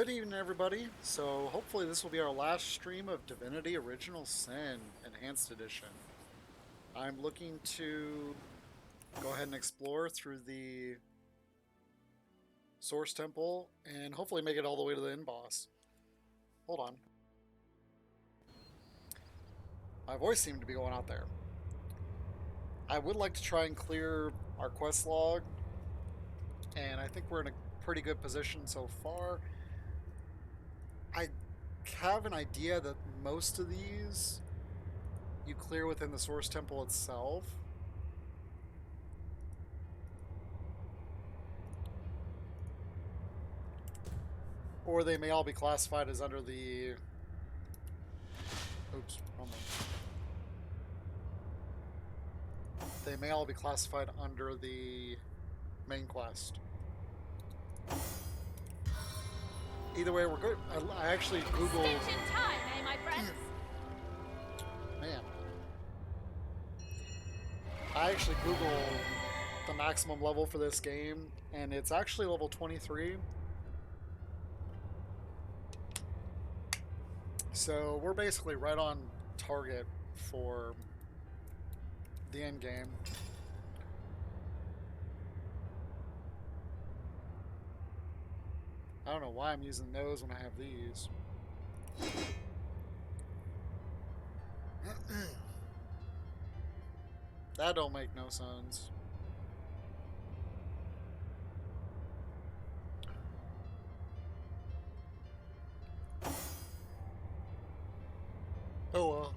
Good evening, everybody. So, hopefully, this will be our last stream of Divinity Original Sin Enhanced Edition. I'm looking to go ahead and explore through the Source Temple and hopefully make it all the way to the end boss. Hold on. My voice seemed to be going out there. I would like to try and clear our quest log, and I think we're in a pretty good position so far. I have an idea that most of these you clear within the Source Temple itself. Or they may all be classified as under the... Oops, wrong one. They may all be classified under the main quest. Either way, we're good. I actually Googled... Station time, eh, my friends? Man. I actually Googled the maximum level for this game, and it's actually level 23. So we're basically right on target for the end game. I don't know why I'm using those when I have these. That don't make no sense. Oh well.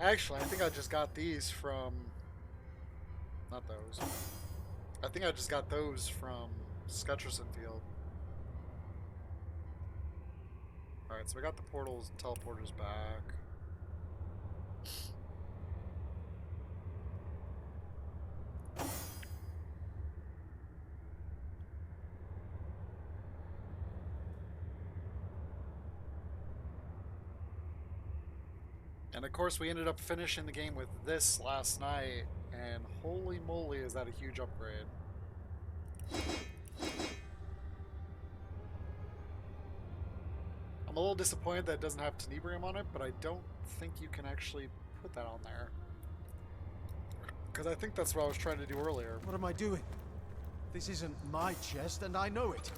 Actually, I think I just got these from... Not those. I think I just got those from Skutcherson Field. Alright, so we got the portals and teleporters back. And of course we ended up finishing the game with this last night, and holy moly is that a huge upgrade. I'm a little disappointed that it doesn't have Tenebrium on it, but I don't think you can actually put that on there. Because I think that's what I was trying to do earlier. What am I doing? This isn't my chest, and I know it.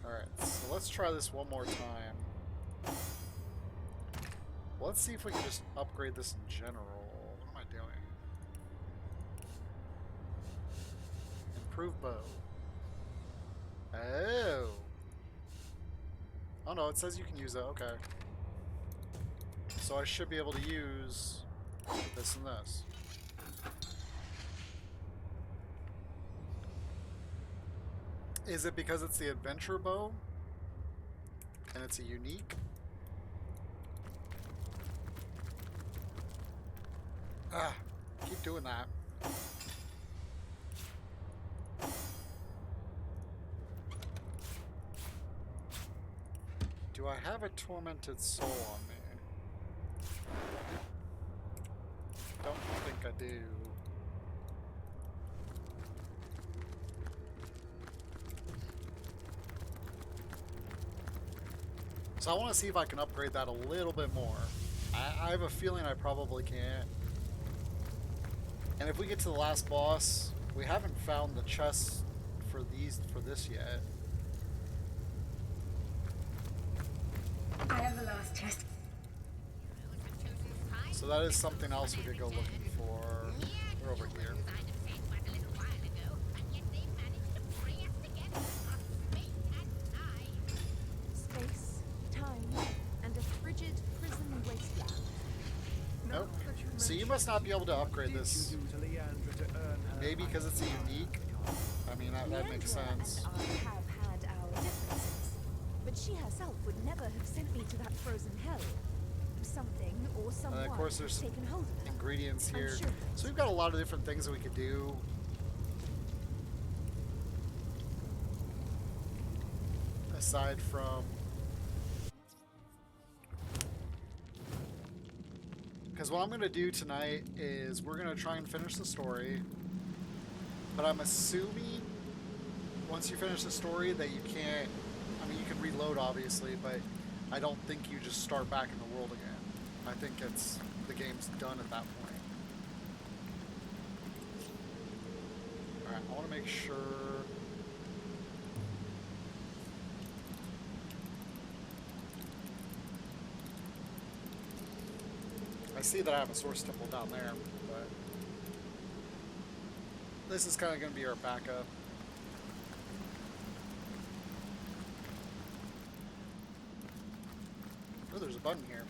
Alright, so let's try this one more time. Let's see if we can just upgrade this in general. What am I doing? Improve bow. Oh! Oh no, it says you can use it. Okay. So I should be able to use this and this. Is it because it's the adventure bow? And it's a unique? Ah, keep doing that. Do I have a tormented soul on me? Don't think I do. So I want to see if I can upgrade that a little bit more. I have a feeling I probably can't. And if we get to the last boss, we haven't found the chests for this yet. I am the last chest. So that is something else we could go looking for. We're over here. Space, time, and a frigid prison wasteland. Nope. So you must not be able to upgrade this. Did you do to Leandra to earn her Maybe because it's a unique. I mean, that makes sense. Leandra and I have had our differences, but she herself would never have sent me to that frozen hell. Something or someone And of course there's has taken hold of her. ingredients I'm here. sure. So we've got a lot of different things that we could do. Aside from Because what I'm going to do tonight is we're going to try and finish the story. But I'm assuming once you finish the story that you can't... I mean, you can reload, obviously, but I don't think you just start back in the world again. I think it's... the game's done at that point. Alright, I want to make sure... I see that I have a source temple down there, but... this is kind of going to be our backup. Oh, there's a button here.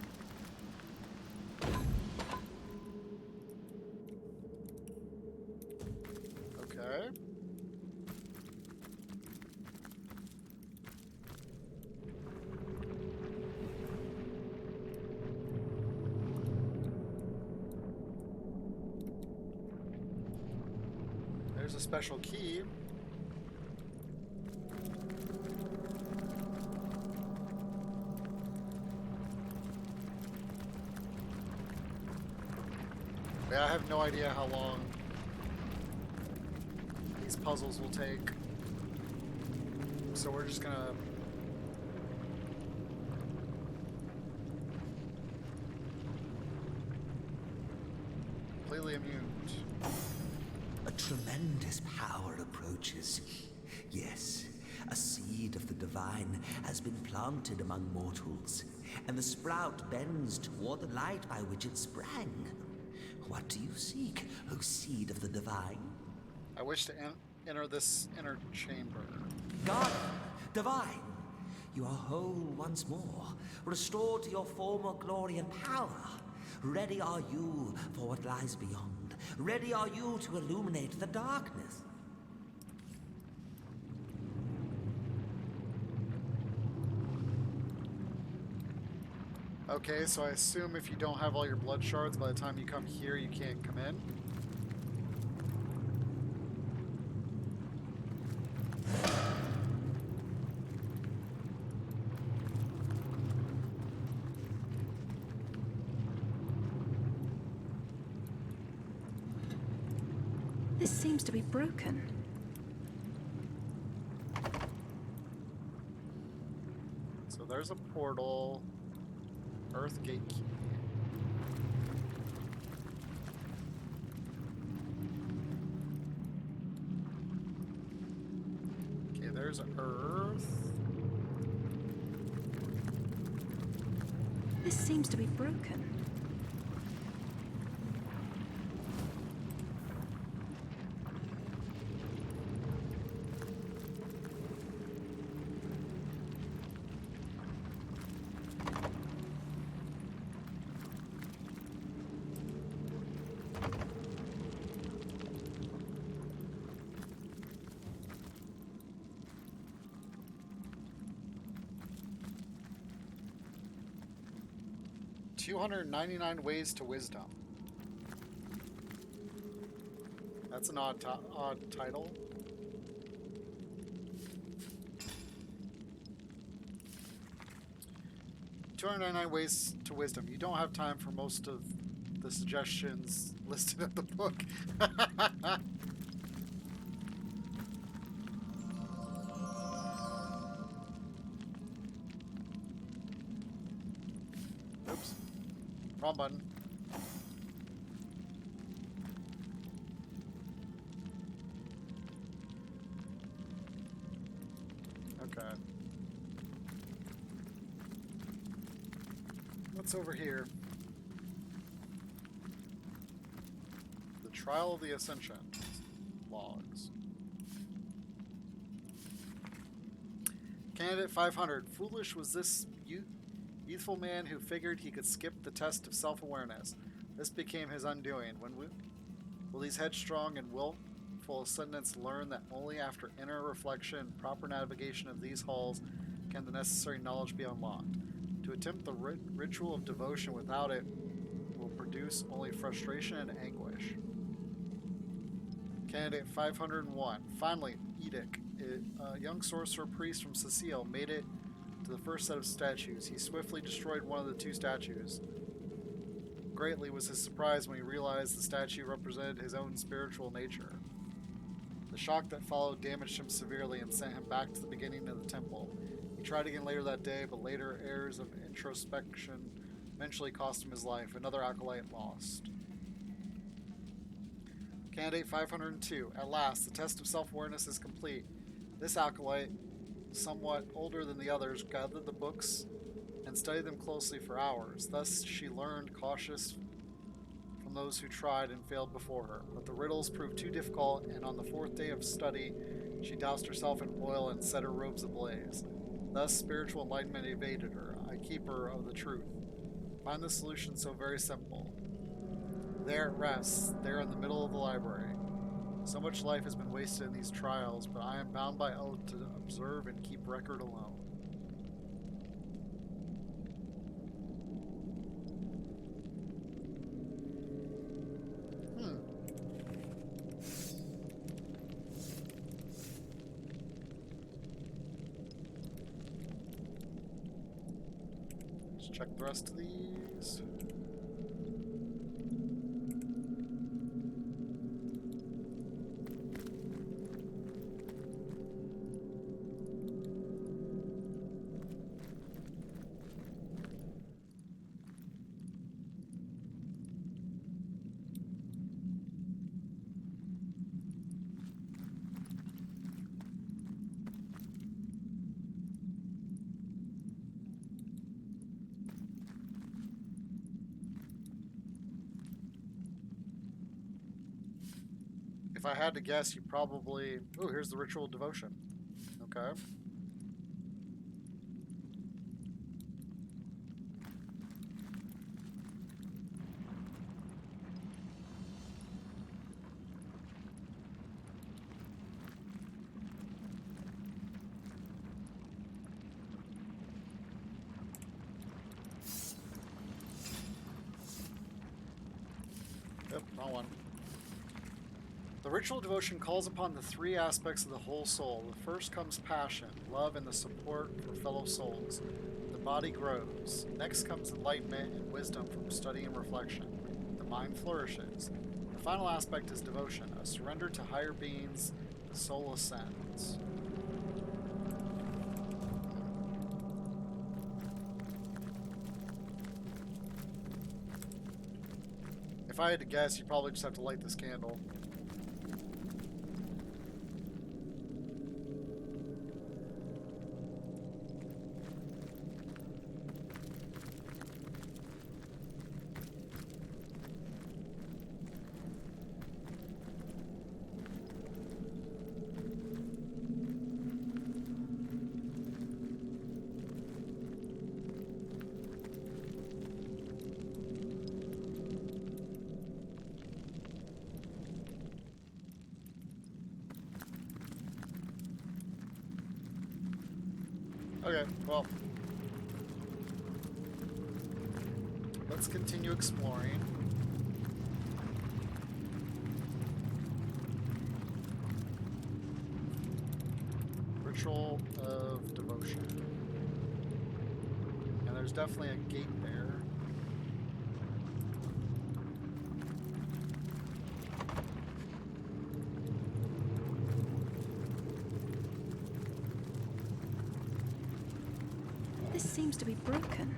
Okay. There's a special key. Yeah, I have no idea how long these puzzles will take. So we're just gonna... completely immune. A tremendous power approaches. Yes, a seed of the divine has been planted among mortals, and the sprout bends toward the light by which it sprang. What do you seek, O seed of the divine? I wish to enter this inner chamber. God, divine, you are whole once more, restored to your former glory and power. Ready are you for what lies beyond. Ready are you to illuminate the darkness. Okay, so I assume if you don't have all your blood shards, by the time you come here, you can't come in. This seems to be broken. So there's a portal. Earth gate key. Okay, there's Earth. This seems to be broken. "299 Ways to Wisdom." That's an odd title. "299 Ways to Wisdom." You don't have time for most of the suggestions listed in the book. Oops. Wrong button. Okay. What's over here? The Trial of the Ascension. Logs. Candidate 500. Foolish was this youthful man who figured he could skip the test of self-awareness. This became his undoing. Will these headstrong and willful ascendants learn that only after inner reflection and proper navigation of these halls can the necessary knowledge be unlocked? To attempt the ritual of devotion without it will produce only frustration and anguish. Candidate 501. Finally, Edic. A young sorcerer priest from Cecile made it to the first set of statues. He swiftly destroyed one of the two statues. greatly was his surprise when he realized the statue represented his own spiritual nature. The shock that followed damaged him severely and sent him back to the beginning of the temple. He tried again later that day, but later errors of introspection eventually cost him his life. Another acolyte lost. Candidate 502. At last, the test of self-awareness is complete. This acolyte, somewhat older than the others, gathered the books and studied them closely for hours. Thus, she learned cautious from those who tried and failed before her. But the riddles proved too difficult, and on the fourth day of study, she doused herself in oil and set her robes ablaze. Thus, spiritual enlightenment evaded her. I keep her of the truth. Find the solution so very simple. There it rests, there in the middle of the library. So much life has been wasted in these trials, but I am bound by oath to observe and keep record alone. Let's check the rest of these. If I had to guess, you probably... Ooh, here's the ritual devotion. Okay. Yep, wrong one. The ritual devotion calls upon the three aspects of the whole soul. The first comes passion, love, and the support for fellow souls. The body grows. Next comes enlightenment and wisdom from study and reflection. The mind flourishes. The final aspect is devotion, a surrender to higher beings. The soul ascends. If I had to guess, you probably just have to light this candle. Okay, well, let's continue exploring. Ritual of devotion. And there's definitely a gate there. This seems to be broken.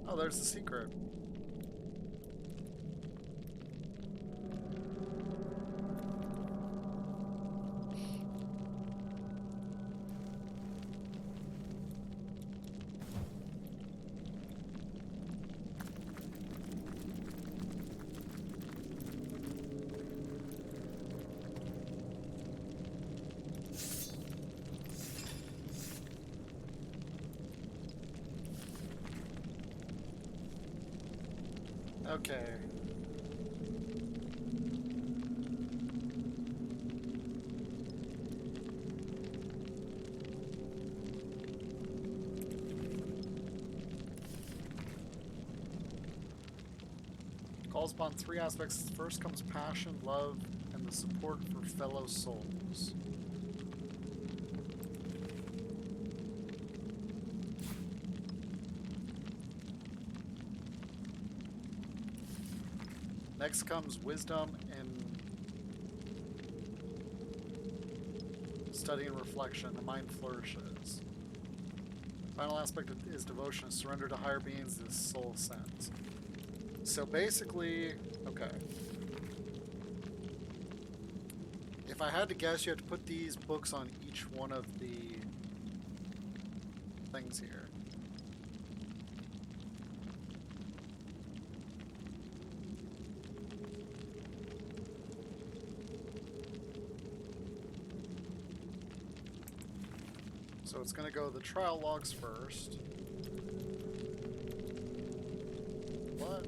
Oh, there's the secret. Okay. Calls upon three aspects. First comes passion, love, and the support for fellow souls. Next comes wisdom and study and reflection. The mind flourishes. Final aspect is devotion, surrender to higher beings, the soul sends. So basically, okay. If I had to guess, you have to put these books on each one of the things here. So it's going to go the trial logs first. What?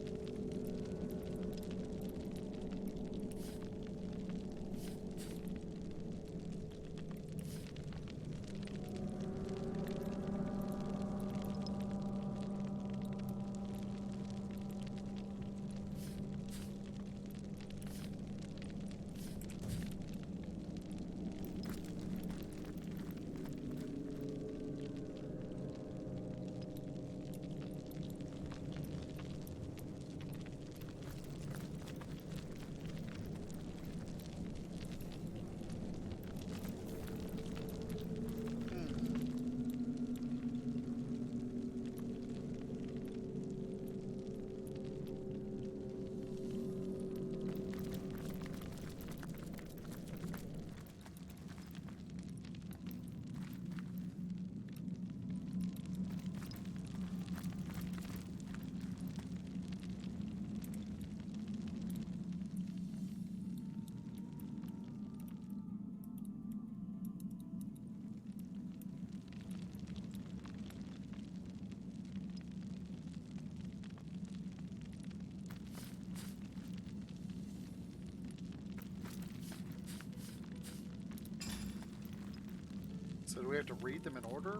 So do we have to read them in order?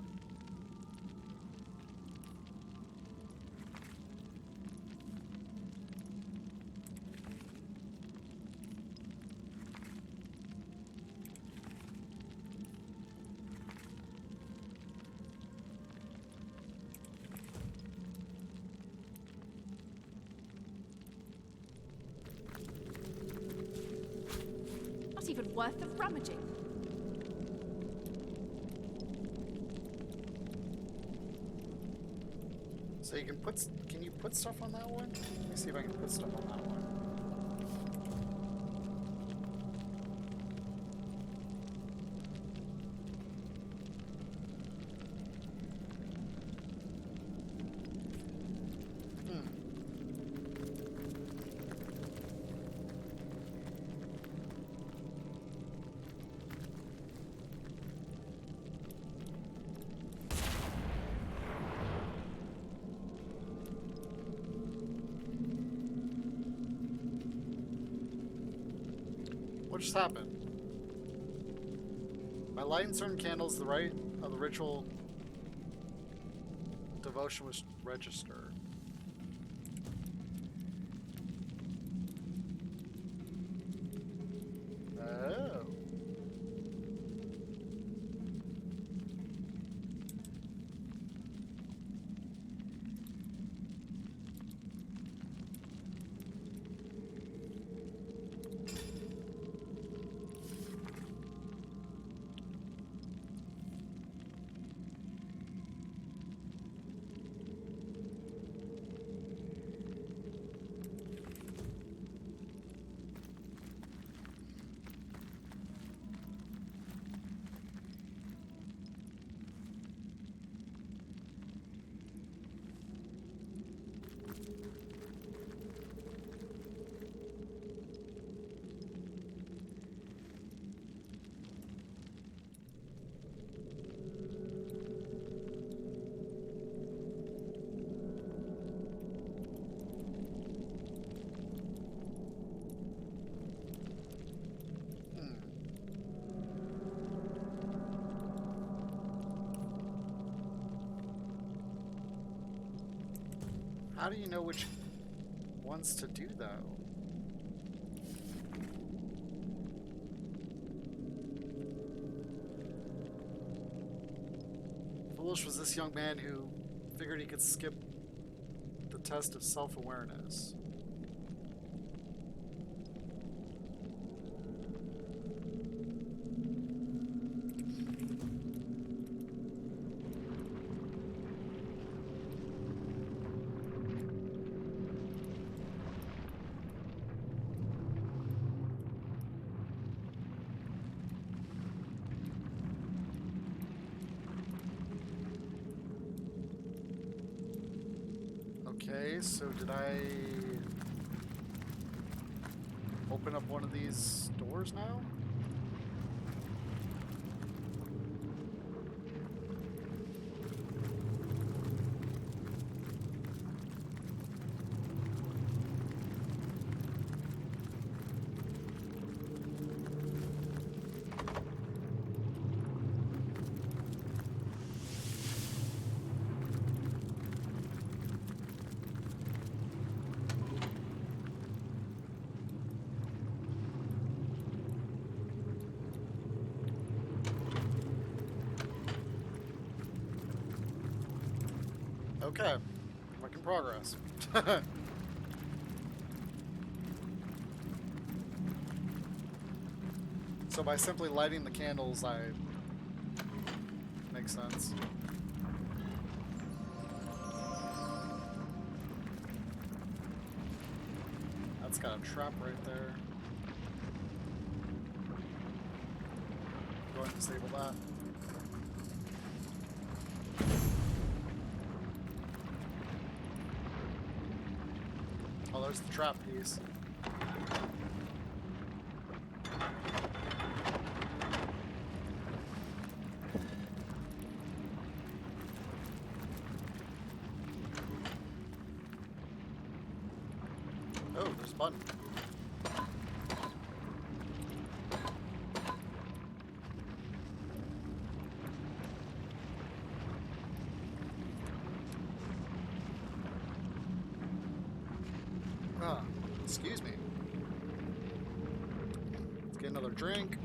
Not even worth the rummaging. So you can you put stuff on that one? Let me see if I can put stuff on that one. What just happened? By lighting certain candles, the rite of the ritual devotion was registered. Oh. Hmm. How do you know which? ones to do, though? Foolish was this young man who figured he could skip the test of self-awareness. Okay, so did I open up one of these doors now? Okay, making progress. So by simply lighting the candles, makes sense. That's got a trap right there. Go ahead and disable that. Oh, there's the trap piece. Oh, there's a button. Excuse me. Let's get another drink.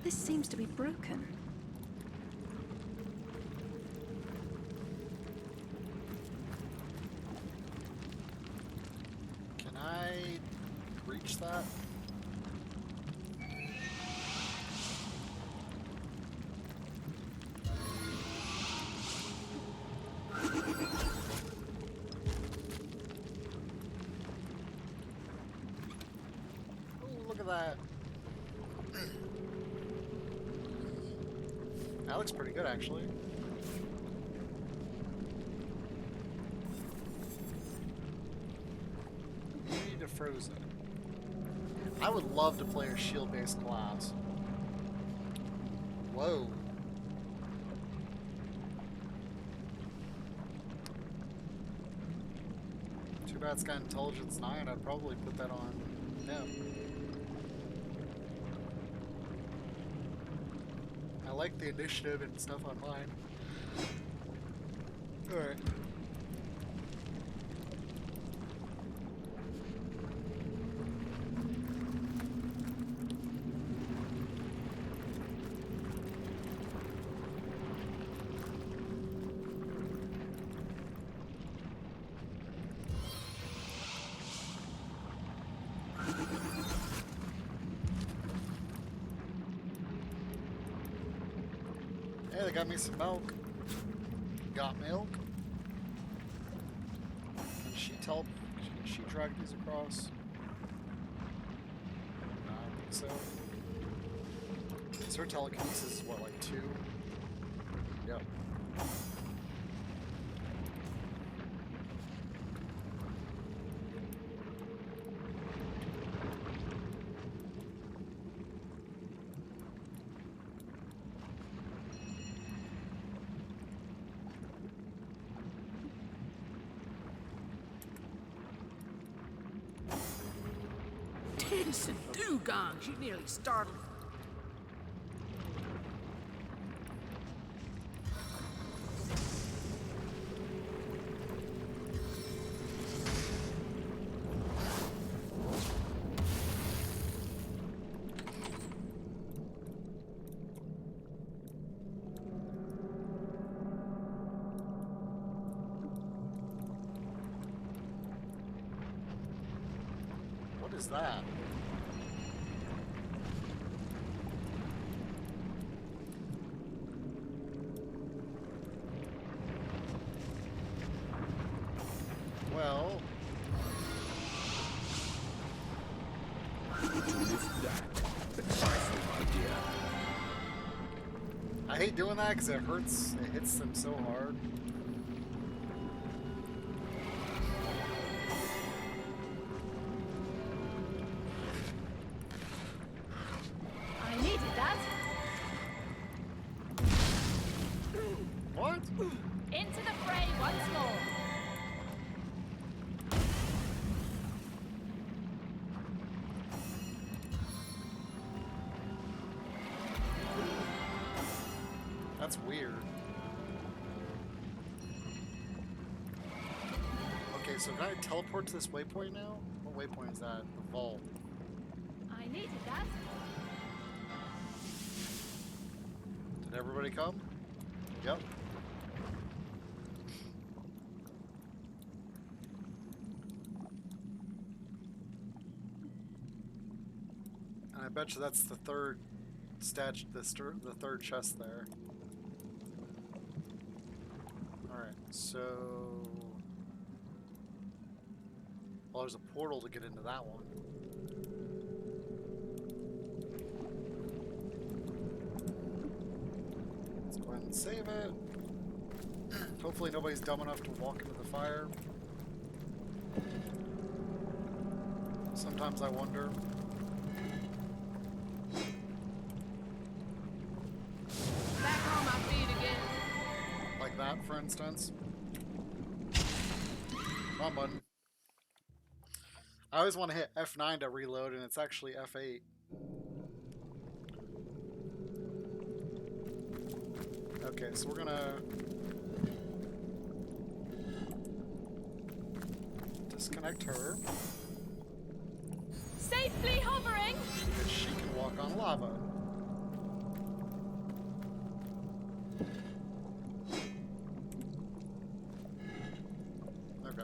This seems to be broken. Can I reach that? Oh, look at that. That looks pretty good, actually. Immunity to Frozen. I would love to play a shield-based class. Whoa. Too bad it's got Intelligence 9. I'd probably put that on him. I like the initiative and stuff on mine. Alright. Hey, they got me some milk. Got milk. Can she drag these across? No, I don't think so. So her telekinesis is what, like 2? Yep. Listen, Dugong, she nearly startled. What is that? Well, To lift that, the trifle, my dear. I hate doing that because it hurts. It hits them so hard. I needed that. What? Into the fray once more. That's weird. Okay, so can I teleport to this waypoint now? What waypoint is that? The vault. I needed that. Did everybody come? Yep. And I bet you that's the third the third chest there. Alright, so... Well, there's a portal to get into that one. Let's go ahead and save it. Hopefully nobody's dumb enough to walk into the fire. Sometimes I wonder. Back on my feet again. Like that, for instance. Come on, button. I always want to hit F9 to reload, and it's actually F8. Okay, so we're gonna disconnect her Safely hovering. because she can walk on lava. Okay.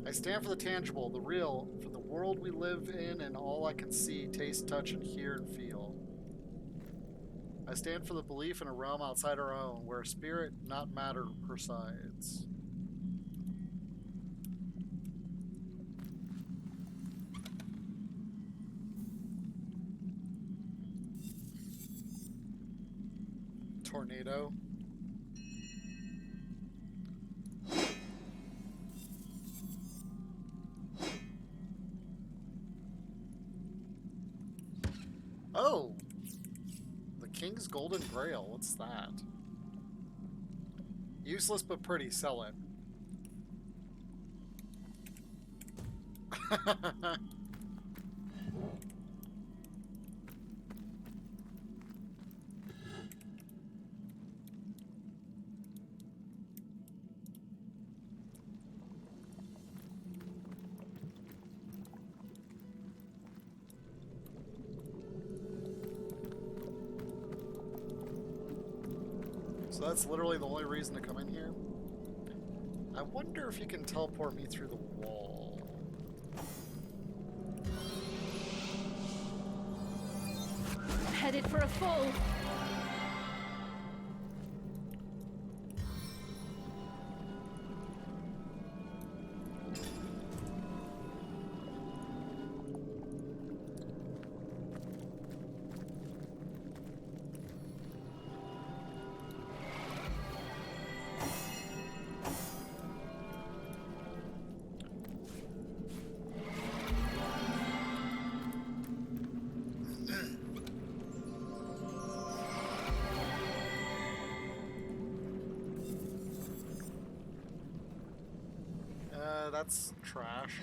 I stand for the tangible, the real, for the world we live in and all I can see, taste, touch, and hear and feel. I stand for the belief in a realm outside our own, where spirit, not matter, presides. Tornado. Oh! The King's Golden Grail. What's that? Useless but pretty. Sell it. So that's literally the only reason to come in here. I wonder if you can teleport me through the wall. Headed for a fall. That's trash.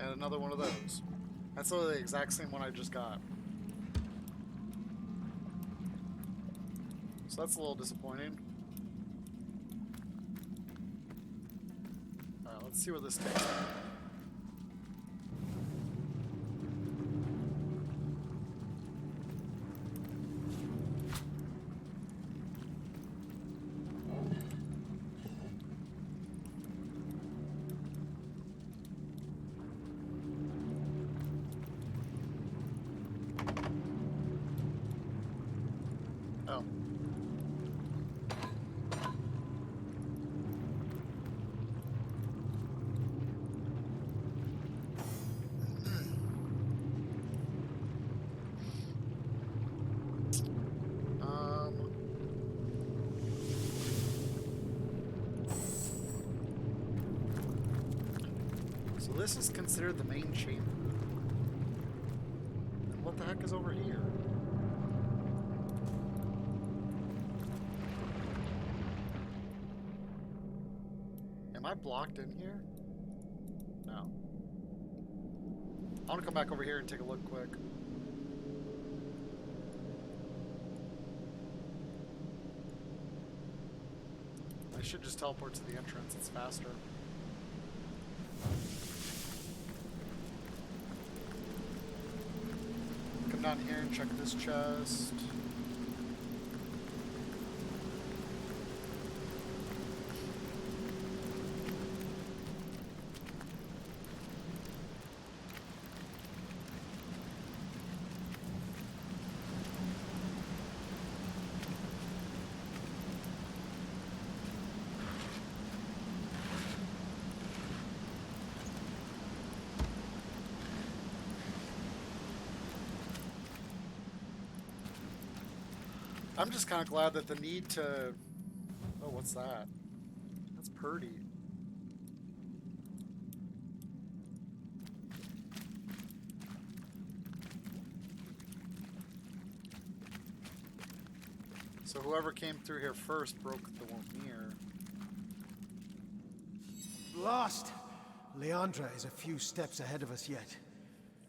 And another one of those. That's literally the exact same one I just got. So that's a little disappointing. Alright, let's see where this takes me. Oh. So this is considered the main chamber. And what the heck is over here? Am I blocked in here? No. I want to come back over here and take a look quick. I should just teleport to the entrance, it's faster. Come down here and check this chest. I'm just kind of glad that the need to... Oh, what's that? That's Purdy. So whoever came through here first broke the mirror. Lost! Leandra is a few steps ahead of us yet.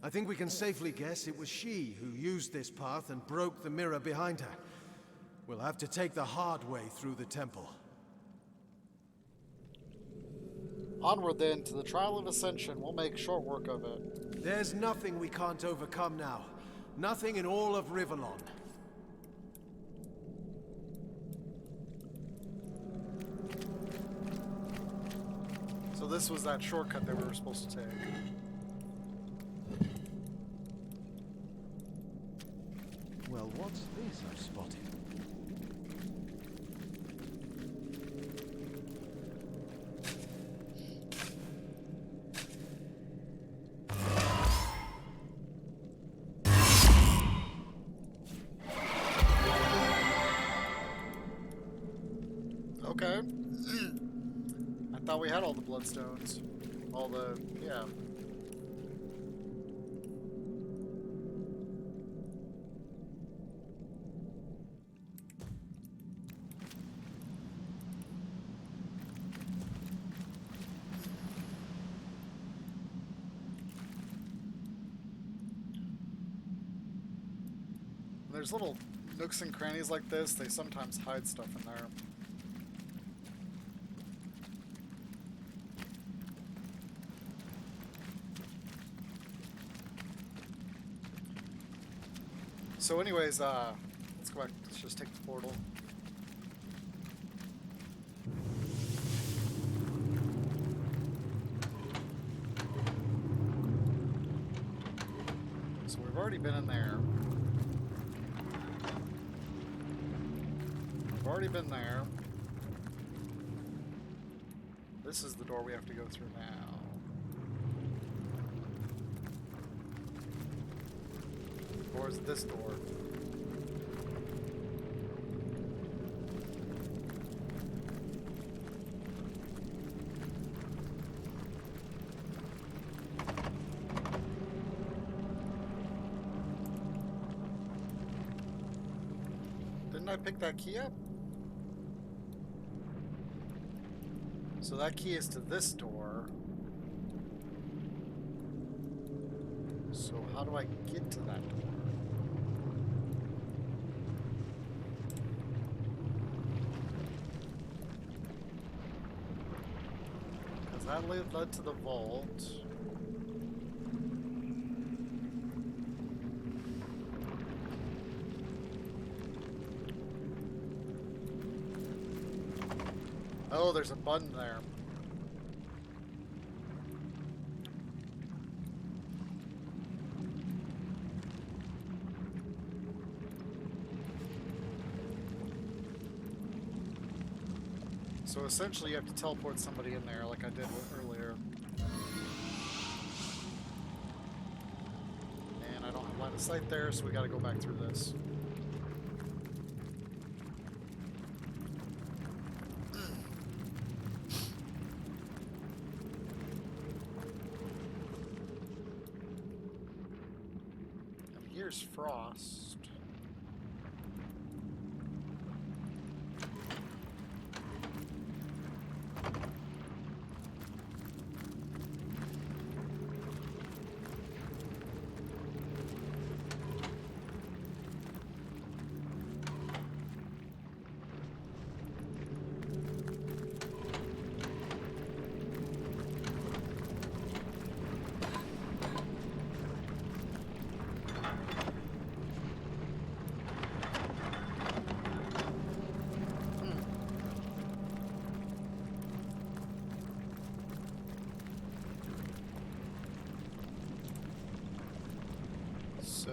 I think we can safely guess it was she who used this path and broke the mirror behind her. We'll have to take the hard way through the temple. Onward then to the Trial of Ascension. We'll make short work of it. There's nothing we can't overcome now. Nothing in all of Rivellon. So this was that shortcut that we were supposed to take. Well, what's this I've spotted? Okay. I thought we had all the bloodstones. All the... yeah. There's little nooks and crannies like this. They sometimes hide stuff in there. So anyways, let's go back. Let's just take the portal. So we've already been in there. We've already been there. This is the door we have to go through now. Or is it this door? Didn't I pick that key up? So that key is to this door. So how do I get to that door? Because that led to the vault. Oh, there's a button there. So essentially you have to teleport somebody in there like I did earlier. And I don't have line of sight there, so we gotta go back through this. And here's Frost. So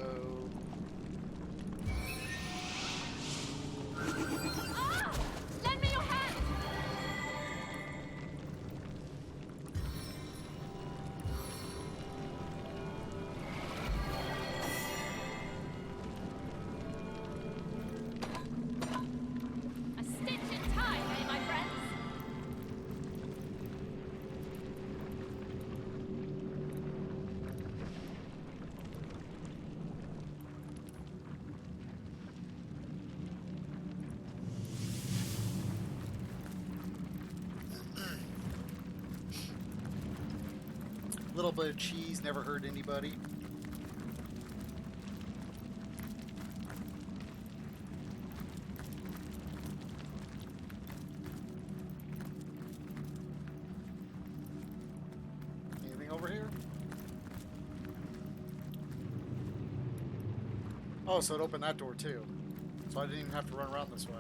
Ah! Lend me your hand! A stitch in time, eh, my friends? little bit of cheese never hurt anybody. Anything over here? Oh, so it opened that door too. So I didn't even have to run around this way.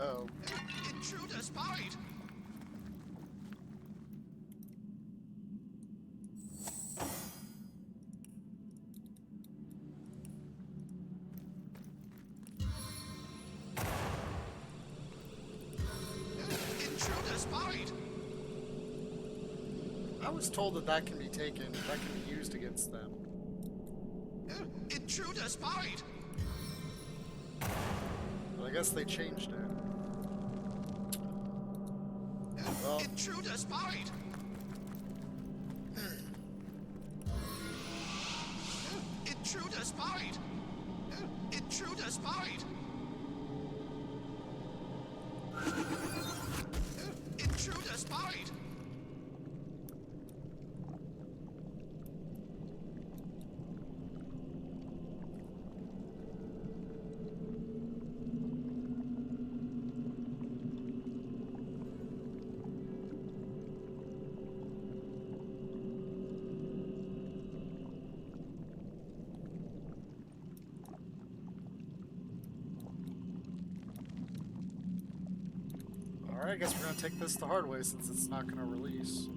Oh. Intruder spied! Intruder spied! I was told that that can be taken, that can be used against them. Intruder spied! But I guess they changed it. Well, Intruder spied! Intruder spied! Intruder spied! Intruder spied! alright, I guess we're gonna take this the hard way since it's not gonna release.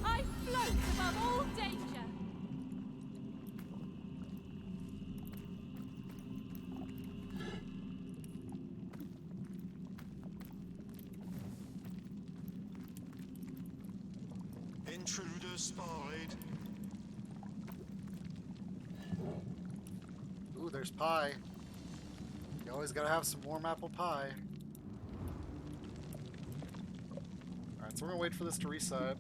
I float above all danger. Intruder spied! Ooh, there's pie. You always gotta have some warm apple pie. Alright, so we're gonna wait for this to reset.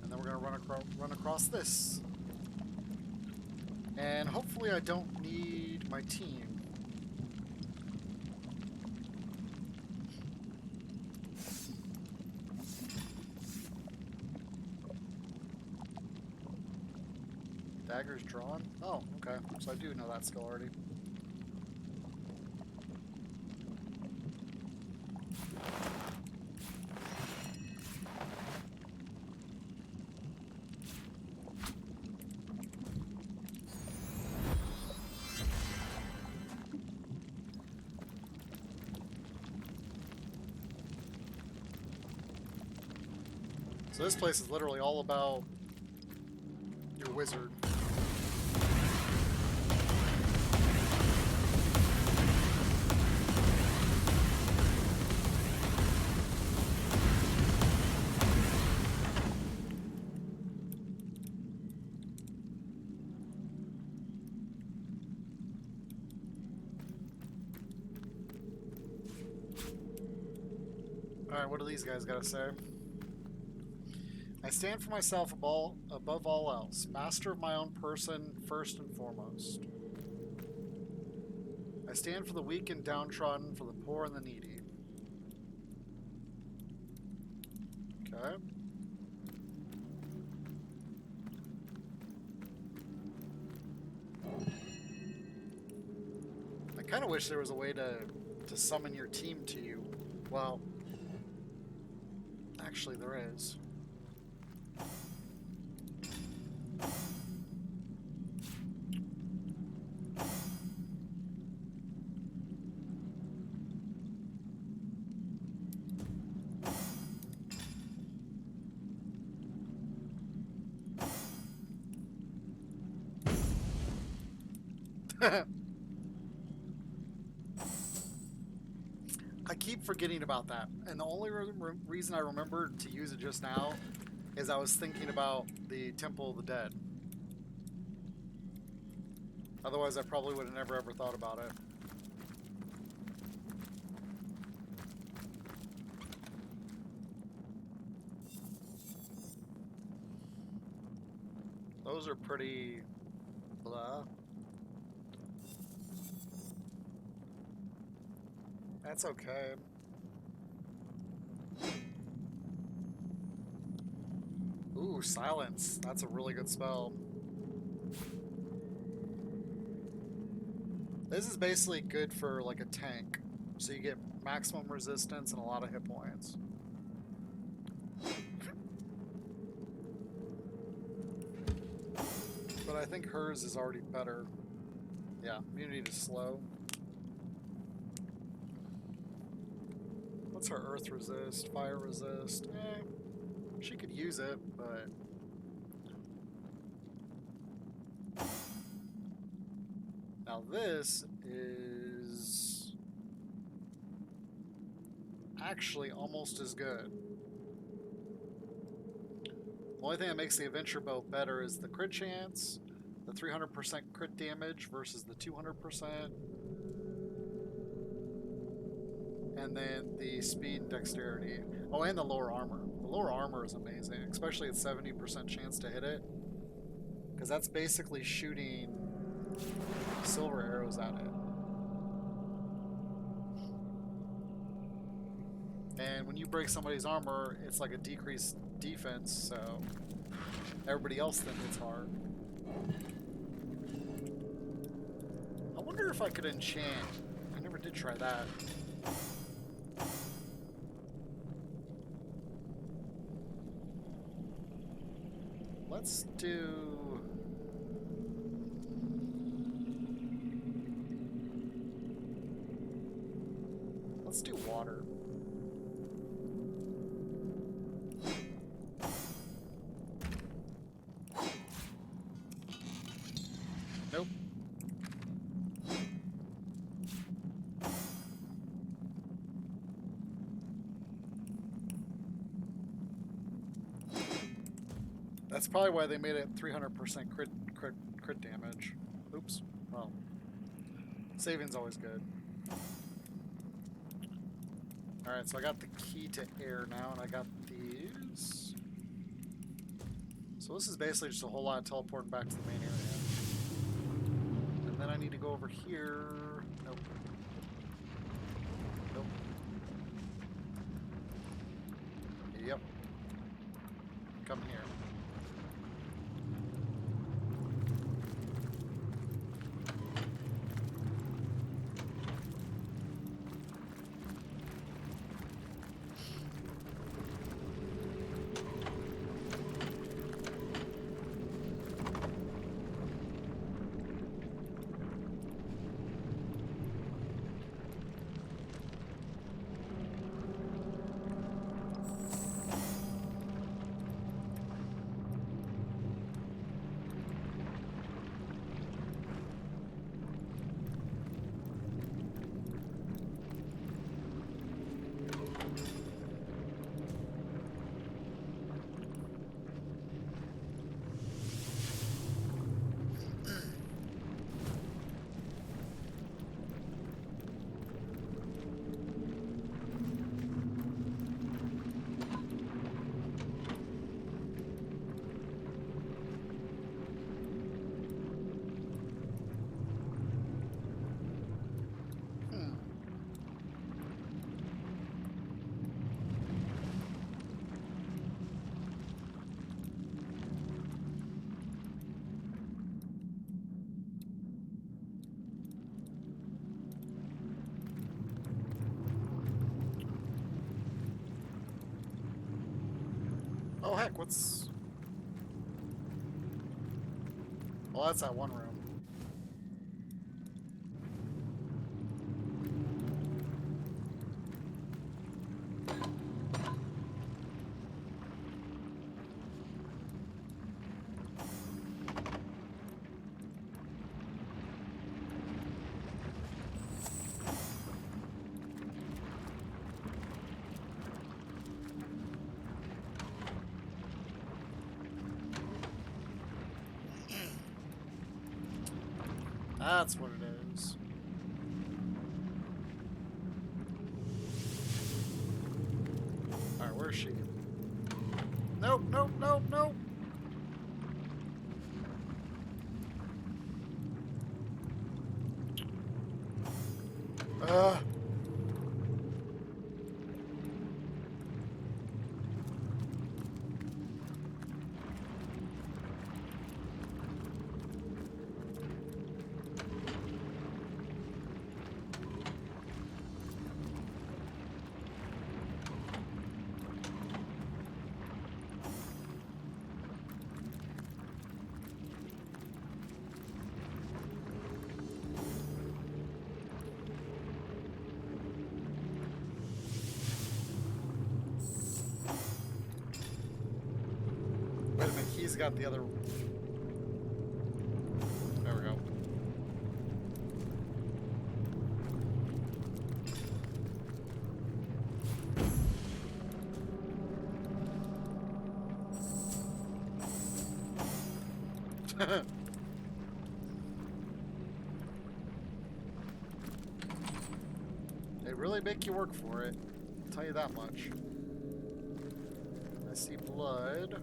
And then we're gonna run across this. And hopefully I don't need my team. Daggers drawn? Oh, okay. So I do know that skill already. So this place is literally all about your wizard. Alright, what do these guys gotta say? I stand for myself above all else, master of my own person first and foremost. I stand for the weak and downtrodden, for the poor and the needy. Okay. I kind of wish there was a way to summon your team to you. Well, actually there is. I keep forgetting about that, and the only reason I remembered to use it just now is I was thinking about the Temple of the Dead. Otherwise, I probably would have never ever thought about it. Those are pretty blah. That's okay. Ooh, silence. That's a really good spell. This is basically good for like a tank. So you get maximum resistance and a lot of hit points. But I think hers is already better. Yeah, immunity to slow. What's her earth resist? Fire resist? She could use it, but... Now this is... actually almost as good. The only thing that makes the adventure bow better is the crit chance, the 300% crit damage versus the 200%. And then the speed and dexterity. Oh, and the lower armor. The lower armor is amazing, especially at 70% chance to hit it. Because that's basically shooting silver arrows at it. And when you break somebody's armor, it's like a decreased defense, so everybody else then hits hard. I wonder if I could enchant. I never did try that. Let's do... let's do water. Nope. That's probably why they made it 300% crit damage. Oops. Well, saving's always good. Alright, so I got the key to air now, and I got these. So this is basically just a whole lot of teleporting back to the main area. And then I need to go over here. Nope. Nope. Yep. Come here. Oh heck, what's... Well, that's that one room. That's what it is. Alright, where's she? Nope, nope, nope, nope. Wait a minute, he's got the other... There we go. They really make you work for it, I'll tell you that much. I see blood.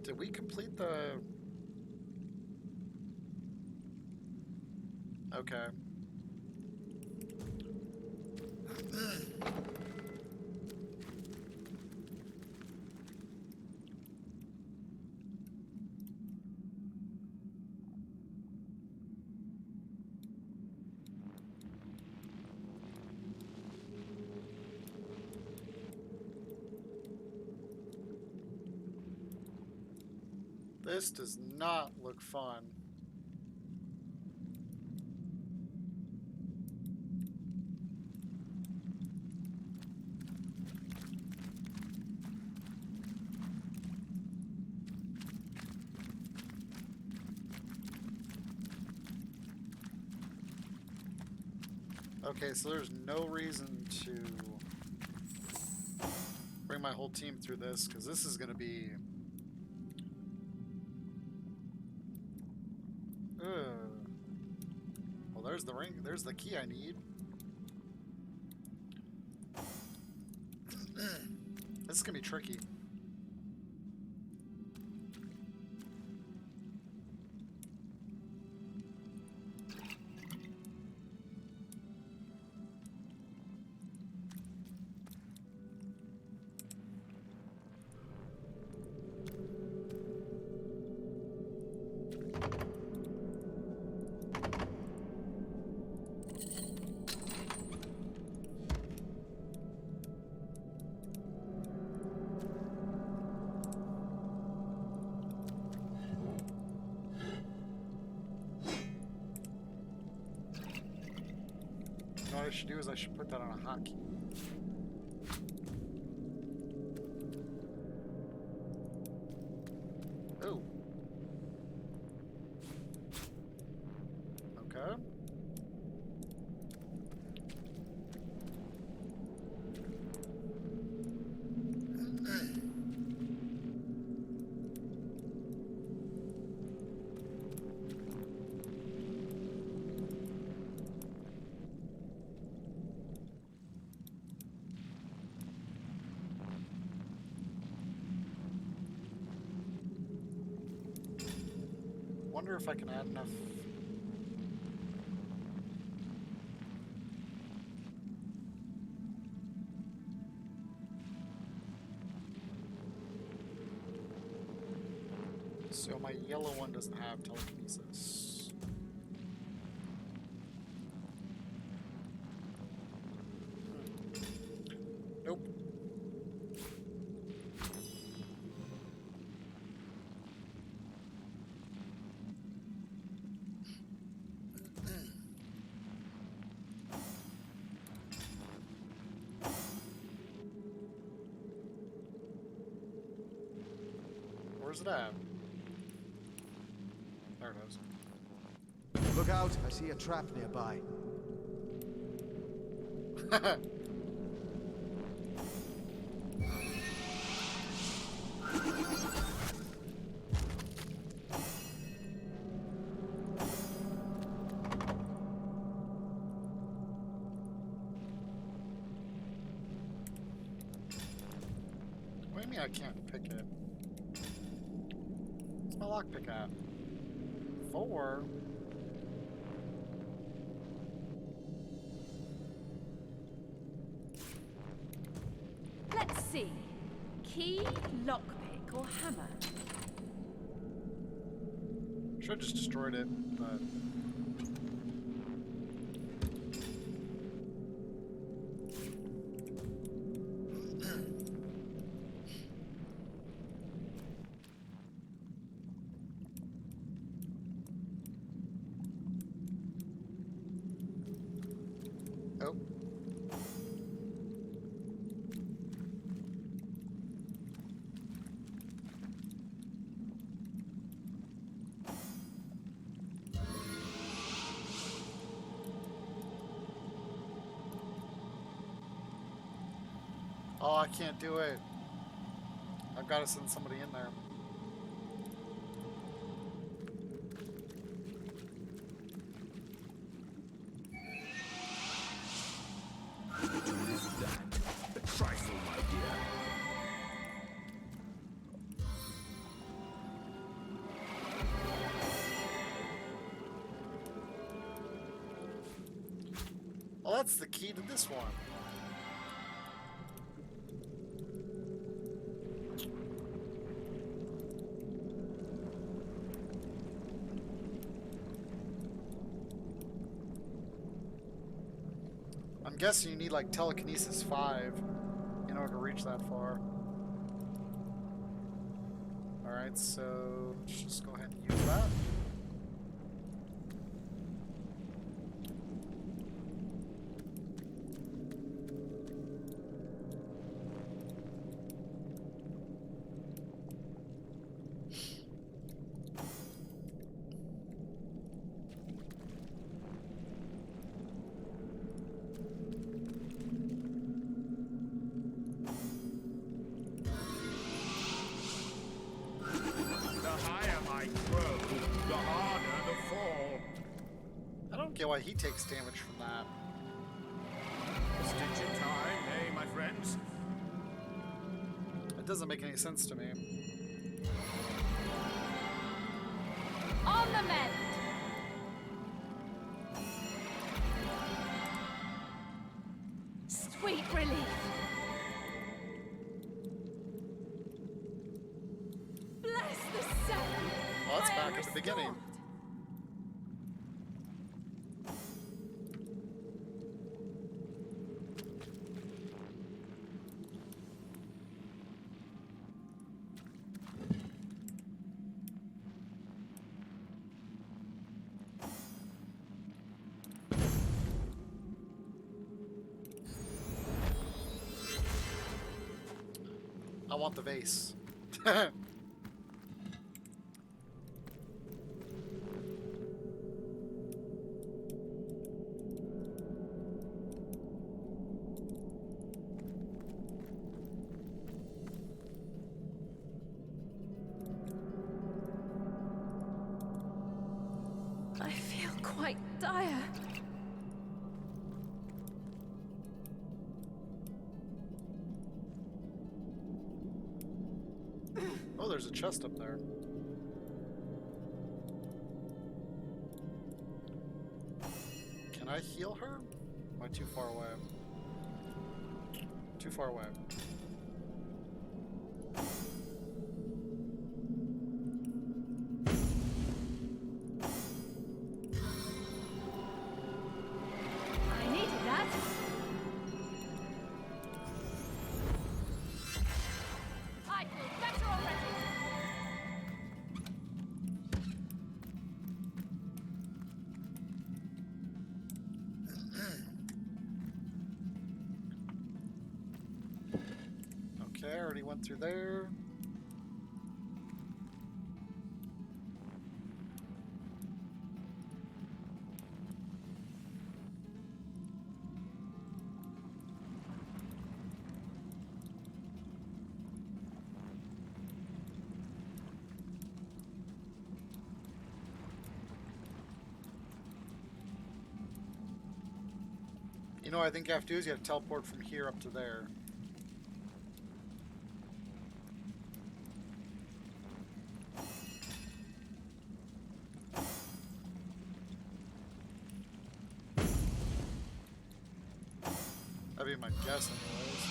Did we complete the... Okay. This does not look fun. Okay, so there's no reason to bring my whole team through this, because this is going to be... Well, there's the ring. There's the key I need. This is going to be tricky. What I should do is I should put that on a hotkey. Oh. Okay. Wonder if I can add enough. So my yellow one doesn't have telekinesis. Nope. Where's it at? There it is. Look out, I see a trap nearby. What do you mean I can't pick it? What's my lockpick at? 4? Let's see. Key, lockpick, or hammer? Should have just destroyed it, but... Oh. Oh, I can't do it. I've got to send somebody in there. What is that? A trifle, my dear. Well, that's the key to this one. I'm guessing you need like telekinesis 5 in order to reach that far. Alright. Alright, so let's just go ahead and use that. The higher my grow, the harder the fall. I don't get why he takes damage from that. Stitch in time, eh, my friends? It doesn't make any sense to me. On the mend! Sweet relief. Bless the sun. Well, that's I am back at the beginning. restored. I want the vase. I feel quite dire. Oh, there's a chest up there. Can I heal her? Am I too far away? Too far away. I needed that. I feel better already. Okay, I already went through there. You know what I think you have to do is you have to teleport from here up to there. That'd be my guess anyways.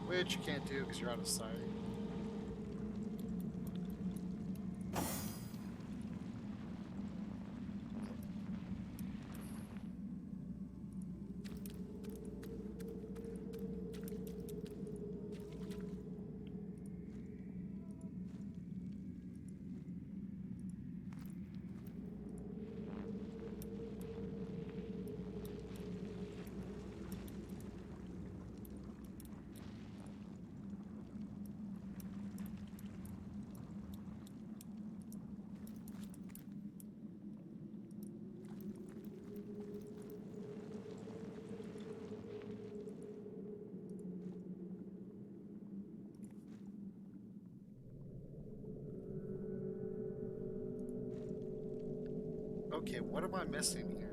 Which you can't do because you're out of sight. Okay, what am I missing here?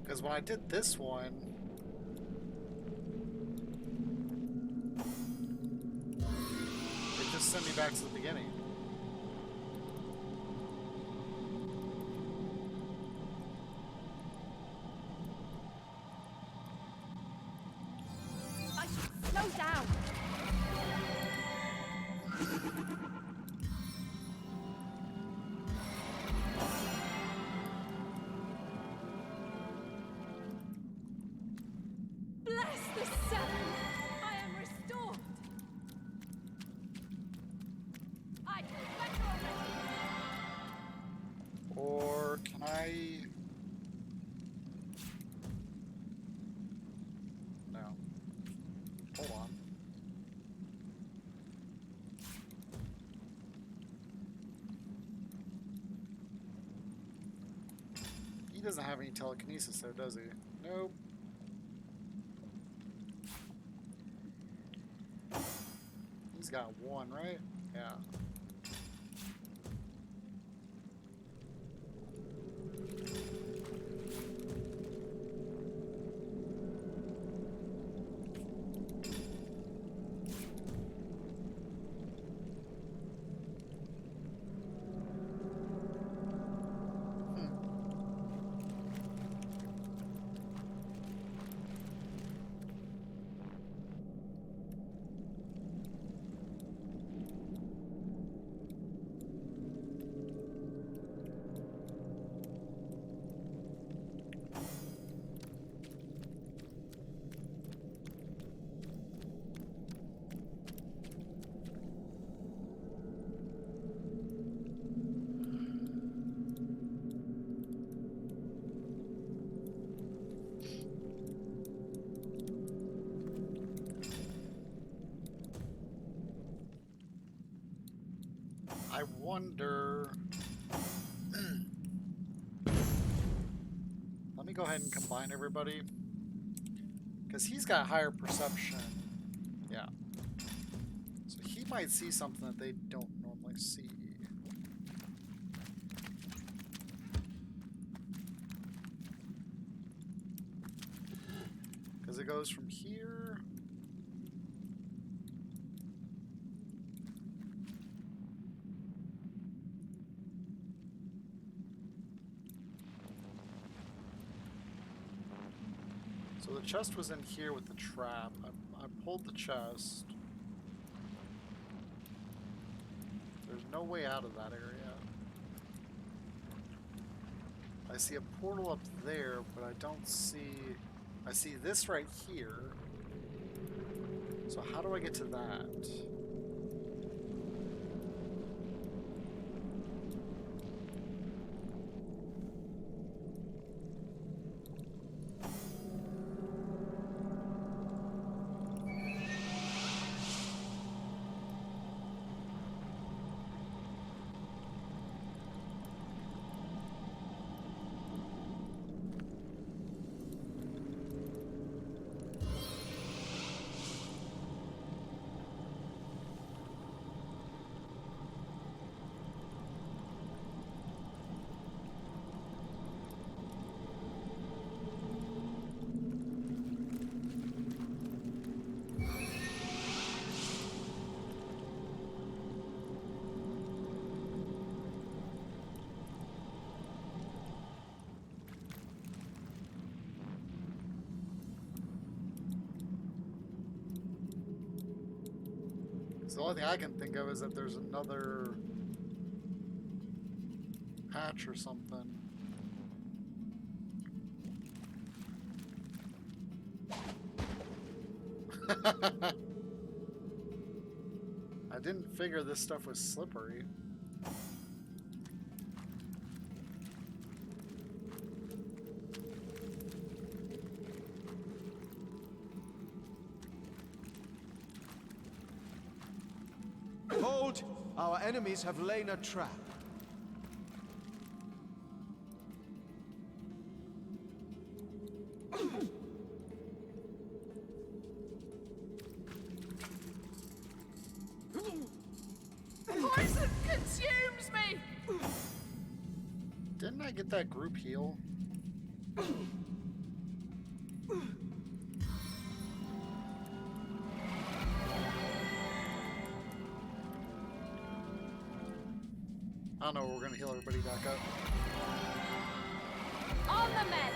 Because when I did this one, just send me back to the beginning. I should slow down. Bless the Seven! I am restored! I feel better already! Or can I... No. Hold on. He doesn't have any telekinesis though, does he? Nope. He's got one, right? Yeah. I wonder... Let me go ahead and combine everybody. Because he's got higher perception. Yeah. So he might see something that they don't normally see. Because it goes from here... So the chest was in here with the trap. I pulled the chest. There's no way out of that area. I see a portal up there, but I don't see... I see this right here. So how do I get to that? So the only thing I can think of is that there's another hatch or something. I didn't figure this stuff was slippery. Hold! Our enemies have laid a trap. Poison consumes me! Didn't I get that group heal? I don't know, we're gonna heal everybody back up. On the mend!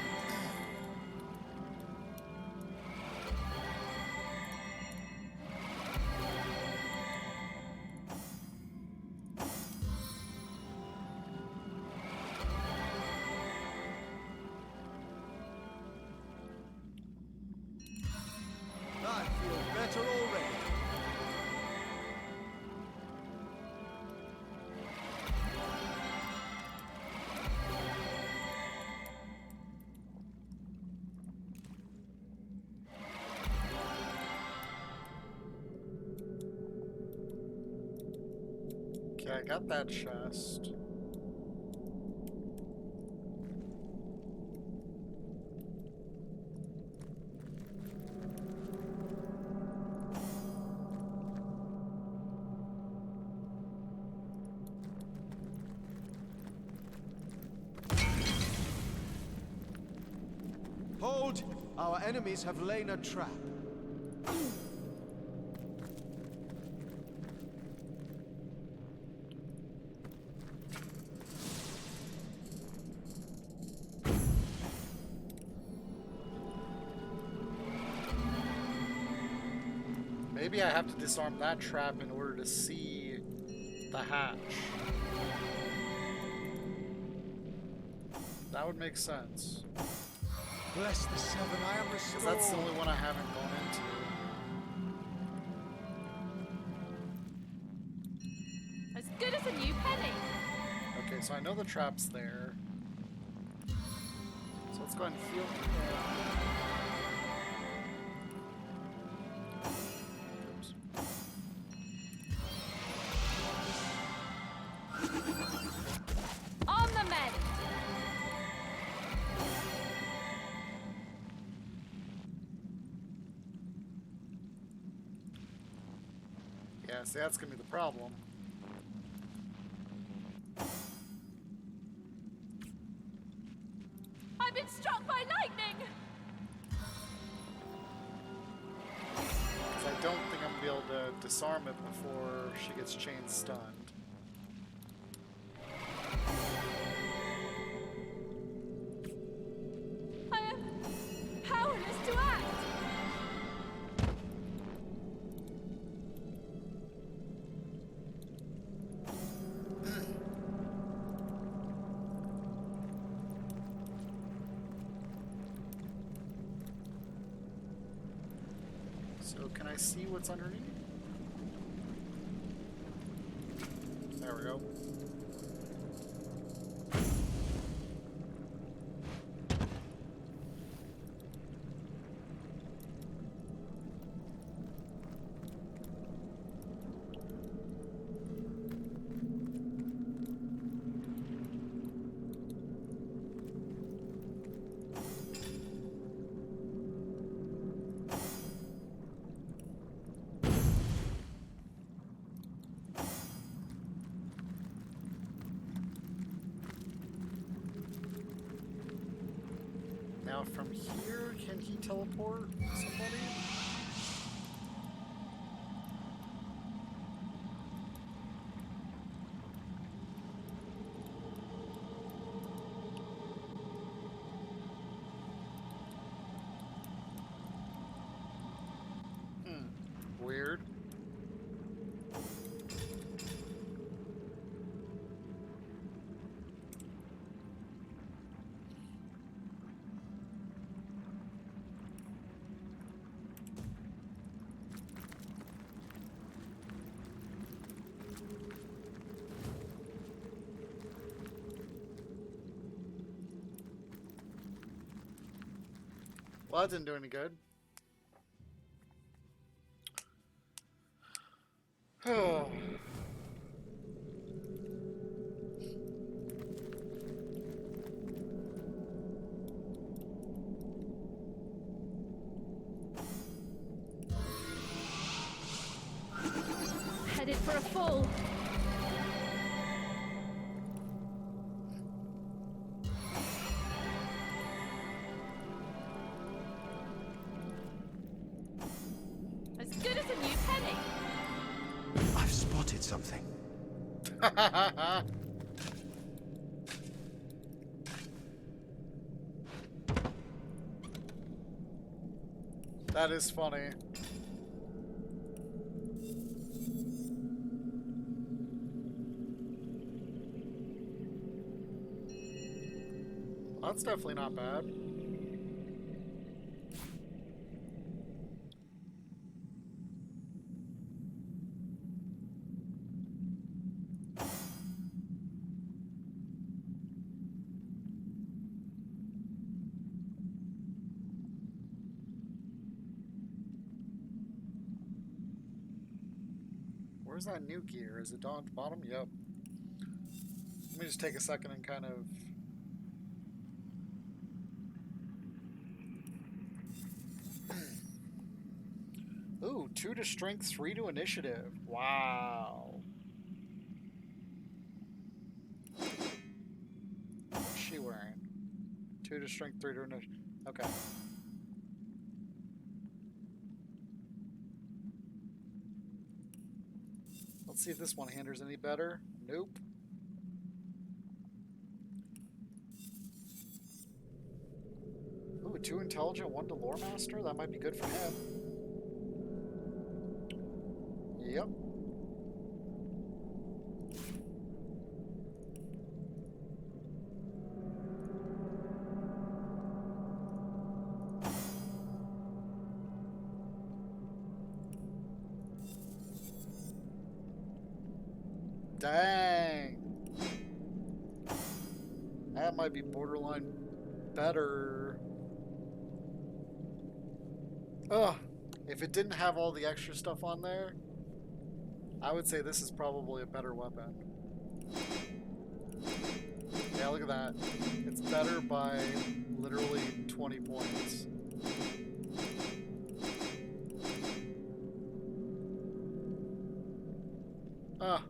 I feel better already. Okay, I got that chest. Hold! Our enemies have laid a trap. Maybe I have to disarm that trap in order to see the hatch. That would make sense. Bless the seven, I am Because restored. that's the only one I haven't gone into. As good as a new penny! Okay, so I know the trap's there. So let's go ahead and heal. Oops. On the mend! Yeah, see, that's gonna be the problem. I've been struck by lightning! Because I don't think I'm gonna be able to disarm it before she gets chain stunned. I am powerless to act! So can I see what's underneath? There we go. Now from here, can he teleport somebody? Weird. Well, that didn't do any good. Oh. Headed for a fall. As good as a new penny. I've spotted something. That is funny. That's definitely not bad. Where's that new gear? Is it down at the bottom? Yep. Let me just take a second and kind of... Ooh, 2 to strength, 3 to initiative. Wow. What's she wearing? 2 to strength, 3 to initiative. Okay. Let's see if this one-hander's any better. Nope. Ooh, 2 intelligent, 1 to lore master. That might be good for him. Yep. Dang. That might be borderline better. Ugh. If it didn't have all the extra stuff on there, I would say this is probably a better weapon. Yeah, look at that. It's better by literally 20 points. Ugh.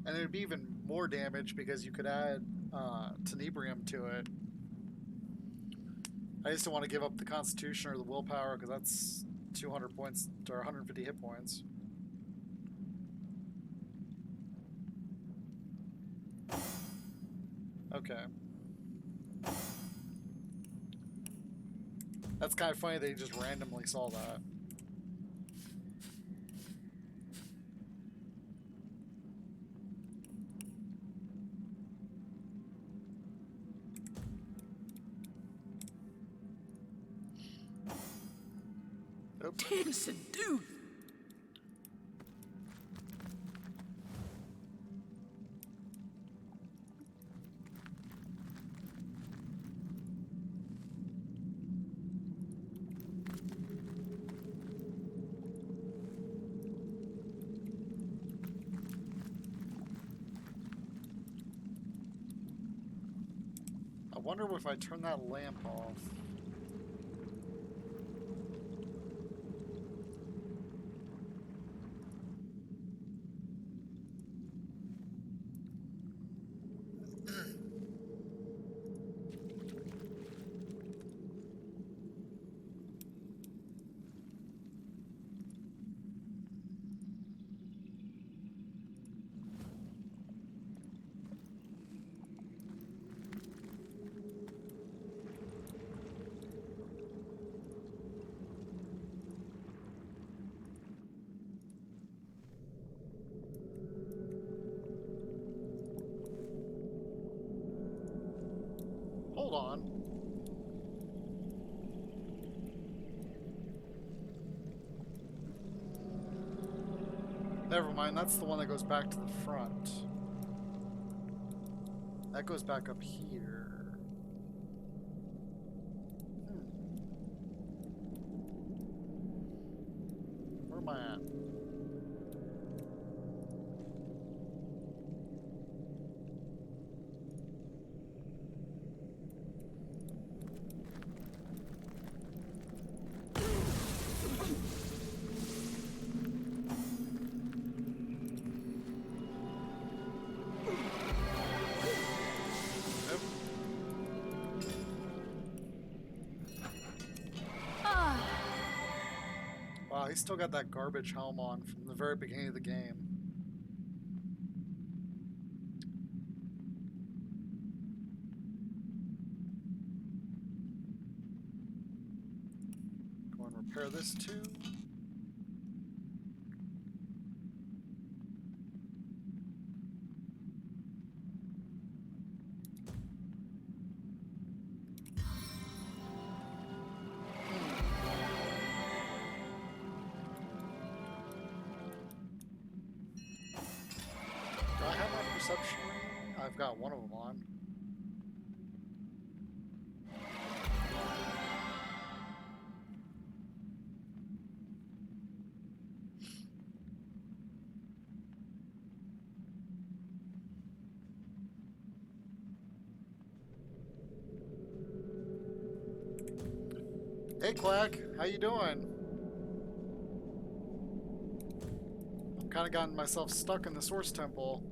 And it'd be even more damage because you could add tenebrium to it. I just don't want to give up the constitution or the willpower because that's 200 points or 150 hit points. Okay. That's kind of funny they just randomly saw that. Nope. Dude. I wonder if I turn that lamp off. Hold on. Never mind, that's the one that goes back to the front. That goes back up here. Where am I at? Wow, he's still got that garbage helm on from the very beginning of the game. repair this too. Do I have my perception ring? I've got one of them on. Hey Quack, how you doing? I'm kind of gotten myself stuck in the Source Temple.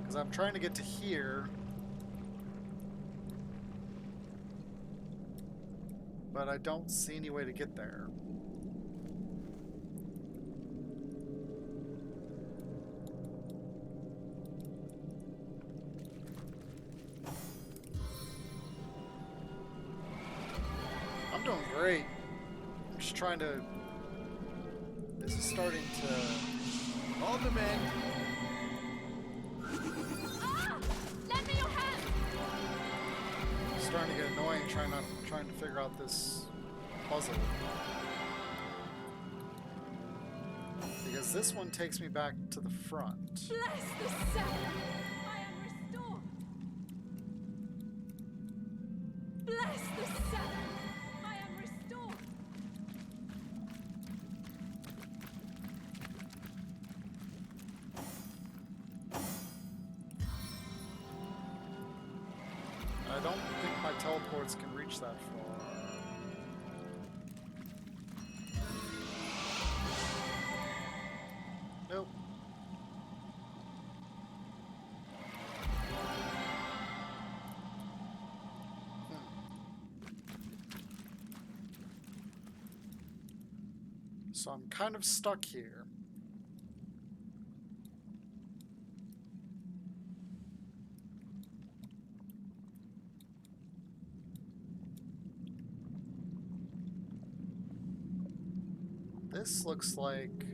Because I'm trying to get to here. But I don't see any way to get there. I'm doing great. I'm just trying to... This is starting to... All the men. Ah! Lend me your hand! It's starting to get annoying trying to figure out this puzzle. Because this one takes me back to the front. Bless the seven! I am restored! Bless the seven! I am restored! I don't think my teleports can reach that far. Nope. So I'm kind of stuck here. This looks like...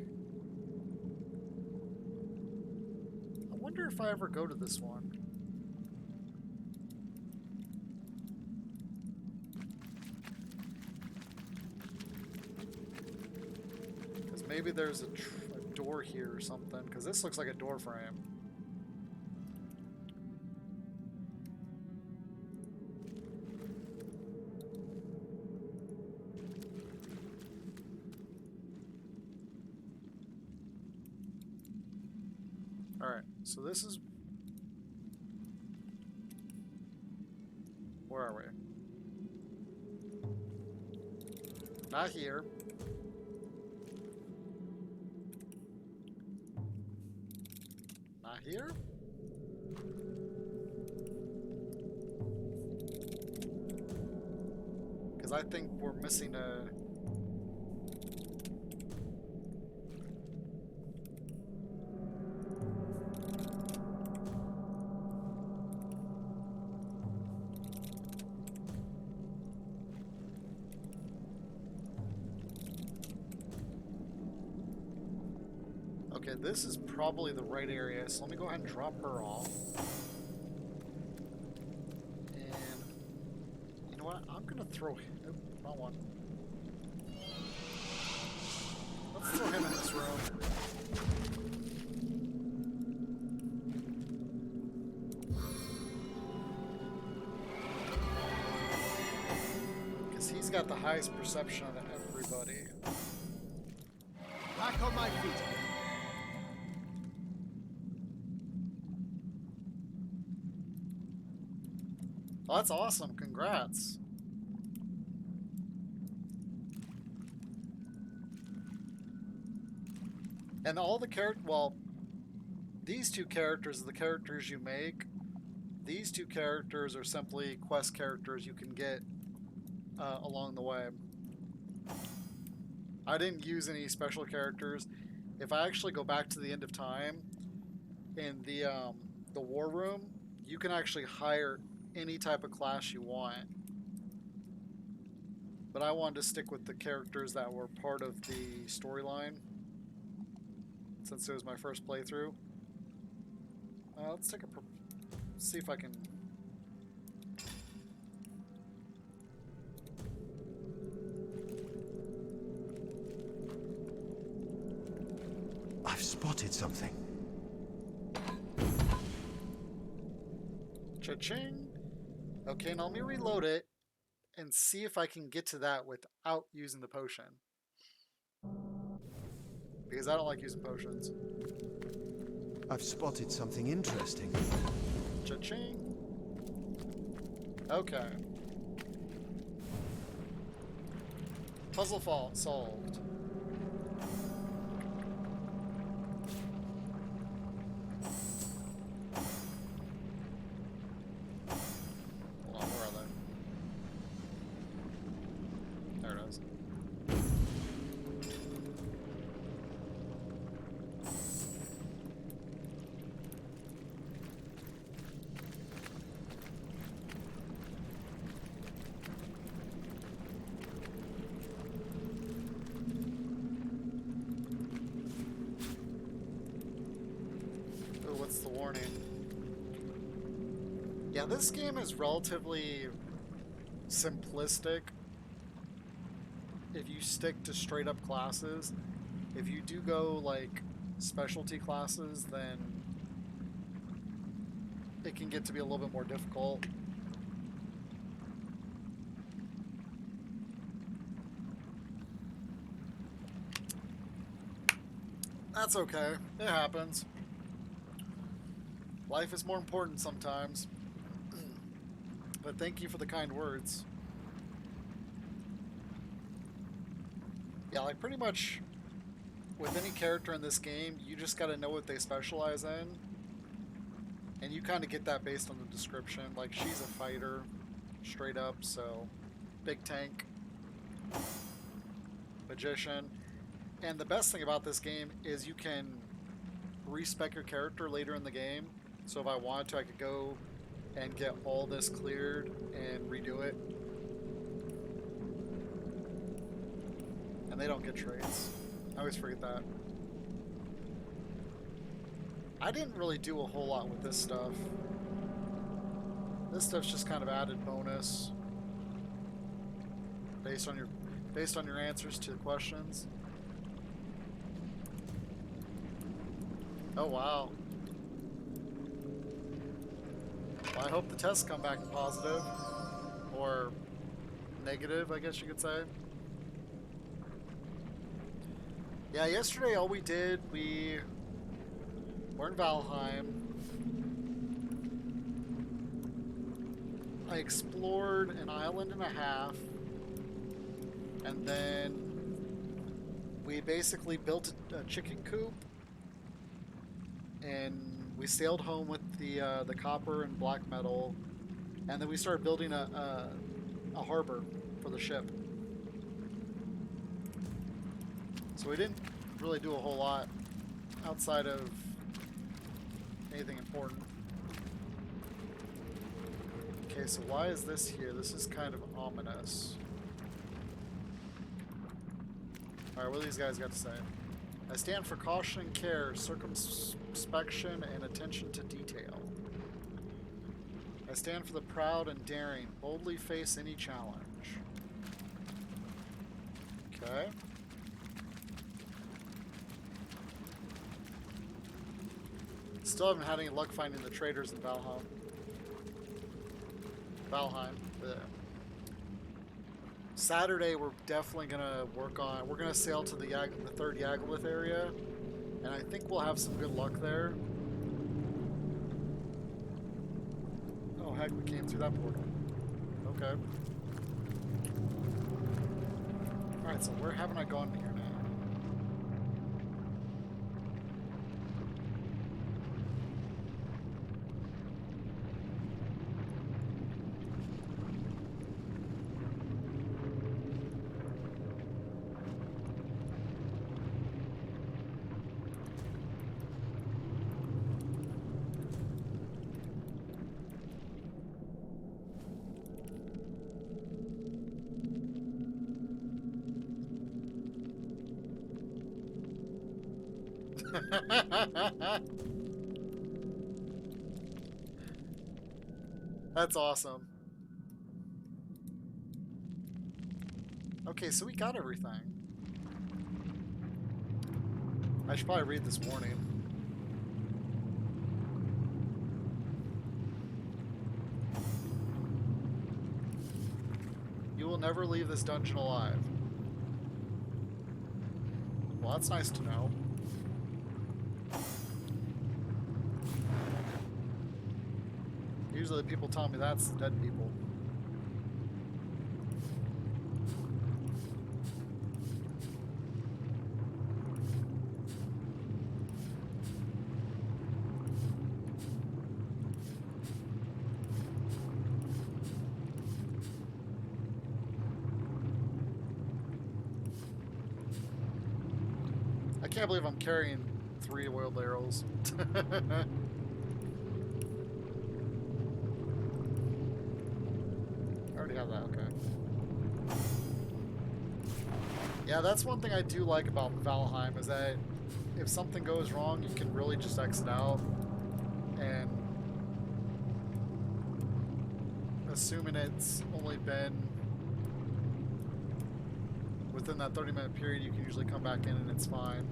I wonder if I ever go to this one. Because maybe there's a door here or something. Because this looks like a door frame. Alright, so this is... Where are we? Not here. Not here? Because I think we're missing a... Okay, this is probably the right area, so let me go ahead and drop her off. And you know what? I'm gonna throw him. Nope, wrong one. Let's throw him in this room. Because he's got the highest perception of everybody. Back on my feet. Well, that's awesome. Congrats. And all the well, these two characters are the characters you make. These two characters are simply quest characters you can get along the way. I didn't use any special characters. If I actually go back to the end of time, in the war room, you can actually hire any type of class you want. But I wanted to stick with the characters that were part of the storyline, since it was my first playthrough. Let's take a... see if I can... I've spotted something. Cha-ching! Okay, now let me reload it and see if I can get to that without using the potion. Because I don't like using potions. I've spotted something interesting. Cha-ching! Okay. Puzzle fault solved. Hold on, where are they? There it is. Oh, what's the warning? Yeah, this game is relatively simplistic if you stick to straight up classes. If you do go like specialty classes, then it can get to be a little bit more difficult. That's okay. It happens. Life is more important sometimes. But thank you for the kind words. Yeah, like pretty much with any character in this game, you just gotta know what they specialize in. And you kind of get that based on the description. Like, she's a fighter, straight up, so big tank, magician. And the best thing about this game is you can respec your character later in the game. So if I wanted to, I could go and get all this cleared and redo it. And they don't get traits. I always forget that. I didn't really do a whole lot with this stuff. This stuff's just kind of added bonus based on your answers to the questions. Oh wow. Well, I hope the tests come back positive or negative, I guess you could say. Yeah, yesterday all we did, we're in Valheim. I explored an island and a half, and then we basically built a chicken coop, and we sailed home with the copper and black metal, and then we started building a harbor for the ship. So we didn't really do a whole lot outside of anything important. Okay, so why is this here? This is kind of ominous. Alright, what do these guys got to say? I stand for caution and care, circumspection, and attention to detail. I stand for the proud and daring, boldly face any challenge. Okay. Still haven't had any luck finding the traders in Valheim. Bleh. Saturday we're definitely gonna work on. We're gonna sail to the third Yagluth area, and I think we'll have some good luck there. Oh heck, we came through that portal. Okay. All right, so where haven't I gone here now? That's awesome. Okay, so we got everything. I should probably read this warning. You will never leave this dungeon alive. Well, that's nice to know. Usually the people telling me that's the dead people. I can't believe I'm carrying 3 oiled arrows. I already have that, okay. Yeah, that's one thing I do like about Valheim, is that if something goes wrong, you can really just exit out. And assuming it's only been within that 30-minute period, you can usually come back in and it's fine.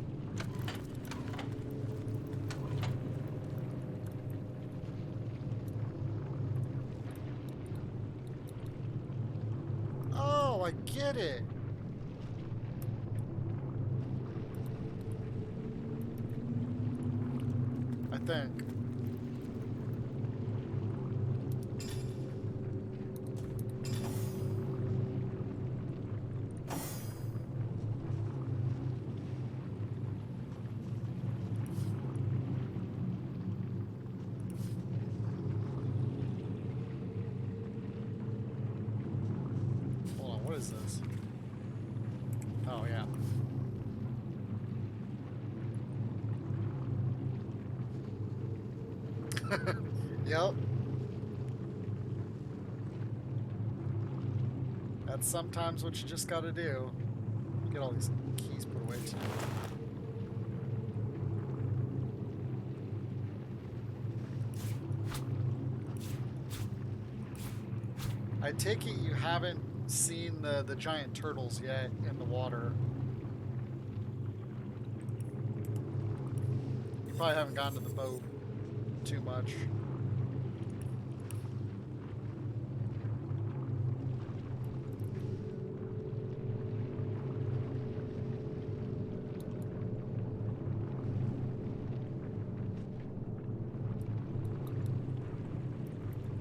Oh, I get it. I think. Hold on, what is this? Oh, yeah. Yep. That's sometimes what you just gotta do. Get all these keys put away too. I take it you haven't seen the giant turtles yet in the water. You probably haven't gotten to the boat too much.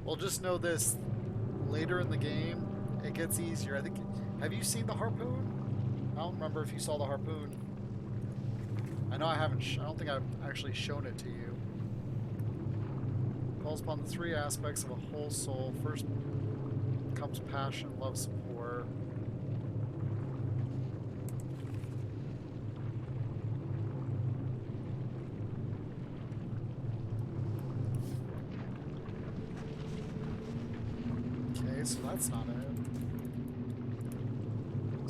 Well, just know this, later in the game, it gets easier. I think, have you seen the harpoon? I don't remember if you saw the harpoon. I know I haven't, I don't think I've actually shown it to you. Calls upon the 3 aspects of a whole soul. First comes passion, love, support. Okay, so that's not it.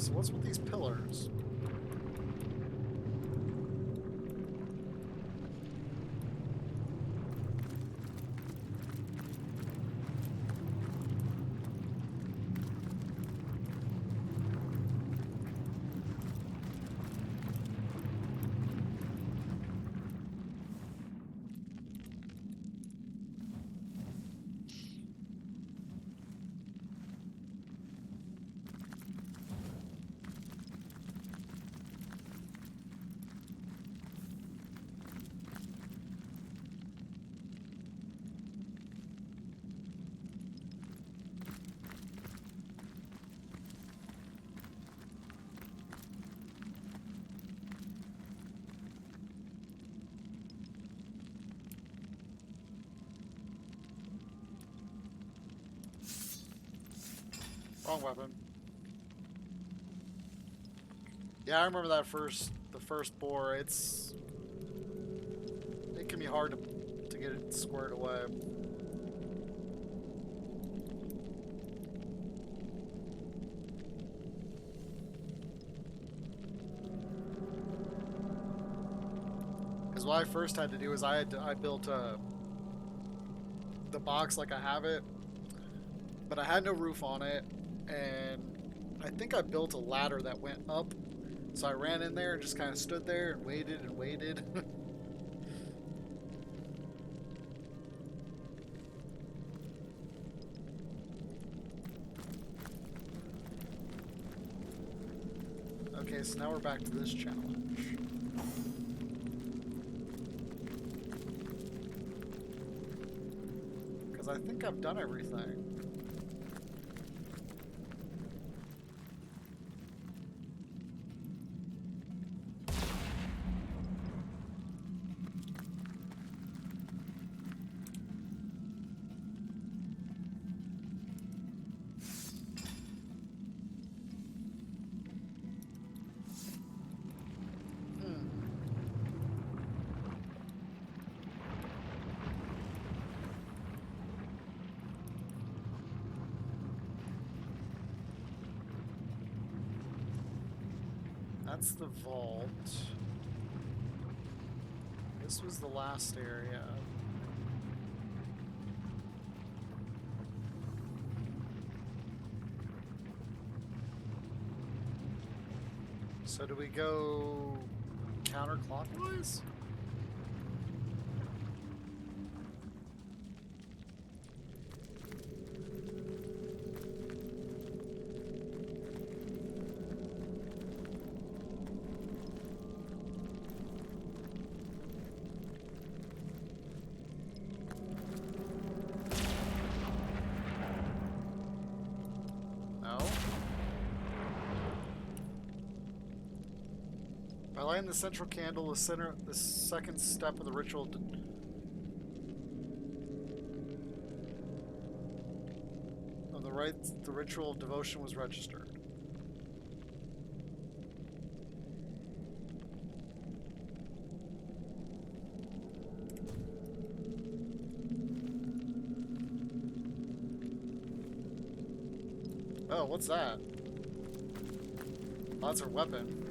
So what's with these pillars? Wrong weapon. Yeah, I remember that the first boar. It can be hard to get it squared away. Because what I first had to do is I built the box like I have it, but I had no roof on it, and I think I built a ladder that went up. So I ran in there and just kind of stood there and waited and waited. Okay, so now we're back to this challenge. Because I think I've done everything. That's the vault. This was the last area. So do we go counterclockwise? By lighting the central candle, the second step of the ritual. On the right, the ritual of devotion was registered. Oh, what's that? Oh, that's her weapon.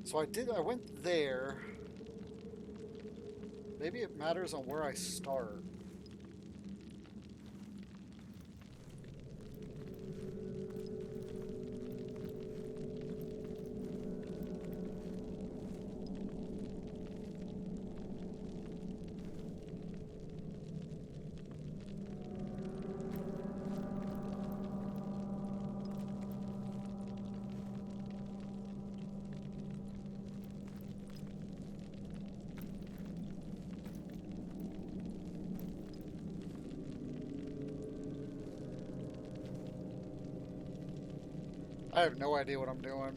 So I went there. Maybe it matters on where I start. I have no idea what I'm doing.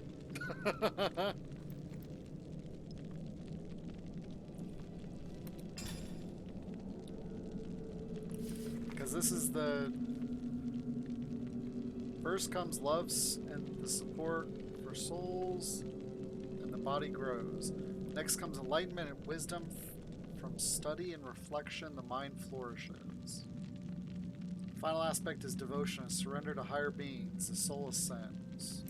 Because this is the... First comes loves and the support for souls, and the body grows. Next comes enlightenment and wisdom. From study and reflection, the mind flourishes. Final aspect is devotion, a surrender to higher beings, the soul ascends.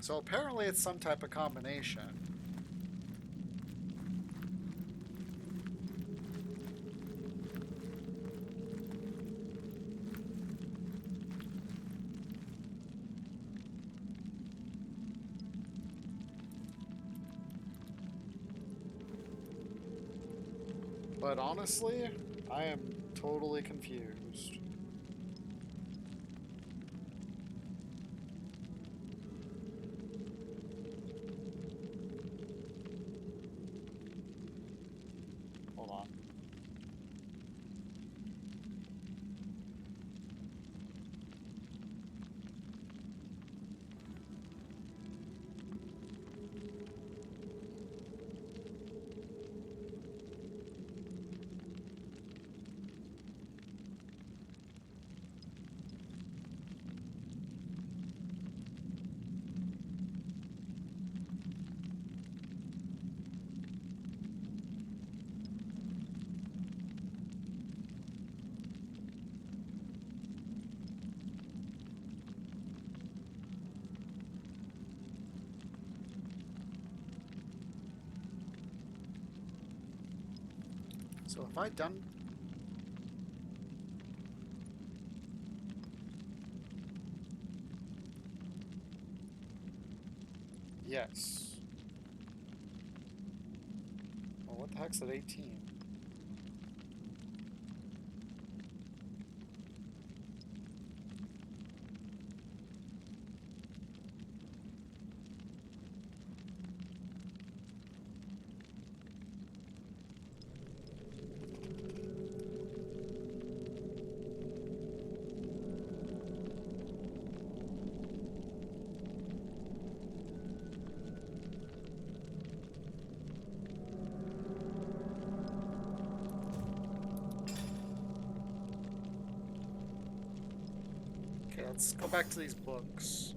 So apparently it's some type of combination. But honestly, I am totally confused. Hold on. So have I done... Yes. Well, what the heck's at 18? Okay, let's go back to these books.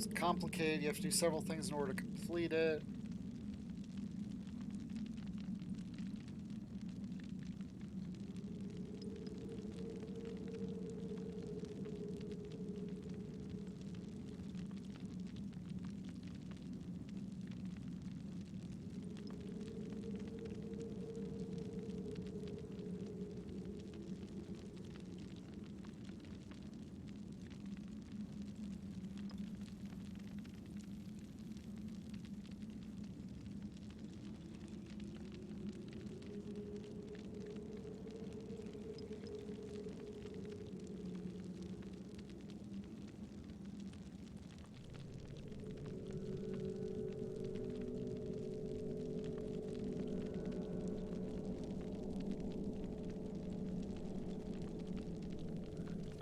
It's complicated. You have to do several things in order to complete it.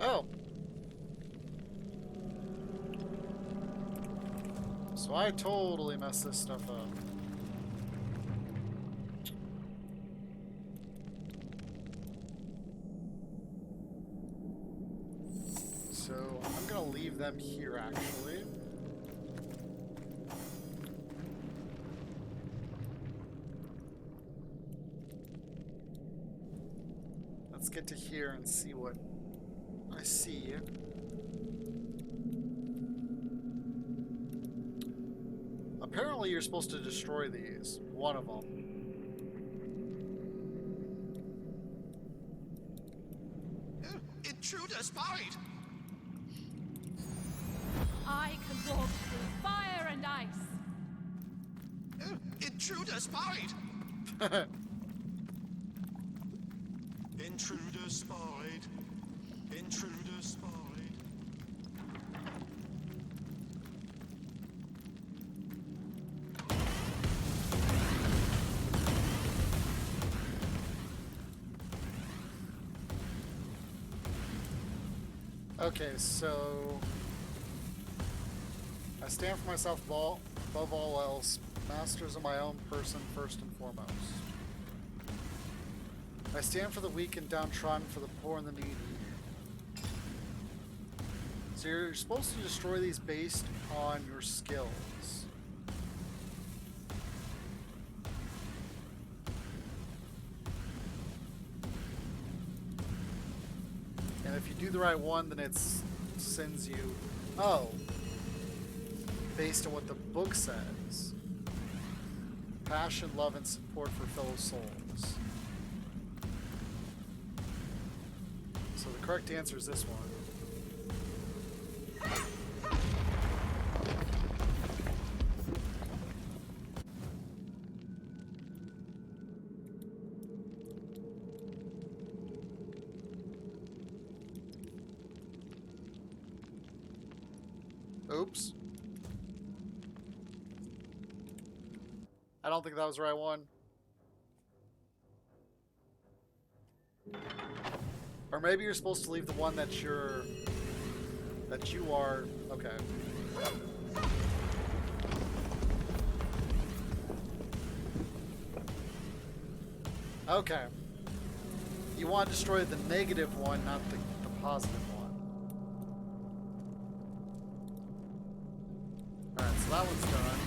Oh. So I totally messed this stuff up. So I'm gonna leave them here, actually. Let's get to here and see what I see. Apparently you're supposed to destroy these. One of them. Intruder spotted! I can walk through fire and ice. Intruder spotted! Intruder spotted. Intruder spotted. Okay, so I stand for myself above all else, masters of my own person first and foremost. I stand for the weak and downtrodden, for the poor and the needy. So you're supposed to destroy these based on your skills. And if you do the right one, then it sends you, oh, based on what the book says. Passion, love, and support for fellow souls. So the correct answer is this one. Oops. I don't think that was the right one. Or maybe you're supposed to leave the one that you are. Okay. Okay. You want to destroy the negative one, not the positive one. Alright, so that one's done.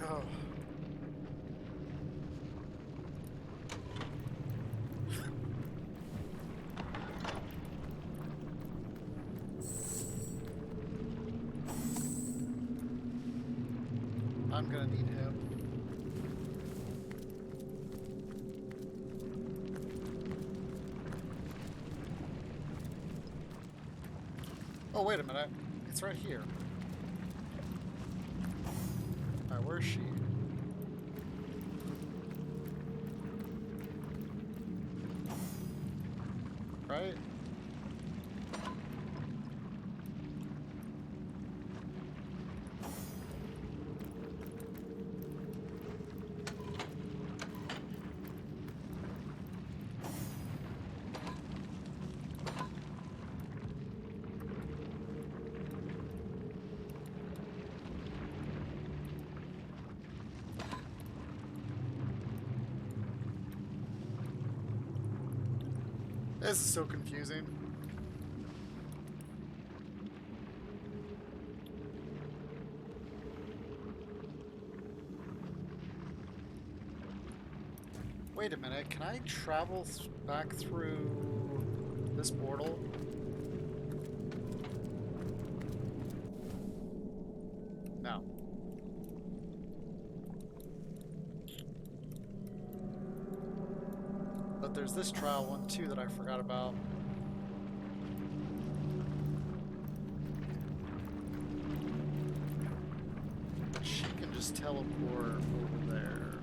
Oh. I'm gonna need him. Oh, wait a minute. It's right here. Alright, where is she? Right? This is so confusing. Wait a minute, can I travel back through this portal? No. But there's this trial one too that I forgot about. She can just teleport over there.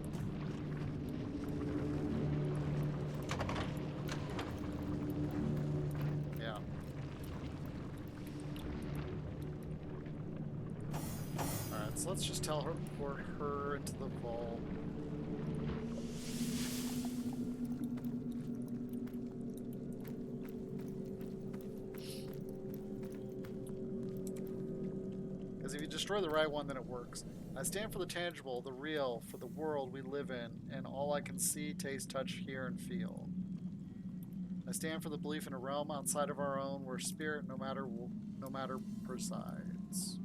Yeah. Alright, so let's just teleport her into the vault. Because if you destroy the right one, then it works. I stand for the tangible, the real, for the world we live in, and all I can see, taste, touch, hear, and feel. I stand for the belief in a realm outside of our own, where spirit, no matter presides.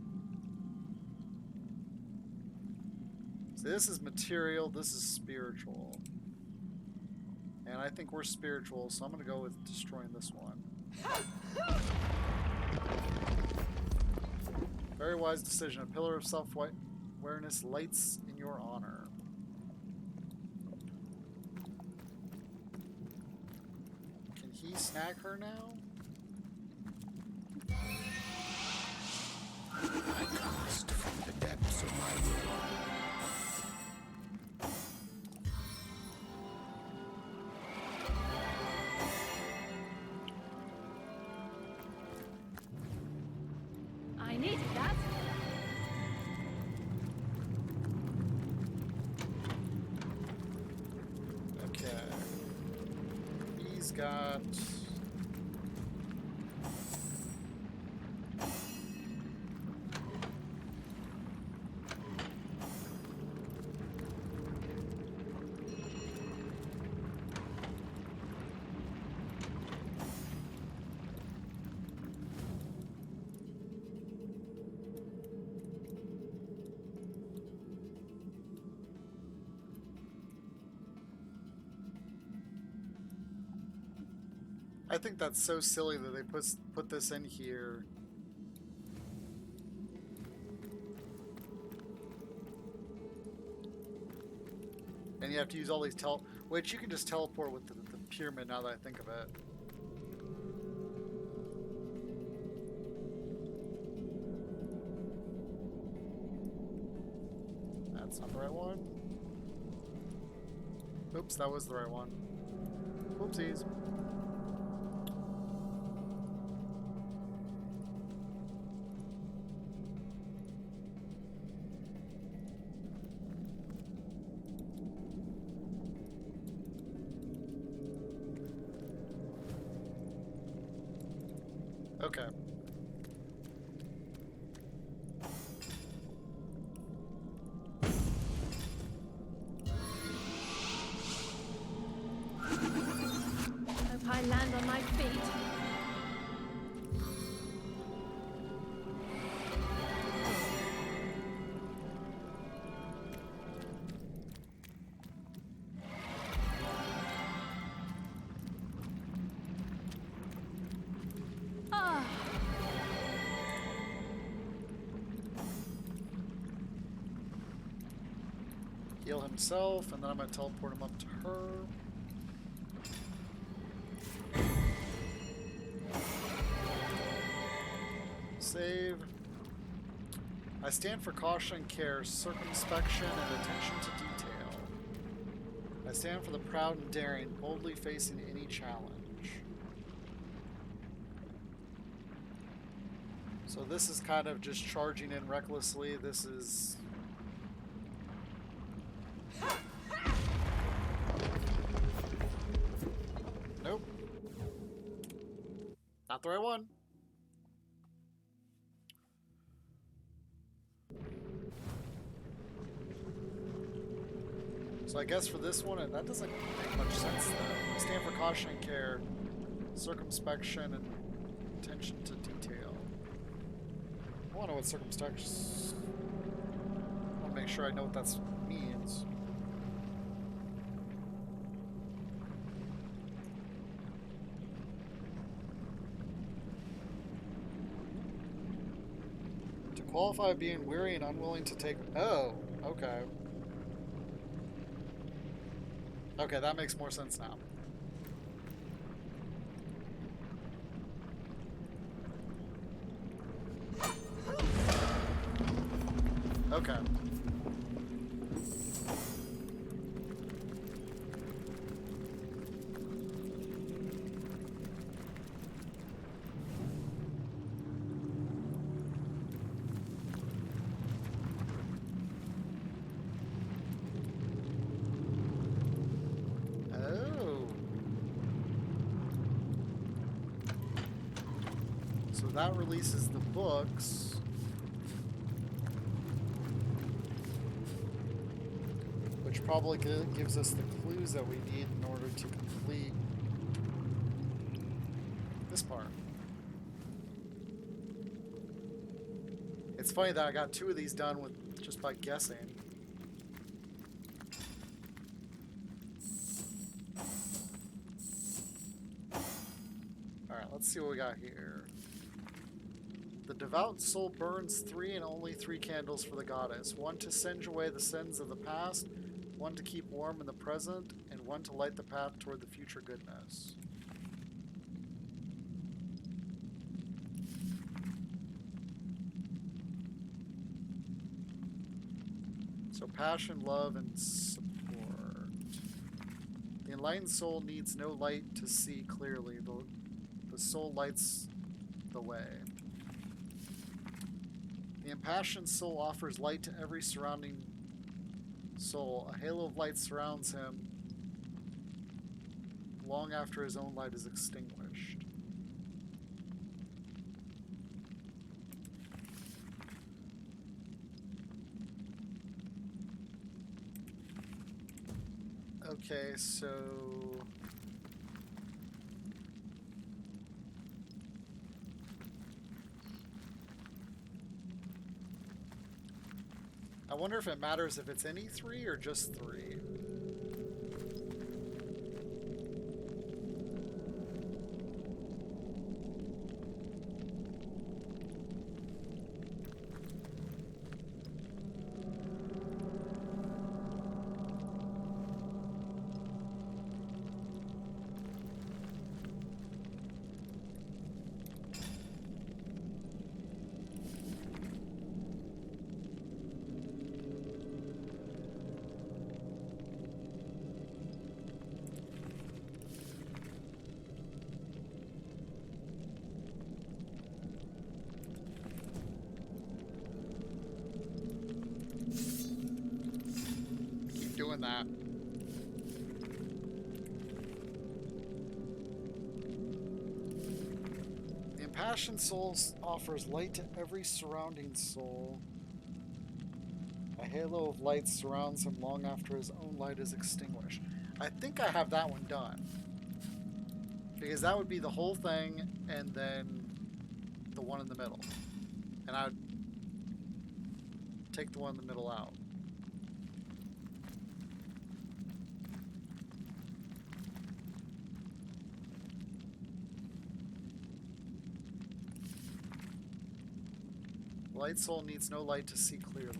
So this is material, this is spiritual. And I think we're spiritual, so I'm going to go with destroying this one. Very wise decision. A pillar of self-awareness lights in your honor. Can he snag her now? I cast from the depths of my will. I needed that. got... I think that's so silly that they put this in here. And you have to use all these which you can just teleport with the pyramid now that I think of it. That's not the right one. Oops, that was the right one. Whoopsies. Okay. Hope I land on my feet. Heal himself, and then I'm going to teleport him up to her. Save. I stand for caution, care, circumspection, and attention to detail. I stand for the proud and daring, boldly facing any challenge. So this is kind of just charging in recklessly. This is... Nope. Not the right one. So I guess for this one, that doesn't make much sense though. Stand for caution and care, circumspection, and attention to detail. I want to know what circumspection. I want to make sure I know what that means. To qualify being weary and unwilling to take. Oh, okay. Okay, that makes more sense now. Okay. That releases the books. Which probably gives us the clues that we need in order to complete this part. It's funny that I got 2 of these done with just by guessing. Alright, let's see what we got here. The devout soul burns 3 and only 3 candles for the goddess. 1 to singe away the sins of the past, 1 to keep warm in the present, and 1 to light the path toward the future goodness. So passion, love, and support. The enlightened soul needs no light to see clearly. The soul lights the way. The impassioned soul offers light to every surrounding soul. A halo of light surrounds him. long after his own light is extinguished. Okay, so... I wonder if it matters if it's any 3 or just 3. Doing that. The impassioned soul offers light to every surrounding soul. A halo of light surrounds him long after his own light is extinguished. I think I have that one done. Because that would be the whole thing and then the one in the middle. And I would take the one in the middle out. Light soul needs no light to see clearly.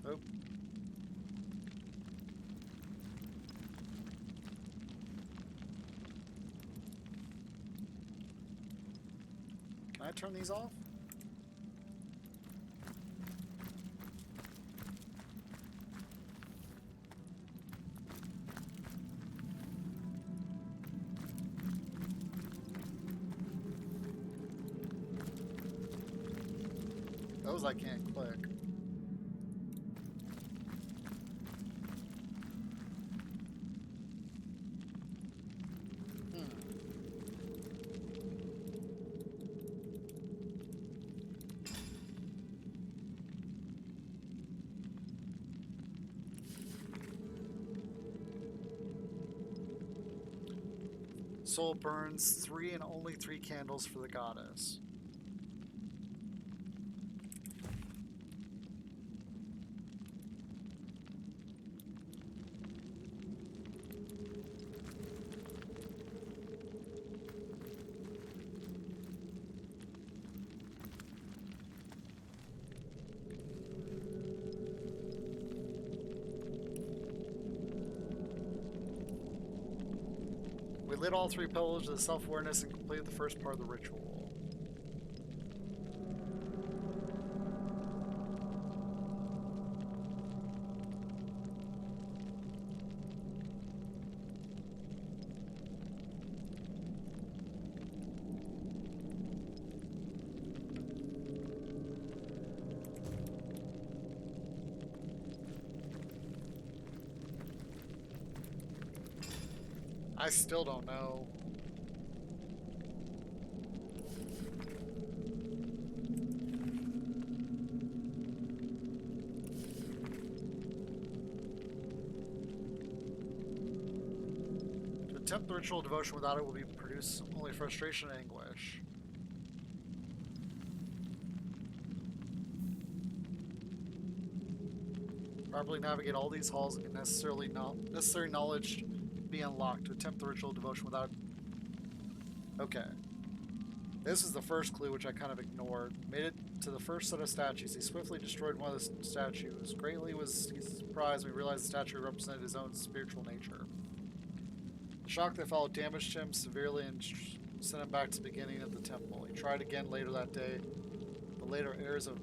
Oh. Can I turn these off? Those I can't click. Soul burns 3 and only 3 candles for the goddess. We lit all 3 pillars of self-awareness and completed the first part of the ritual. I still don't know. To attempt the ritual devotion without it will be produce only frustration and anguish. Properly navigate all these halls and necessary knowledge be unlocked. To attempt the ritual devotion without... Okay. This is the first clue, which I kind of ignored. Made it to the first set of statues. He swiftly destroyed one of the statues. Greatly was he surprised when he realized the statue represented his own spiritual nature. The shock that followed damaged him severely and sent him back to the beginning of the temple. He tried again later that day, but later errors of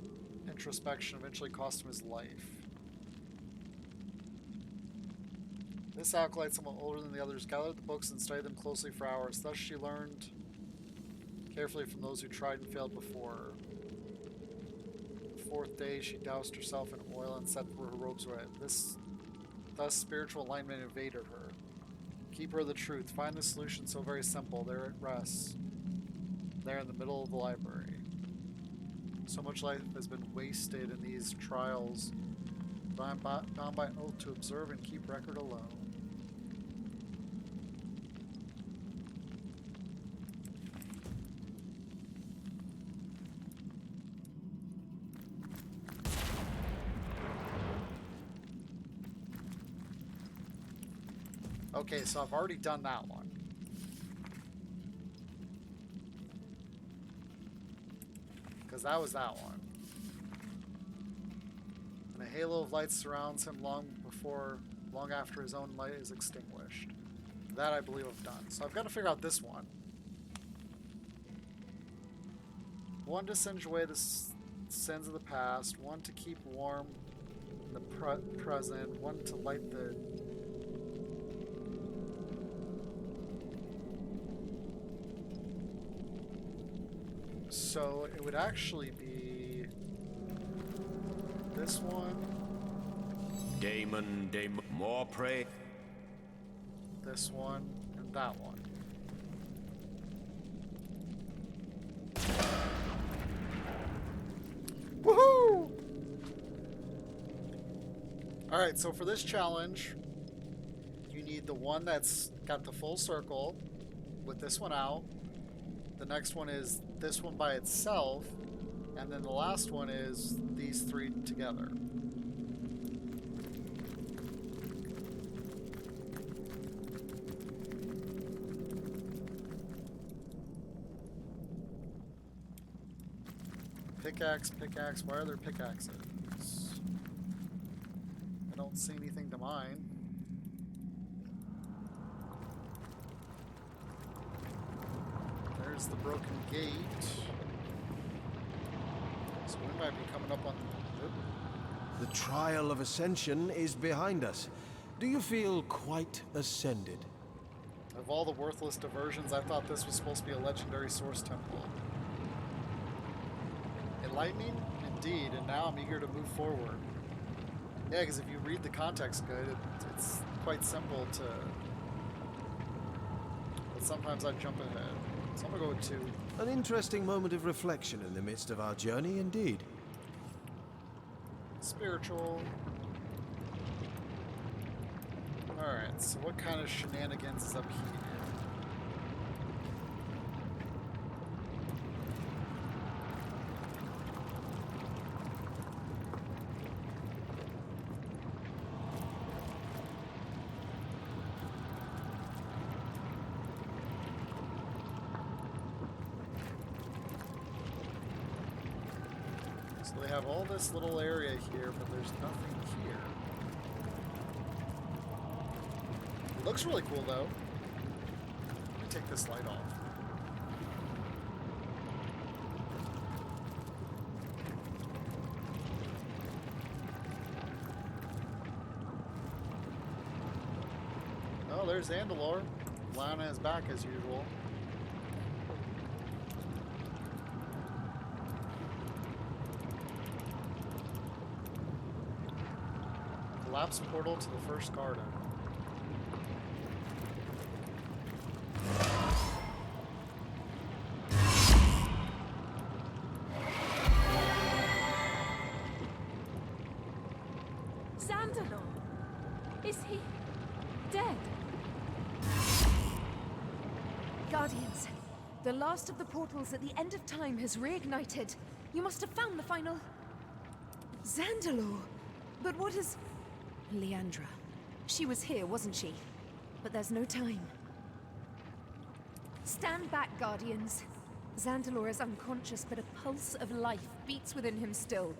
introspection eventually cost him his life. This acolyte, somewhat older than the others, gathered the books and studied them closely for hours. Thus she learned carefully from those who tried and failed before her. fourth day, she doused herself in oil and said where her robes were at. Thus, spiritual alignment invaded her. Keep her the truth. Find the solution so very simple. There it rests. There in the middle of the library. So much life has been wasted in these trials. But I am bound by oath to observe and keep record alone. Okay, so I've already done that one. Because that was that one. And a halo of light surrounds him long after his own light is extinguished. That I believe I've done. So I've got to figure out this one. One to singe away the sins of the past. One to keep warm in the present. One to light the... So it would actually be this one, Damon, more prey. this one, and that one. Woohoo! Alright, so for this challenge, you need the one that's got the full circle with this one out. The next one is this one by itself, and then the last one is these three together. Pickaxe, pickaxe, why are there pickaxes? I don't see anything to mine. There's the broken gate. So we might be coming up on... Oop. The trial of ascension is behind us. Do you feel quite ascended? Of all the worthless diversions, I thought this was supposed to be a legendary source temple. Enlightening? Indeed, and now I'm eager to move forward. Yeah, because if you read the context good, it's quite simple to... But sometimes I jump ahead. So I'm gonna go with 2. An interesting moment of reflection in the midst of our journey, indeed. Spiritual. Alright, so what kind of shenanigans is up here? So they have all this little area here, but there's nothing here. It looks really cool, though. Let me take this light off. Oh, there's Andalor. Lying on his back as usual. Collapse portal to the first garden. Zandalor! Is he dead? Guardians, the last of the portals at the end of time has reignited. You must have found the final... Zandalor! But what is... Leandra. She was here, wasn't she? But there's no time. Stand back, Guardians. Zandalor is unconscious, but a pulse of life beats within him still.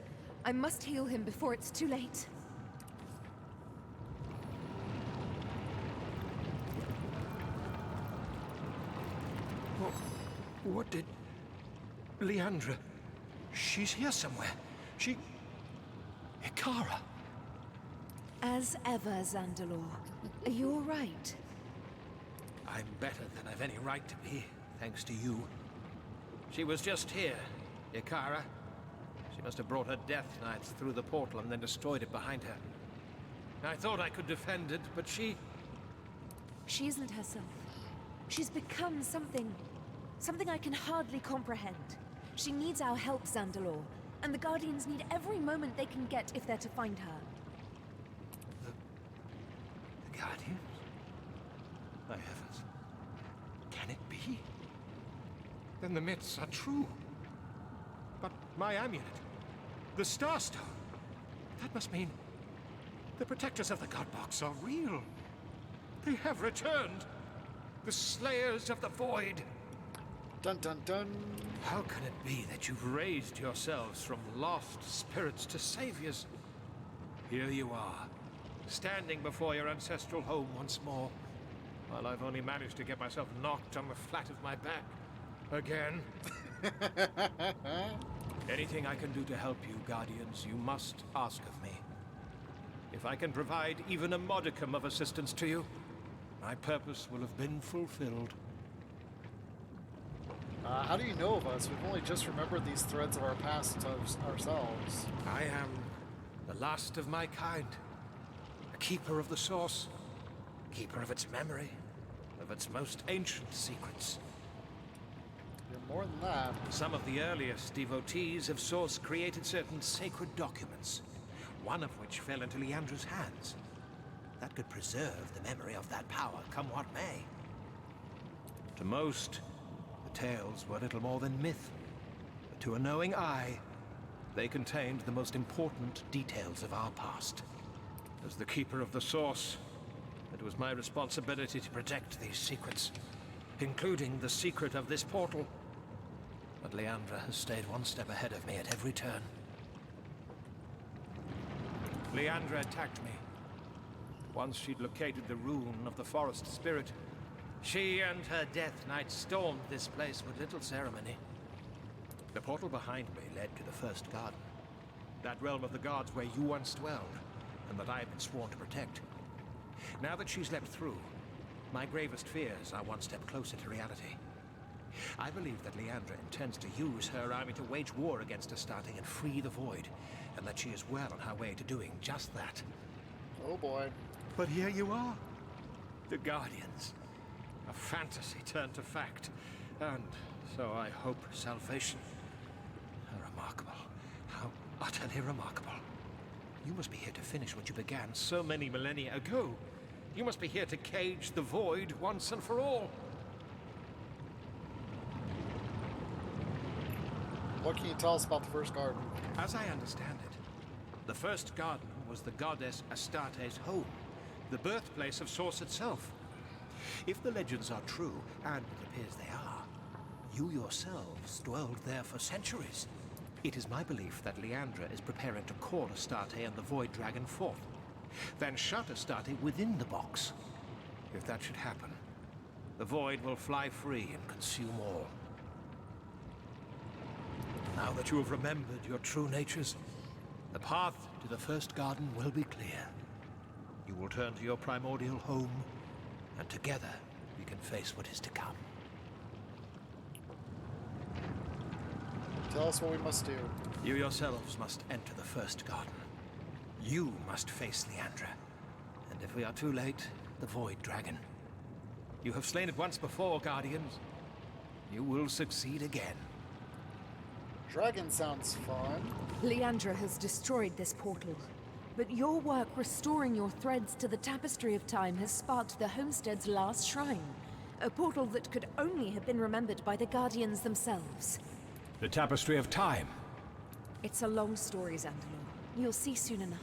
I must heal him before it's too late. What did... Leandra... She's here somewhere. She... Icara. As ever, Zandalor. Are you all right? I'm better than I've any right to be, thanks to you. She was just here, Icara. She must have brought her Death Knights through the portal and then destroyed it behind her. I thought I could defend it, but she... She isn't herself. She's become something I can hardly comprehend. She needs our help, Zandalor, and the Guardians need every moment they can get if they're to find her. The Guardians? My heavens. Can it be? Then the myths are true. But my amulet, the Starstone, that must mean the protectors of the Godbox are real. They have returned. The Slayers of the Void. Dun dun dun. How can it be that you've raised yourselves from lost spirits to saviors? Here you are, standing before your ancestral home once more, while I've only managed to get myself knocked on the flat of my back. Again. Anything I can do to help you, Guardians, you must ask of me. If I can provide even a modicum of assistance to you, my purpose will have been fulfilled. How do you know of us? We've only just remembered these threads of our past ourselves. I am the last of my kind. A keeper of the source. Keeper of its memory. Of its most ancient secrets. You're more than that. Some of the earliest devotees of Source created certain sacred documents, one of which fell into Leandra's hands. That could preserve the memory of that power, come what may. To most, the tales were little more than myth. But to a knowing eye, they contained the most important details of our past. As the keeper of the Source, it was my responsibility to protect these secrets, including the secret of this portal. But Leandra has stayed one step ahead of me at every turn. Leandra attacked me. Once she'd located the rune of the forest spirit, she and her Death Knight stormed this place with little ceremony. The portal behind me led to the first garden, that realm of the gods where you once dwelled, and that I have been sworn to protect. Now that she's leapt through, my gravest fears are one step closer to reality. I believe that Leandra intends to use her army to wage war against Astarte and free the Void, and that she is well on her way to doing just that. Oh boy. But here you are. The Guardians. A fantasy turned to fact. And so I hope salvation. How remarkable. How utterly remarkable. You must be here to finish what you began so many millennia ago. You must be here to cage the Void once and for all. What can you tell us about the first garden? As I understand it, the first garden was the goddess Astarte's home, the birthplace of Source itself. If the legends are true, and it appears they are, you yourselves dwelled there for centuries. It is my belief that Leandra is preparing to call Astarte and the Void Dragon forth, then shut Astarte within the box. If that should happen, the Void will fly free and consume all. Now that you have remembered your true natures, the path to the first garden will be clear. You will turn to your primordial home, and together we can face what is to come. Tell us what we must do. You yourselves must enter the first garden. You must face Leandra, and if we are too late, the Void Dragon. You have slain it once before, Guardians. You will succeed again. Dragon sounds fun. Leandra has destroyed this portal, but your work restoring your threads to the tapestry of time has sparked the homestead's last shrine, a portal that could only have been remembered by the Guardians themselves. The Tapestry of Time. It's a long story, Zandalor. You'll see soon enough.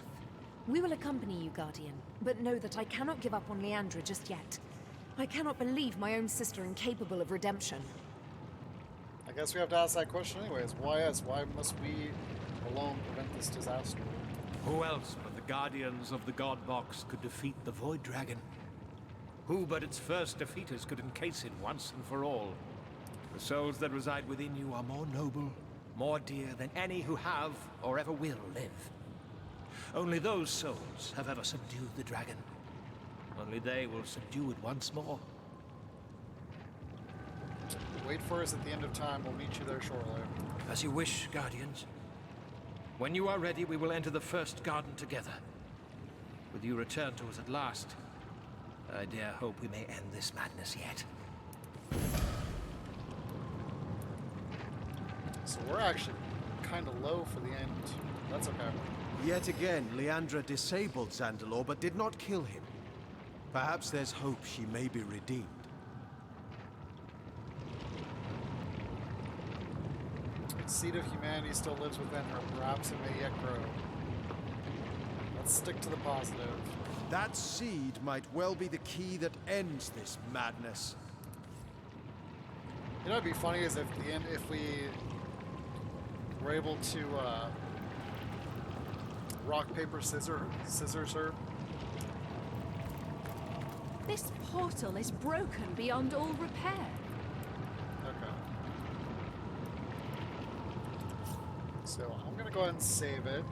We will accompany you, Guardian, but know that I cannot give up on Leandra just yet. I cannot believe my own sister incapable of redemption. I guess we have to ask that question anyways. Why us? Why must we alone prevent this disaster? Who else but the Guardians of the God Box could defeat the Void Dragon? Who but its first defeaters could encase it once and for all? The souls that reside within you are more noble, more dear than any who have or ever will live. Only those souls have ever subdued the dragon. Only they will subdue it once more. Wait for us at the end of time. We'll meet you there shortly. As you wish, Guardians. When you are ready, we will enter the first garden together. With you returned to us at last, I dare hope we may end this madness yet. So we're actually kind of low for the end. That's okay. Yet again, Leandra disabled Zandalor, but did not kill him. Perhaps there's hope she may be redeemed. The seed of humanity still lives within her. Perhaps it may yet grow. Let's stick to the positive. That seed might well be the key that ends this madness. You know what'd be funny is if we were able to rock, paper, scissors her. This portal is broken beyond all repair. Okay. So I'm gonna go ahead and save it.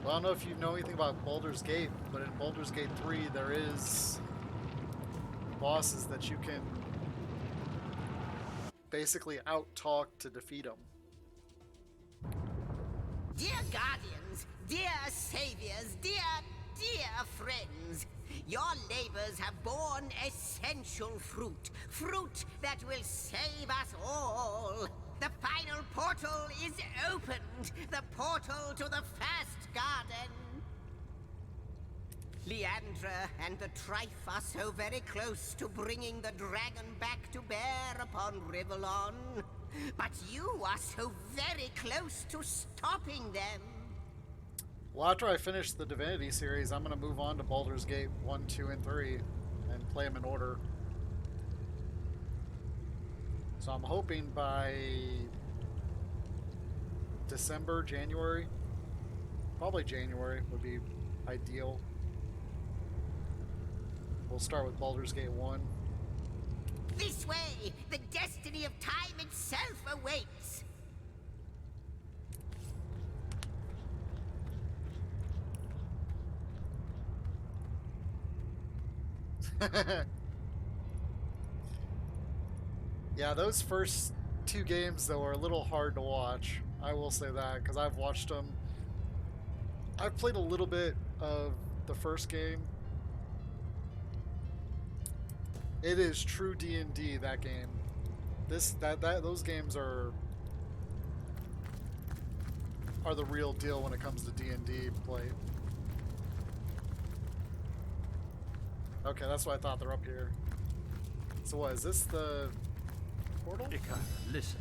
Well, I don't know if you know anything about Baldur's Gate, but in Baldur's Gate 3 there is bosses that you can basically out-talk to defeat them. Dear guardians, dear saviors, dear friends, your labors have borne essential fruit. Fruit that will save us all. The final portal is opened. The portal to the first garden. Leandra and the Trifle are so very close to bringing the dragon back to bear upon Rivellon. But you are so very close to stopping them. Well, after I finish the Divinity series, I'm going to move on to Baldur's Gate 1, 2, and 3 and play them in order. So I'm hoping by December, January, probably January would be ideal. We'll start with Baldur's Gate 1. This way, the destiny of time itself awaits. Yeah, those first two games, though, are a little hard to watch. I will say that, because I've watched them. I've played a little bit of the first game. It is true D&D, that game. Those games are the real deal when it comes to D&D play. Okay, that's what I thought. They're up here. So what, is this the portal? Icara, listen.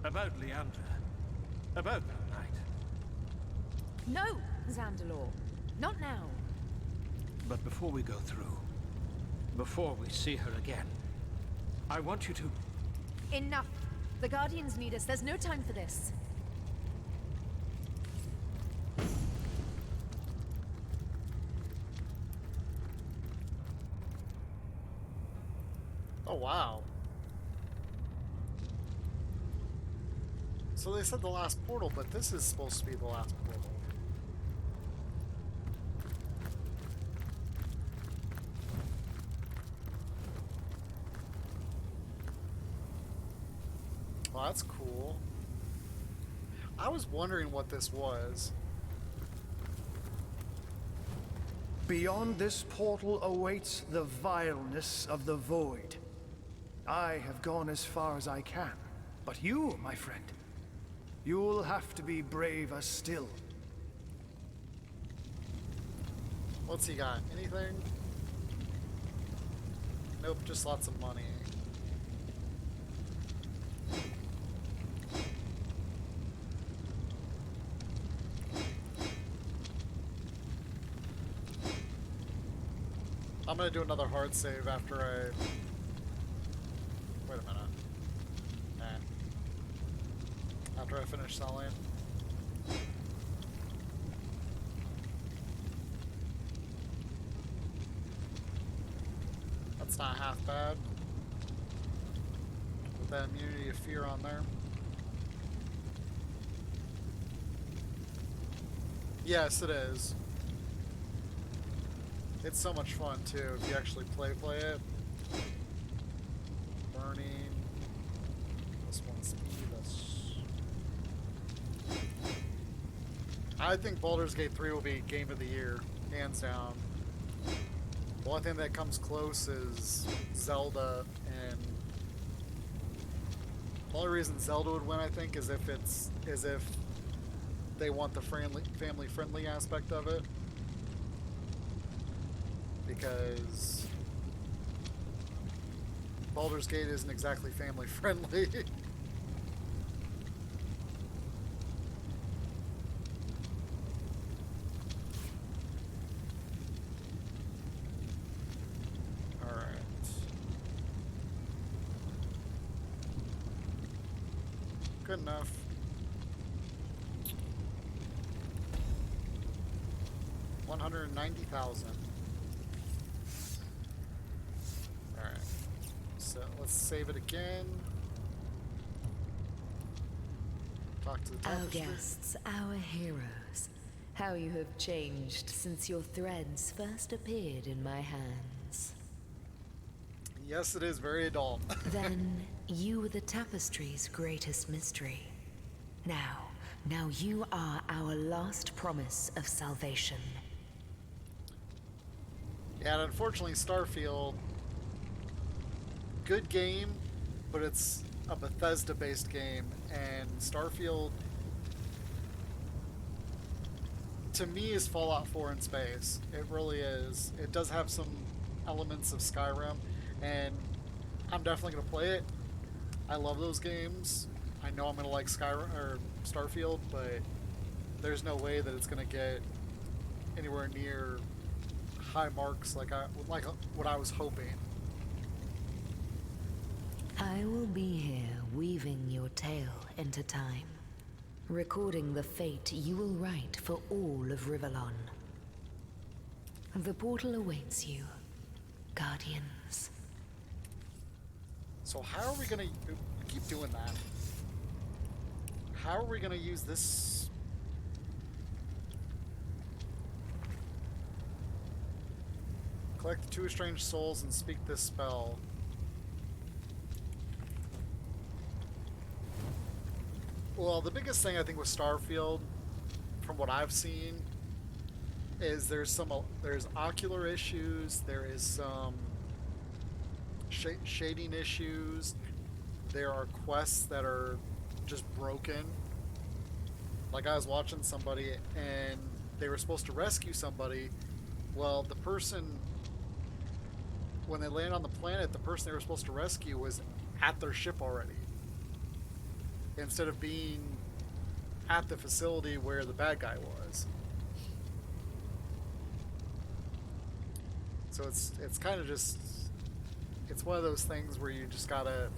About Leandra. About that night. No, Zandalor. Not now. But before we go through, before we see her again, I want you to... Enough. The Guardians need us. There's no time for this. Oh, wow. So they said the last portal, but this is supposed to be the last portal. Well, that's cool. I was wondering what this was. Beyond this portal awaits the vileness of the void. I have gone as far as I can, but you, my friend, you'll have to be braver still. What's he got? Anything? Nope, just lots of money. I'm gonna do another hard save after I... Wait a minute. After I finish selling. That's not half bad. With that immunity of fear on there. Yes, it is. It's so much fun too if you actually play it. Burning. This one's speed. I think Baldur's Gate 3 will be game of the year, hands down. The only thing that comes close is Zelda, and the only reason Zelda would win, I think, is if they want the family friendly aspect of it, because Baldur's Gate isn't exactly family friendly. Good enough. $190,000. Alright. So let's save it again. Talk to the Our tapestry. guests, our heroes. How you have changed since your threads first appeared in my hands. Yes, it is very adult. Then, you were the tapestry's greatest mystery. Now you are our last promise of salvation. Yeah, and unfortunately Starfield, good game, but it's a Bethesda-based game, and Starfield, to me, is Fallout 4 in space. It really is. It does have some elements of Skyrim, and I'm definitely going to play it. I love those games. I know I'm going to like Skyrim or Starfield, but there's no way that it's going to get anywhere near high marks like what I was hoping. I will be here weaving your tale into time, recording the fate you will write for all of Rivellon. The portal awaits you, Guardians. So how are we going to keep doing that? How are we going to use this? Collect the 2 estranged souls and speak this spell. Well, the biggest thing I think with Starfield, from what I've seen, is there's ocular issues, there is some shading issues, there are quests that are just broken. Like, I was watching somebody and they were supposed to rescue somebody. Well, the person, when they land on the planet, the person they were supposed to rescue was at their ship already, instead of being at the facility where the bad guy was. So it's kind of just, it's one of those things where you just gotta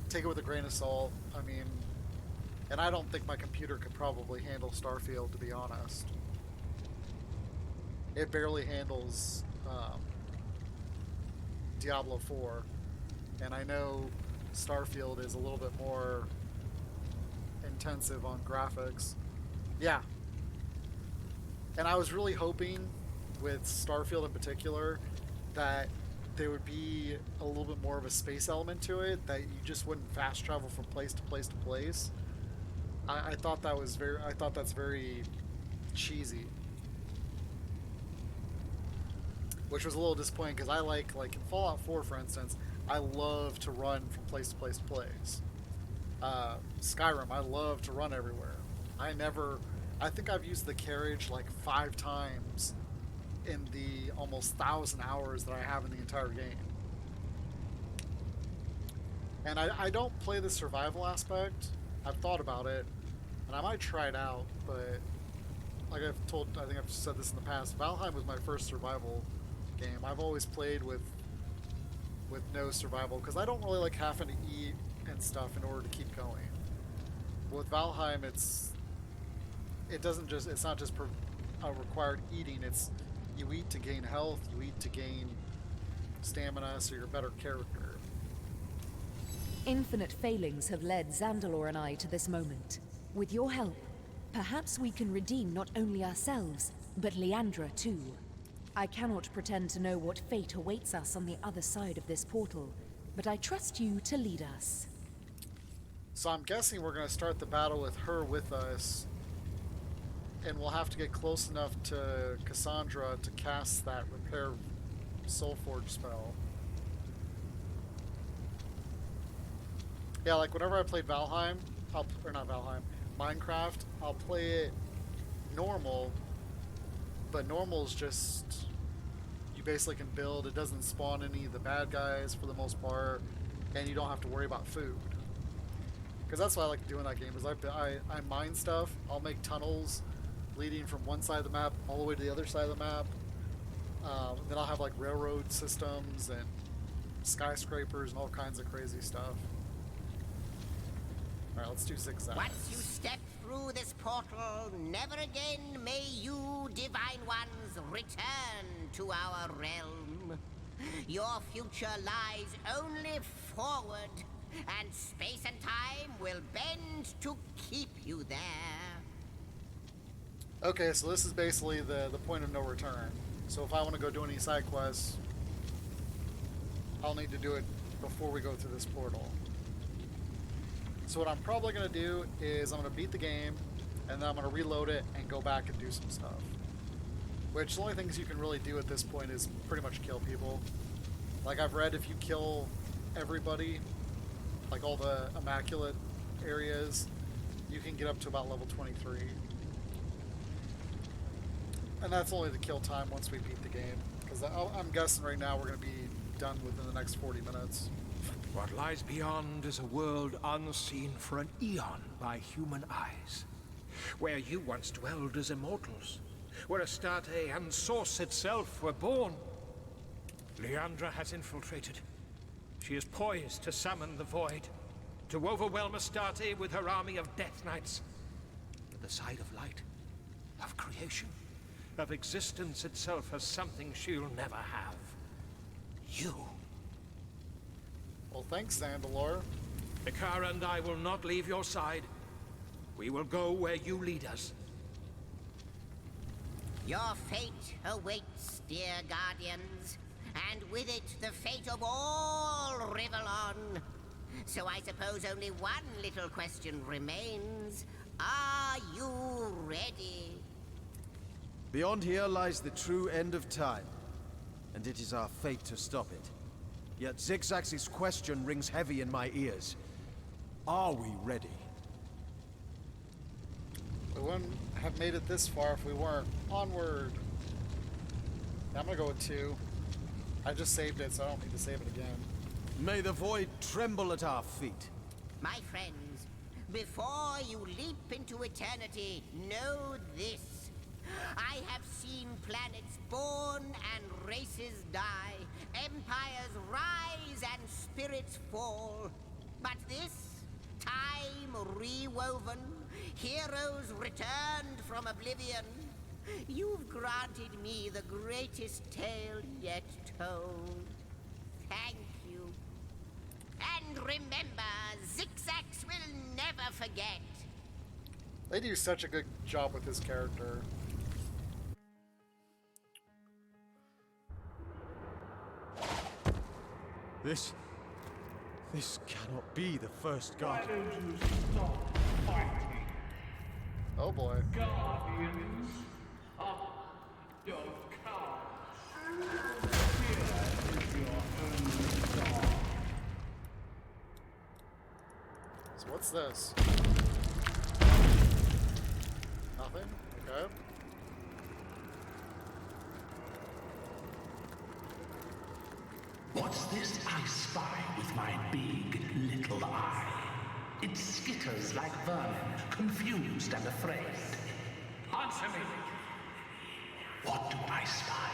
take it with a grain of salt. I mean, and I don't think my computer could probably handle Starfield, to be honest. It barely handles Diablo 4, and I know Starfield is a little bit more intensive on graphics. Yeah. And I was really hoping with Starfield in particular that there would be a little bit more of a space element to it, that you just wouldn't fast travel from place to place to place. I thought that's very cheesy, which was a little disappointing, because I like in Fallout 4, for instance, I love to run from place to place to place. Skyrim, I love to run everywhere. I think I've used the carriage like 5 times in the almost 1,000 hours that I have in the entire game. And I don't play the survival aspect. I've thought about it, and I might try it out, but like I think I've said this in the past, Valheim was my first survival game. I've always played with no survival, because I don't really like having to eat and stuff in order to keep going. With Valheim, it's not just required eating. It's you eat to gain health, you eat to gain stamina, so you're a better character. Infinite failings have led Zandalor and I to this moment. With your help, perhaps we can redeem not only ourselves, but Leandra too. I cannot pretend to know what fate awaits us on the other side of this portal, but I trust you to lead us. So I'm guessing we're going to start the battle with her with us, and we'll have to get close enough to Cassandra to cast that Repair Soulforge spell. Yeah, like whenever I played Valheim, or not Valheim, Minecraft, I'll play it normal, but normal is just, you basically can build, it doesn't spawn any of the bad guys for the most part, and you don't have to worry about food. Because that's what I like to do in that game, is I mine stuff, I'll make tunnels leading from one side of the map all the way to the other side of the map. Then I'll have like railroad systems and skyscrapers and all kinds of crazy stuff. Alright, let's do zigzag. Once you step through this portal, never again may you, divine ones, return to our realm. Your future lies only forward, and space and time will bend to keep you there. Okay, so this is basically the point of no return. So if I want to go do any side quests, I'll need to do it before we go through this portal. So what I'm probably going to do is I'm going to beat the game, and then I'm going to reload it and go back and do some stuff. Which the only things you can really do at this point is pretty much kill people. Like I've read, if you kill everybody, like all the immaculate areas, you can get up to about level 23. And that's only the kill time once we beat the game. Because I'm guessing right now we're going to be done within the next 40 minutes. What lies beyond is a world unseen for an eon by human eyes. Where you once dwelled as immortals. Where Astarte and Source itself were born. Leandra has infiltrated. She is poised to summon the Void. To overwhelm Astarte with her army of Death Knights. But the side of light, of creation, of existence itself has something she'll never have. You. Well, thanks, Zandalor. Icara and I will not leave your side. We will go where you lead us. Your fate awaits, dear guardians, and with it the fate of all Rivellon. So I suppose only one little question remains. Are you ready? Beyond here lies the true end of time, and it is our fate to stop it. Yet Zigzax's question rings heavy in my ears. Are we ready? We wouldn't have made it this far if we weren't. Onward! I'm gonna go with 2. I just saved it, so I don't need to save it again. May the Void tremble at our feet. My friends, before you leap into eternity, know this. I have seen planets born and races die, empires rise and spirits fall. But this, time rewoven, heroes returned from oblivion, you've granted me the greatest tale yet told. Thank you. And remember, Zigzax will never forget. They do such a good job with this character. This cannot be the first guard. Why don't you stop fighting? Oh boy. Guardians of your cowards. Fear is your only star. So what's this? Nothing? Okay. What's this I spy with my big little eye? It skitters like vermin, confused and afraid. Answer me! What do I spy?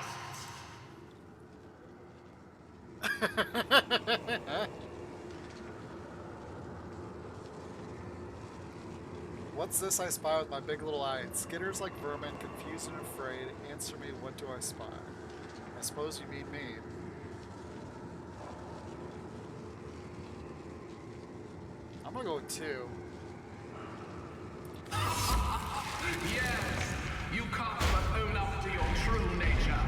What's this I spy with my big little eye? It skitters like vermin, confused and afraid. Answer me, what do I spy? I suppose you mean me. I'm gonna go with 2. Yes! You can't but own up to your true nature.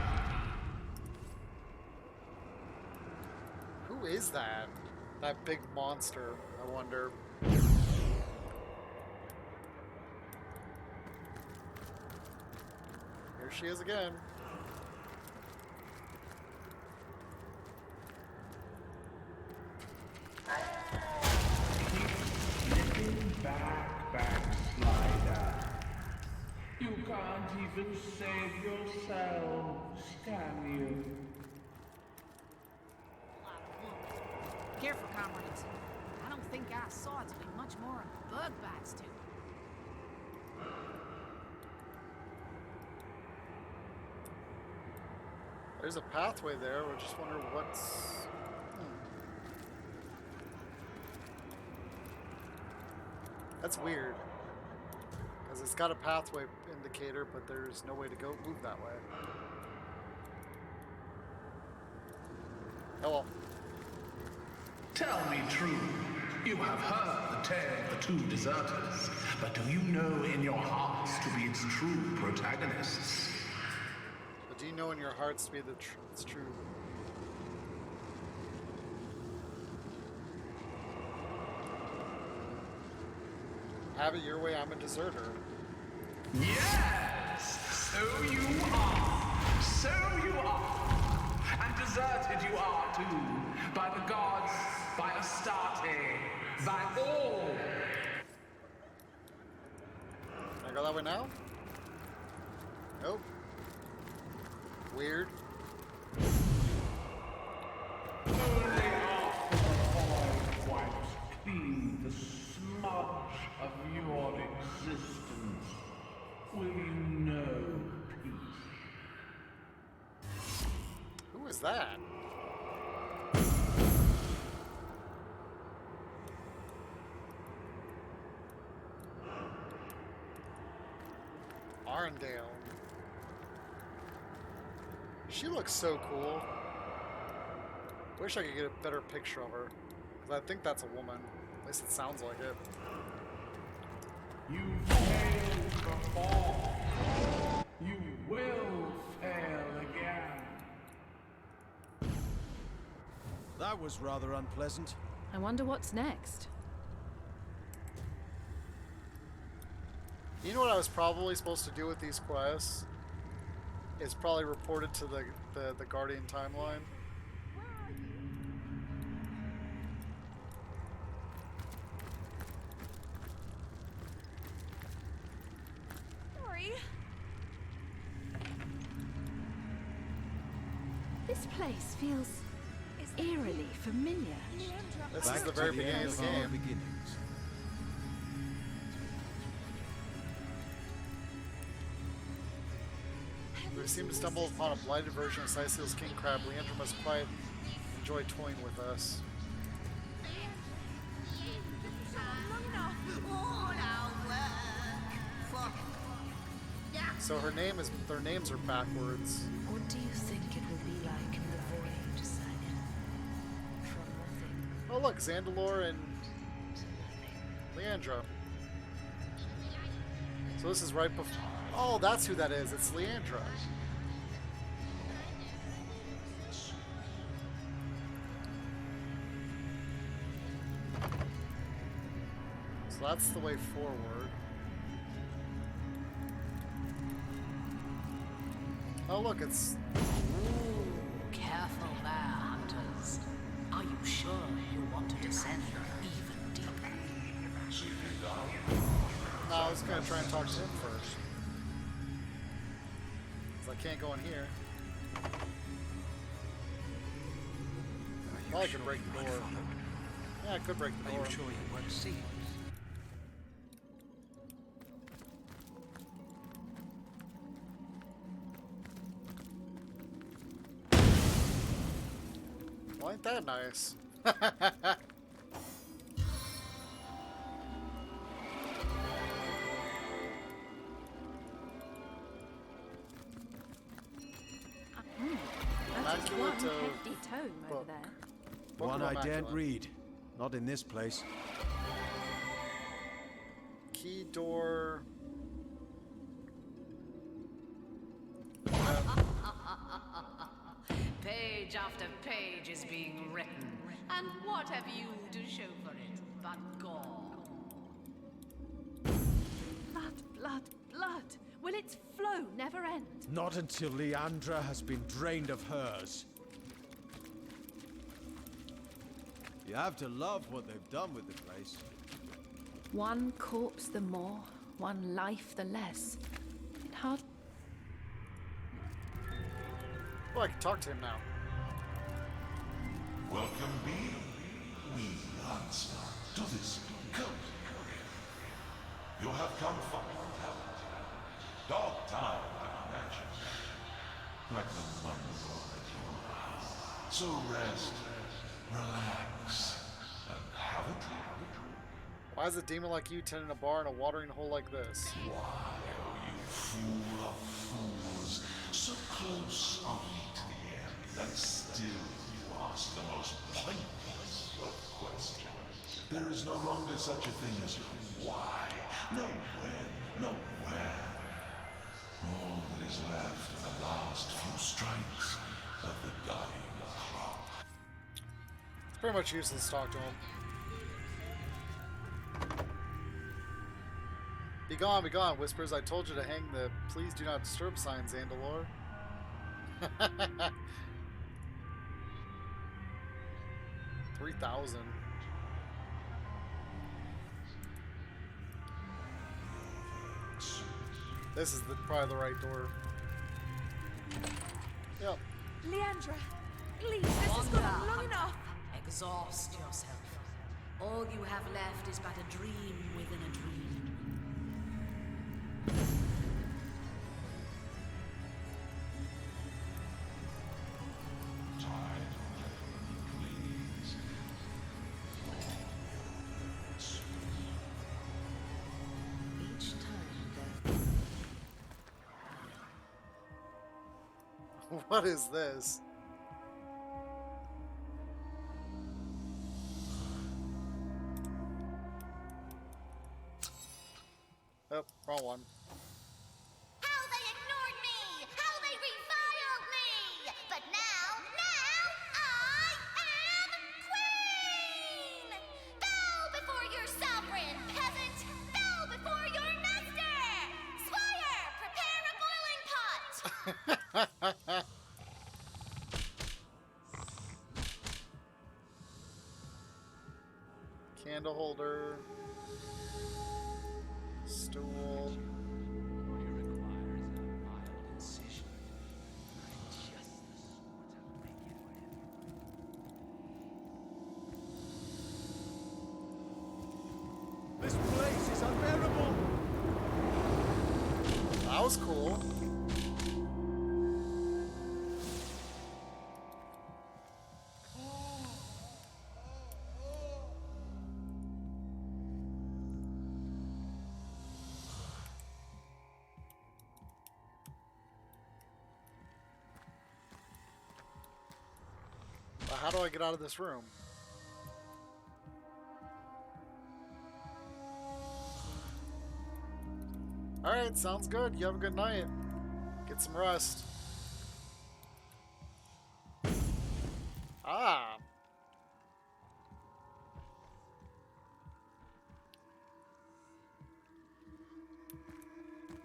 That big monster, I wonder. Here she is again. Backslider. You can't even save yourselves, can you? Careful, comrades. I don't think our swords will be much more of bug bites to. There's a pathway there. I just wonder what's... That's weird. Because it's got a pathway indicator, but there's no way to go move that way. Oh well. Tell me true. You have heard the tale of the two deserters, but do you know in your hearts to be its true protagonists? But do you know in your hearts to be it's true? Have it your way, I'm a deserter. Yes! So you are! So you are! And deserted you are too, by the gods, by Astarte, by all! Can I go that way now? Nope. Weird. Only after the void wipes clean the smudge of your existence will you know peace. Who is that? Arndale. She looks so cool. Wish I could get a better picture of her. Because I think that's a woman. At least it sounds like it. You failed before. You will fail again. That was rather unpleasant. I wonder what's next. You know what I was probably supposed to do with these quests? Is probably report it to the Guardian timeline. Sorry. This place feels eerily familiar. This is the very beginning of the game. Beginnings. We seem to stumble upon a blighted version of Sicil's king crab. Leandra must quite enjoy toying with us. So their names are backwards. What do you think it will be like in the void, Sagan? From nothing. Oh look, Zandalor and Leandra. So this is right before... Oh, that's who that is. It's Leandra. So that's the way forward. Oh look, it's... Careful there, hunters. Are you sure you want to descend even deeper? No, I was going to try and talk to him first. Because I can't go in here. Well, I could break the door. Yeah, I could break the door. Are you sure you weren't seen? Well, ain't that nice? That's one Immaculate, hefty tome over book. there. Book One of I daren't Immaculate. read. Not in this place. Key door. Page after page is being written, And what have you to show for it but gore? Blood, blood, blood. Will its flow never end? Not until Leandra has been drained of hers. You have to love what they've done with the place. One corpse the more, one life the less. It hard. Oh, I can talk to him now. Welcome be, we answer to this cult. You have come far, dog time, I imagine. Like the wonderful that you are. So rest, relax, and have it. Why is a demon like you tending a bar in a watering hole like this? Why, oh you fool of fools, so close are we to the end that still you ask the most pointless of questions? There is no longer such a thing as why, no when, no where. All that is left are the last few strikes of the dying clock. It's pretty much useless to talk to him. Be gone, whispers. I told you to hang the please do not disturb sign, Zandalor. 3,000. This is probably the right door. Yep. Leandra, please, this has gone on long enough. Exhaust yourself. All you have left is but a dream within a dream. Each time What is this? Oh, wrong one. How they ignored me! How they reviled me! But now I am queen! Bow before your sovereign, peasant! Bow before your master! Squire, prepare a boiling pot! Candle holder. Stool. This place is unbearable! That was cool. But how do I get out of this room? Alright, sounds good. You have a good night. Get some rest. Ah.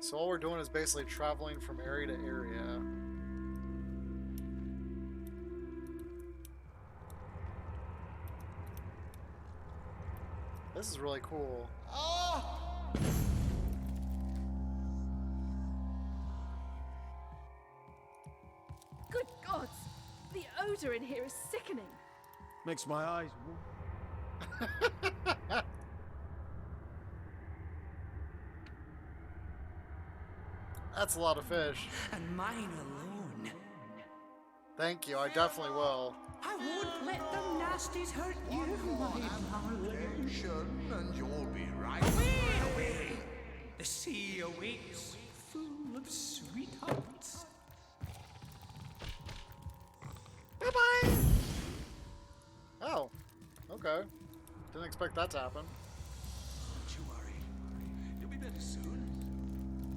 So all we're doing is basically traveling from area to area. This is really cool. Oh! Good gods! The odor in here is sickening. Makes my eyes warm. That's a lot of fish. And mine alone. Thank you, I definitely will. I won't let the nasties hurt you, my darling. And you'll be right. Away! The sea awaits, full of sweethearts. Bye-bye! Oh, okay. Didn't expect that to happen. Don't you worry. You'll be better soon.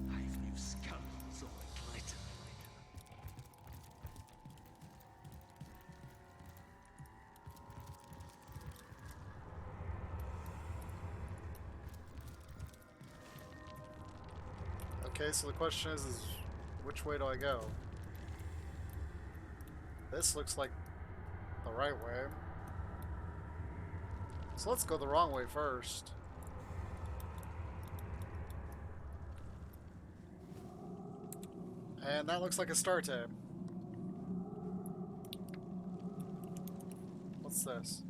I've new scoundrels all glitter. Okay, so the question is which way do I go? This looks like the right way. So let's go the wrong way first. And that looks like a start tab. What's this?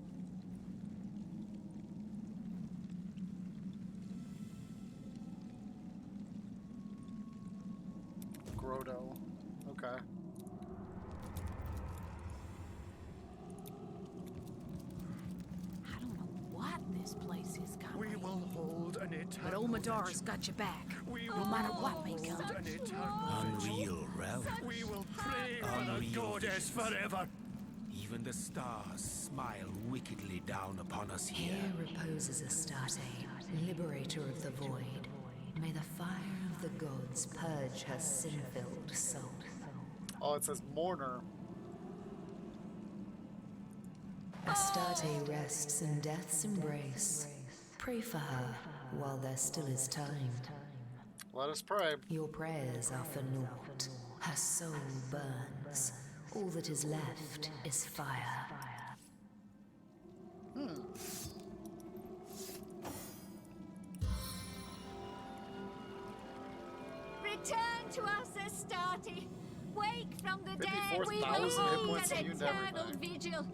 Grotto. Okay. I don't know what this place is coming. We will hold an But eternal Omidara's got your back. No matter what may come. an eternal Unreal realm. We will pray for the Unreal goddess forever. Even the stars smile wickedly down upon us here. Here reposes Astarte, liberator of the void. May the fire of the gods purge her sin-filled soul. Oh, it says mourner. Astarte rests in death's embrace. Pray for her while there still is time. Let us pray. Your prayers are for naught. Her soul burns. All that is left is fire. Return to us, Astarte. Wake from the dead. We 54,000 will hit hold points an and you eternal never die. vigil.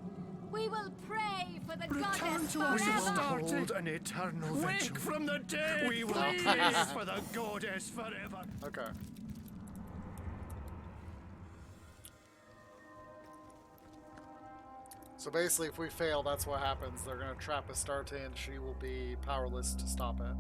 We will pray for the Return goddess to us, forever. Astarte. Hold an eternal vigil. Wake from the dead, We will please. pray for the goddess forever. Okay. So basically, if we fail, that's what happens. They're going to trap Astarte and she will be powerless to stop it.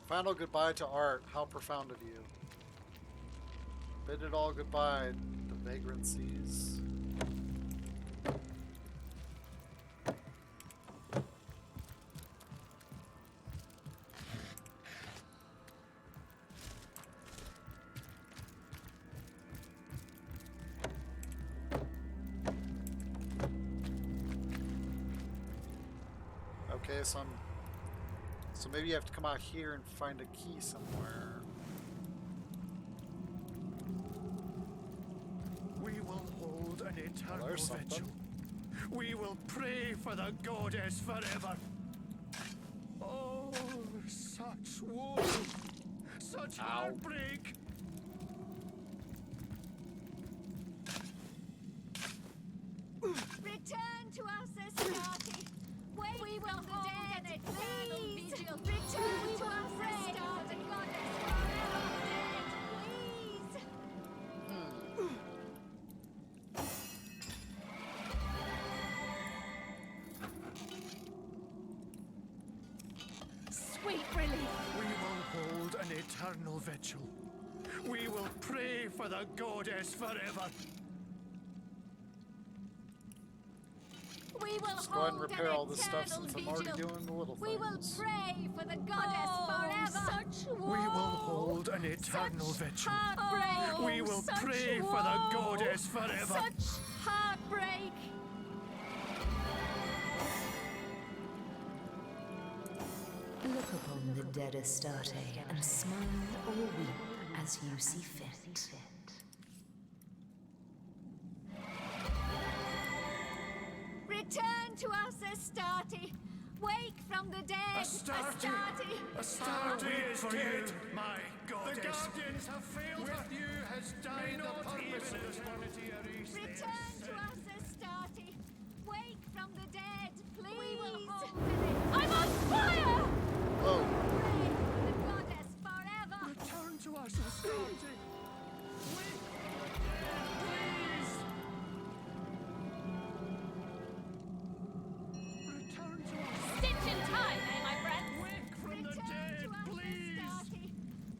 Final goodbye to art. How profound of you. Bid it all goodbye, the vagrancies. Okay, so maybe you have to come out here and find a key somewhere. We will hold an eternal there's vigil. something. We will pray for the goddess forever. Oh, such woe, such heartbreak. Return to us, Astarte. Wake we will hold an eternal vigil. Return to us, Astarte, the goddess forever dead, please. Sweet relief. We will hold an eternal vigil. We will pray for the goddess forever. We will Just go ahead and hold repair an all this stuff eternal since I'm already vigil. doing the little We will things. pray for the goddess forever. Such woe. We will hold an eternal vigil. Heartbreak. We will Such pray for the woe. goddess forever. Such heartbreak. Look upon the dead Astarte and smile or weep as you see fit. Return to us, Astarte. Wake from the dead. Astarte. Astarte is dead, my goddess. The guardians have failed her. With you has died the purpose of this. Return to us, Astarte. Wake from the dead, please. We will hold an I'm on fire! Oh. Pray for the goddess forever. Return to us, Astarte. Wake from the dead, please. Return to us. Stitch in time, eh, my friends? Wake from the dead, please.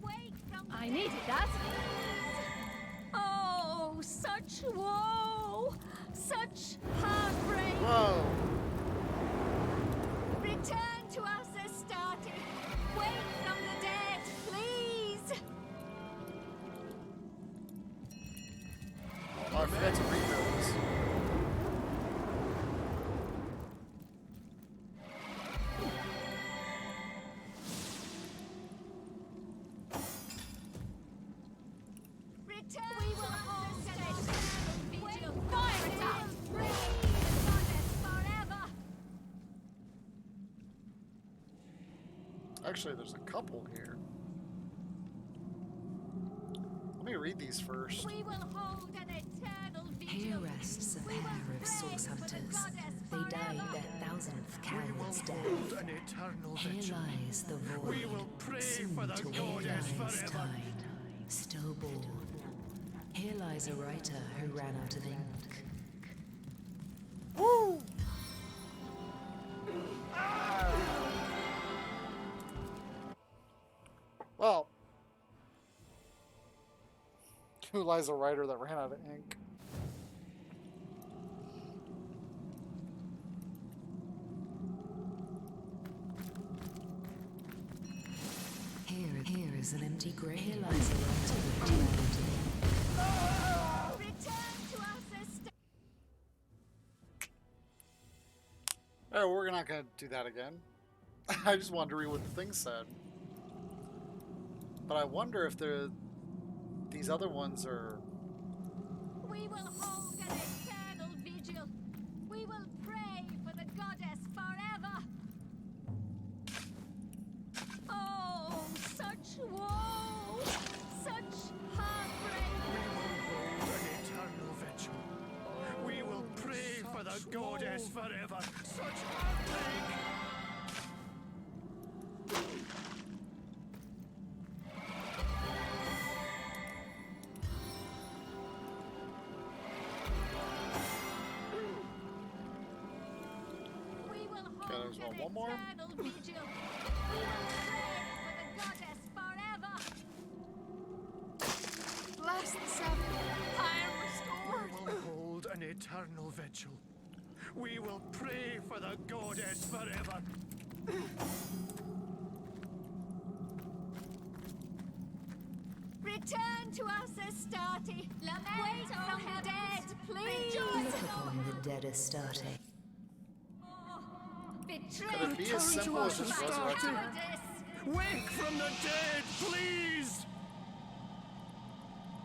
Wake from the I needed that. Oh, such such woe, such heartbreak. Whoa. Return to us, Astarte. Wake from the dead, please. Oh, I forgot to read those. Return. We will hold the vigil. Fire it up. Breathe the goddess forever. Actually, there's a couple here. Let me read these first. We will hold an eternal vigil. Here rests a pair of source hunters. They died their 1000th careless death. An eternal Here vigil. lies the void. We will pray soon for the to goddess realize forever. time. Stillborn. Here lies a writer who ran out of ink. Woo! Well, who lies a writer that ran out of ink? Here is an empty grave. Here lies a writer who ran out of ink. Return to us, Astarte. Oh, we're not going to do that again. I just wanted to read what the thing said. But I wonder if these other ones are... We will hold an eternal vigil. We will pray for the goddess forever. Oh, such woe, such heartbreak. Hold an eternal vigil. We will pray for the goddess forever. Such heartbreak. We will Okay, hold there's an one more. eternal vigil. We will pray for the goddess forever. Bless the seven. I am restored. We will hold an eternal vigil. We will pray for the goddess forever. Return to us, Astarte. Wake from the dead, please. Look upon the dead Astarte. Betray. Could it be as simple as just resurrecting her? Wake from the dead, please!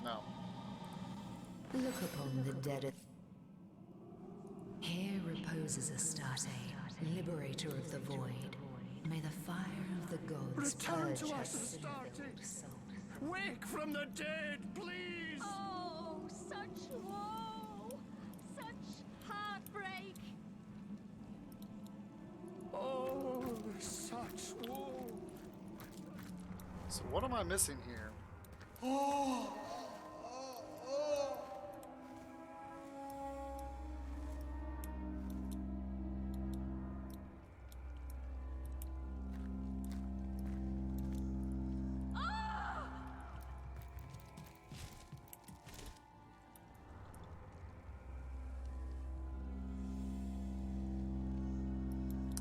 No. Look upon the dead. Here reposes Astarte, liberator of the void. May the fire of the gods Return purge to her us, Astarte. sin-filled soul. Wake from the dead, please! Oh, such woe, such heartbreak. Oh, such woe. So what am I missing here?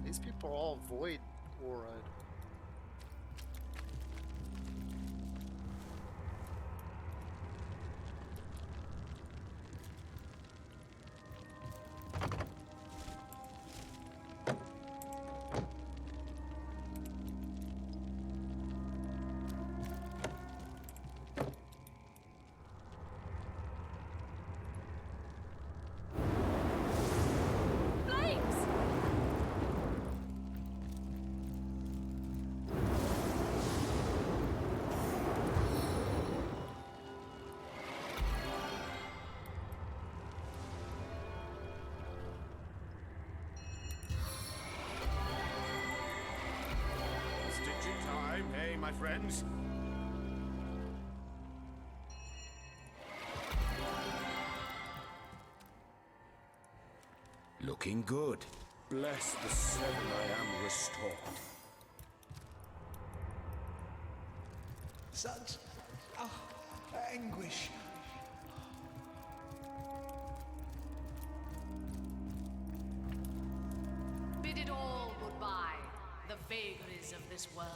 These people are all void aura. Flames! Stitching time, hey, my friends? Looking good. Bless the seven, I am restored. Such anguish. vagaries of this world.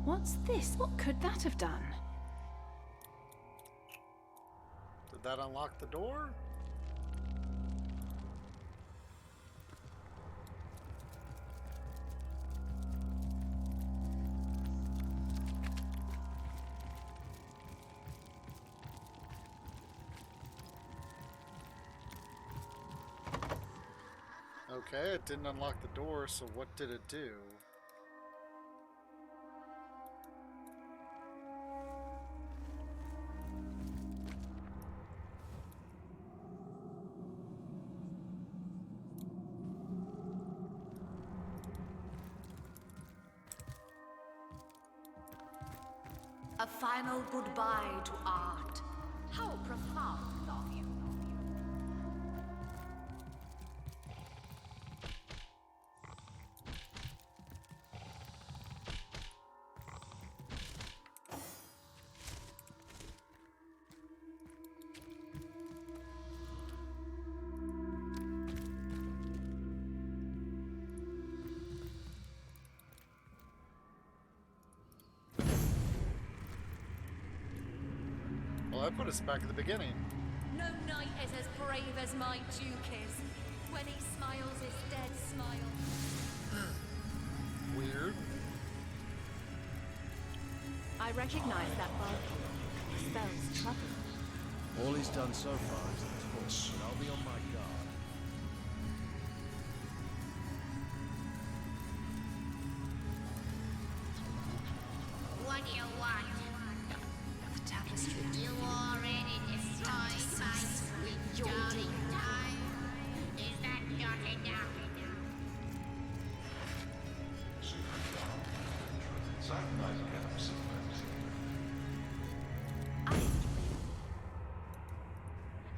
What's this? What could that have done? Did that unlock the door? Okay, it didn't unlock the door, so what did it do? A final goodbye to art. How profound of you. Well, that put us back at the beginning. No knight is as brave as my duke is. When he smiles, his dead smile. Weird. I recognize that bug. It spells trouble. All he's done so far is talk, but I'll be on my guard. What do you want? The tapestry. You already destroyed my sweet darling time. Is that not enough?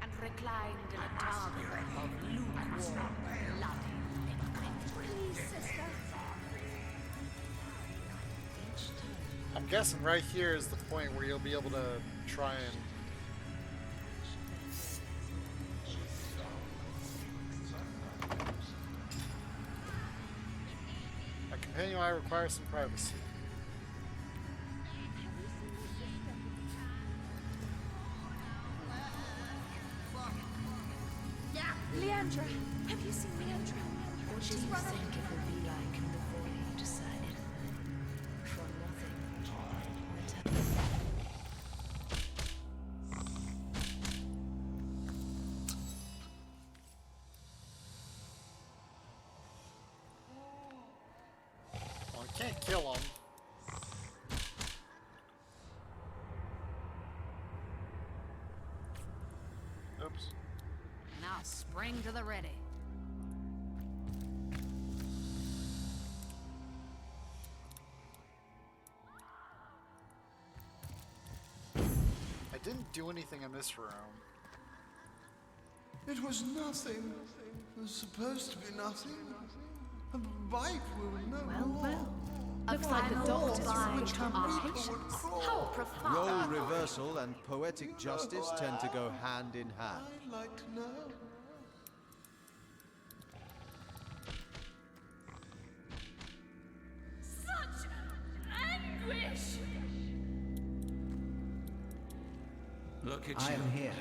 And reclined in a garden of lukewarm blood. Please, sister. I'm guessing right here is the point where you'll be able to try and a companion I require some privacy. Leandra! Have you seen Leandra? What do you think it will be like in the void, decided? For nothing. Well, I can't kill him. Oops. Now spring to the ready. I didn't do anything in this room. It was nothing. It was supposed to be nothing. A bite will know more. Looks like the doctor's Which switched on our people patience. would crawl. How profound. Role reversal and poetic justice tend to go hand in hand. I'd like to know. Such anguish! Look at I you. am here.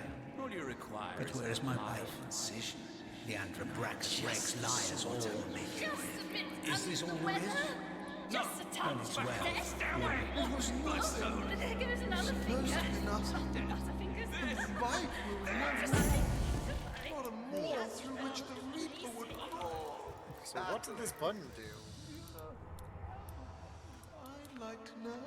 All you require But is where is a my mild wife? incision. Leandra Brax Rex liars all me. Just a bit Is this all under there the is? weather. Just a touch. it's well. Stay away. It was nothing. Give us another Supposed finger. to be nothing. Butterfingers. A bite will know. Not a moor through which the reaper would crawl. So what did this button do? I'd like to know.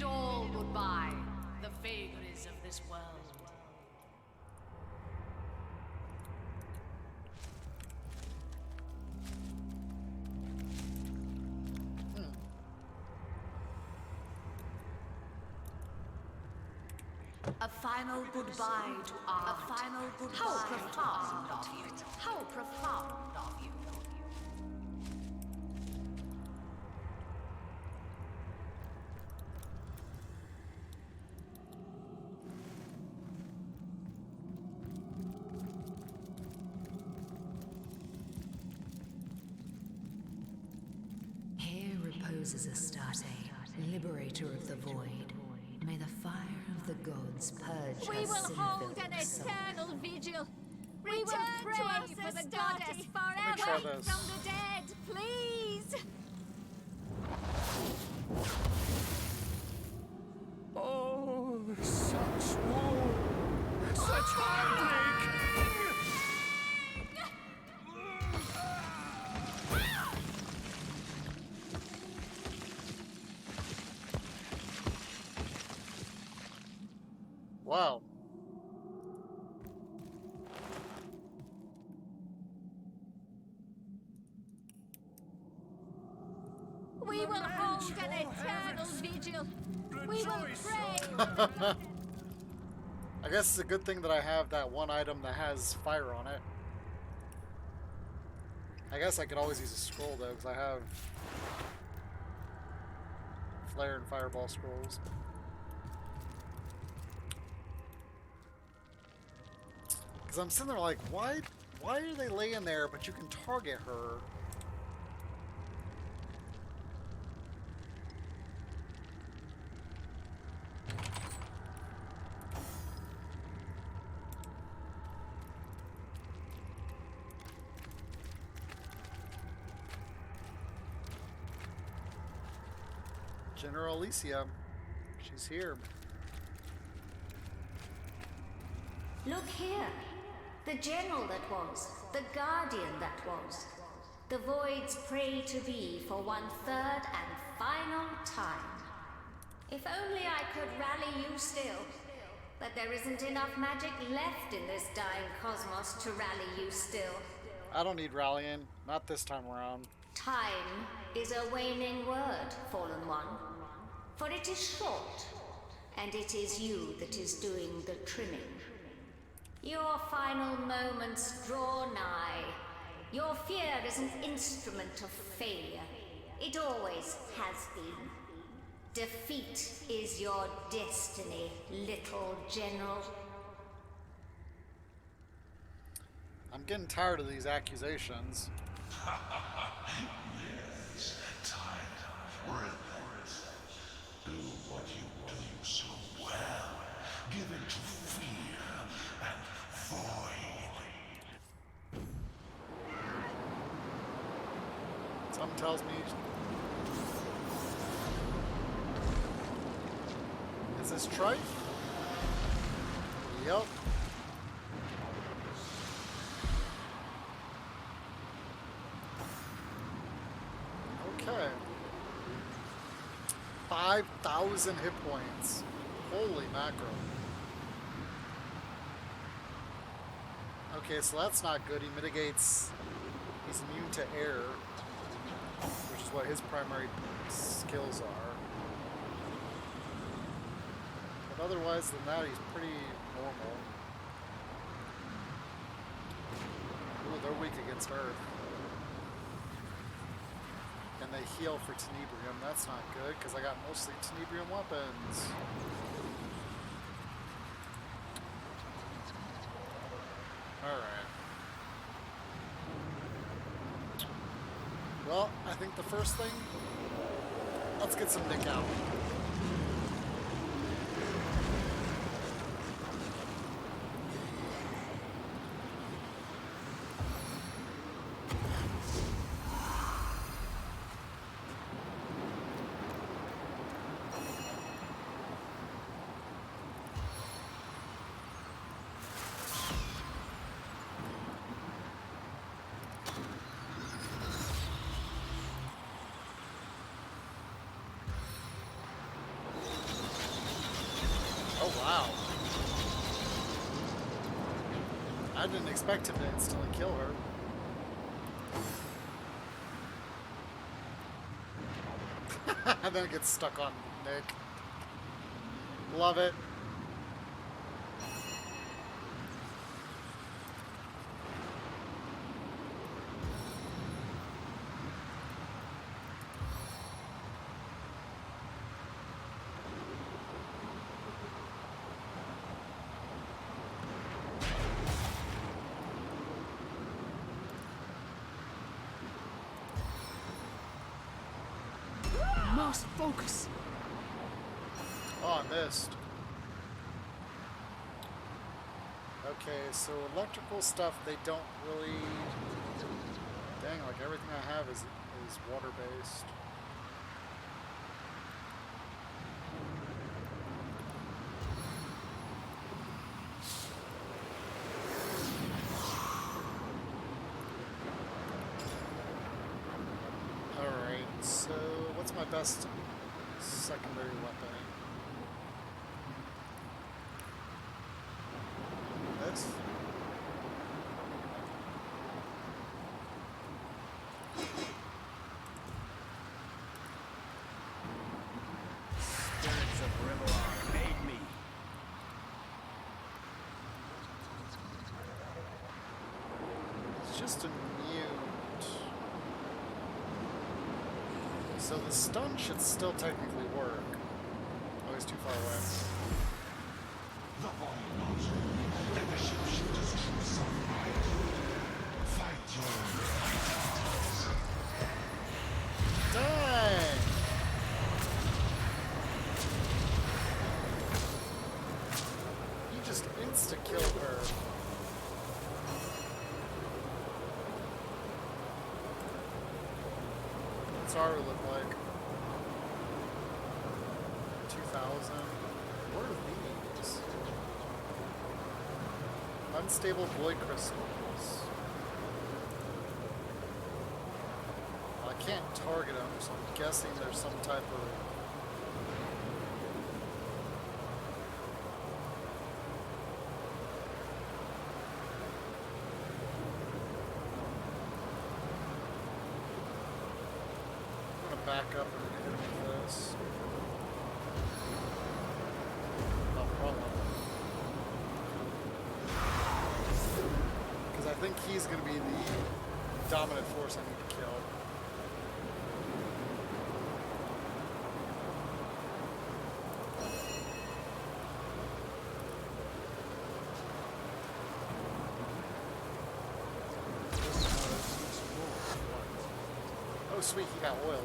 it all goodbye, the vagaries of this world. A final goodbye to art. A final goodbye. How profound of you. How profound of you. Here reposes Astarte, liberator of the void. May the fire of the gods purge We her will hold sin-filled an soul. eternal vigil. We will Return to pray us, for the Astarte. goddess Let me try forever this. from the dead, please. Oh, such woe! Such heartbreak! Wow. We will hold an eternal vigil. We will pray. I guess it's a good thing that I have that one item that has fire on it. I guess I could always use a scroll though, because I have flare and fireball scrolls. Because I'm sitting there like, why are they laying there, but you can target her? General Alicia, she's here. Look here. The general that was, the guardian that was. The void's prey to be for one third and final time. If only I could rally you still. But there isn't enough magic left in this dying cosmos to rally you still. I don't need rallying, not this time around. Time is a waning word, Fallen One. For it is short, and it is you that is doing the trimming. Your final moments draw nigh. Your fear is an instrument of failure. It always has been. Defeat is your destiny, little general. I'm getting tired of these accusations. Yes, time for it. Do what you do so well. Give in to fear and void. Something tells me... Is this Trifle? Yup. Okay. 5,000 hit points. Holy mackerel. Okay, so that's not good. He mitigates... He's immune to air, which is what his primary skills are. But otherwise than that, he's pretty normal. Ooh, they're weak against Earth. And they heal for Tenebrium. That's not good, because I got mostly Tenebrium weapons. Alright. Well, I think the first thing, let's get some Nick out. Wow. I didn't expect him to instantly kill her. And then it gets stuck on Nick. Love it. Must focus. Oh, I missed. Okay, so electrical stuff, they don't really... Dang, like everything I have is water-based. Alright, so what's my best secondary weapon? This? Spirits of Riverark made me. It's just a mute. So the stun should still technically work. Oh, he's too far away. The volume knows you, and the shapeshifters true sunlight. Fight your fighters. Dang! You just insta-killed her. What's our look like? 2,000. What are these? Unstable void crystals. I can't target them, so I'm guessing there's some type of... I'm gonna back up and hit him with this. No problem. Because I think he's gonna be the dominant force I need to kill. Oh sweet, he got oiled.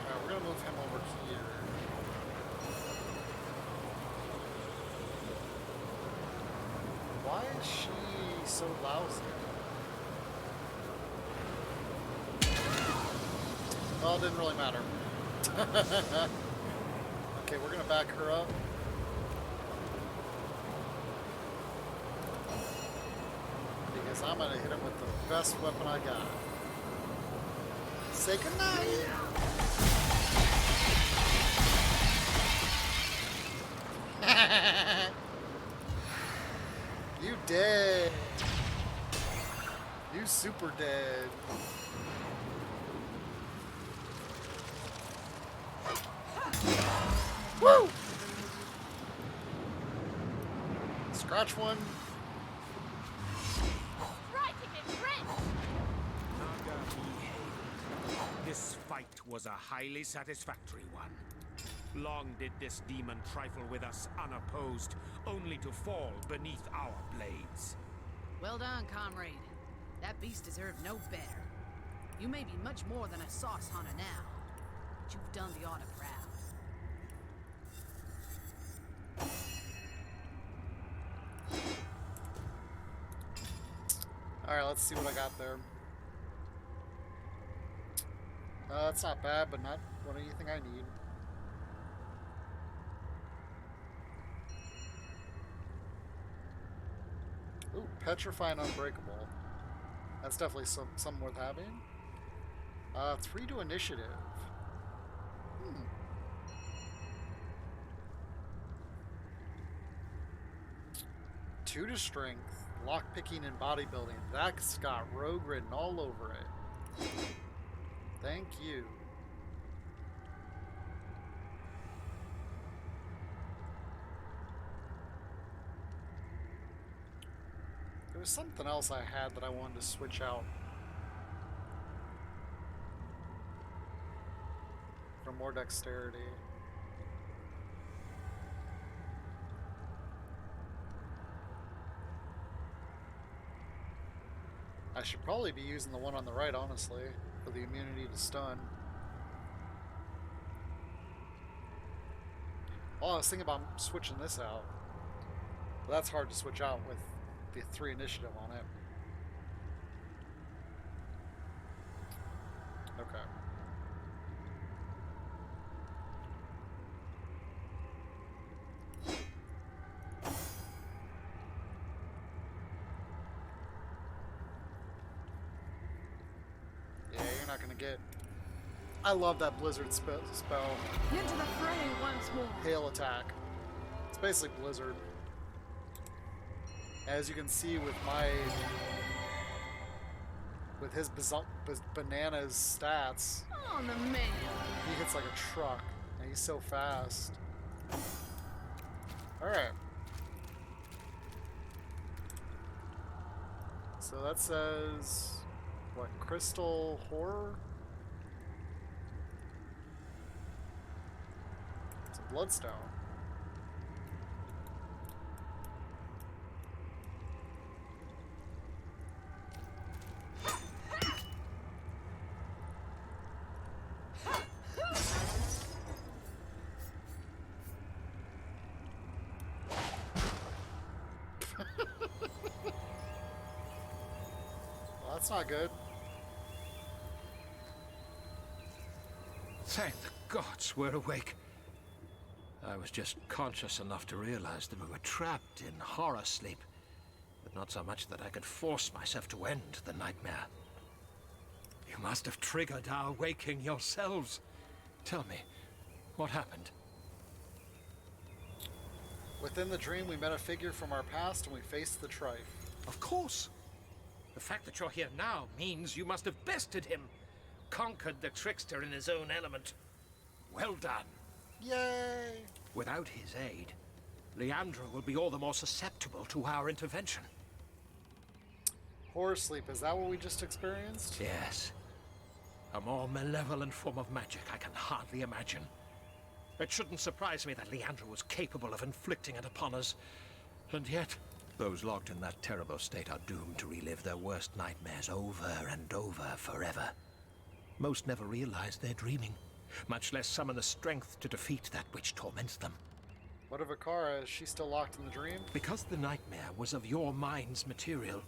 Alright, we're gonna move him over here. Why is she so lousy? Well, it didn't really matter. Okay, we're gonna back her up. Because I'm gonna hit him with the best weapon I got. Say goodnight! You dead. You super dead. Woo! Scratch one. Striking it rich! Naga be hailed. This fight was a highly satisfactory one. Long did this demon trifle with us unopposed, only to fall beneath our blades. Well done, comrade. That beast deserved no better. You may be much more than a sauce hunter now, but you've done the order proud. Alright, let's see what I got there. That's not bad, but not what anything I need. Ooh, Petrify and Unbreakable. That's definitely something worth having. 3 to initiative. 2 to strength. Lockpicking and bodybuilding. That's got rogue written all over it. Thank you. There was something else I had that I wanted to switch out for more dexterity. I should probably be using the one on the right, honestly, for the immunity to stun. Oh, I was thinking about switching this out. But that's hard to switch out with the 3 initiative on it. Okay. Yeah, you're not gonna get... I love that blizzard spell. Into the fray once more. Hail attack. It's basically blizzard. As you can see with his bananas stats, On the man. he hits like a truck, and he's so fast. Alright. So that says, what, Crystal Horror? It's a Bloodstone. That's not good. Thank the gods we're awake. I was just conscious enough to realize that we were trapped in horror sleep, but not so much that I could force myself to end the nightmare. You must have triggered our waking yourselves. Tell me, what happened? Within the dream, we met a figure from our past and we faced the Trife. Of course. The fact that you're here now means you must have bested him, conquered the trickster in his own element. Well done. Yay! Without his aid, Leandra will be all the more susceptible to our intervention. Horror sleep, is that what we just experienced? Yes. A more malevolent form of magic I can hardly imagine. It shouldn't surprise me that Leandra was capable of inflicting it upon us. And yet, those locked in that terrible state are doomed to relive their worst nightmares over and over forever. Most never realize they're dreaming, much less summon the strength to defeat that which torments them. What of Icara? Is she still locked in the dream? Because the nightmare was of your mind's material,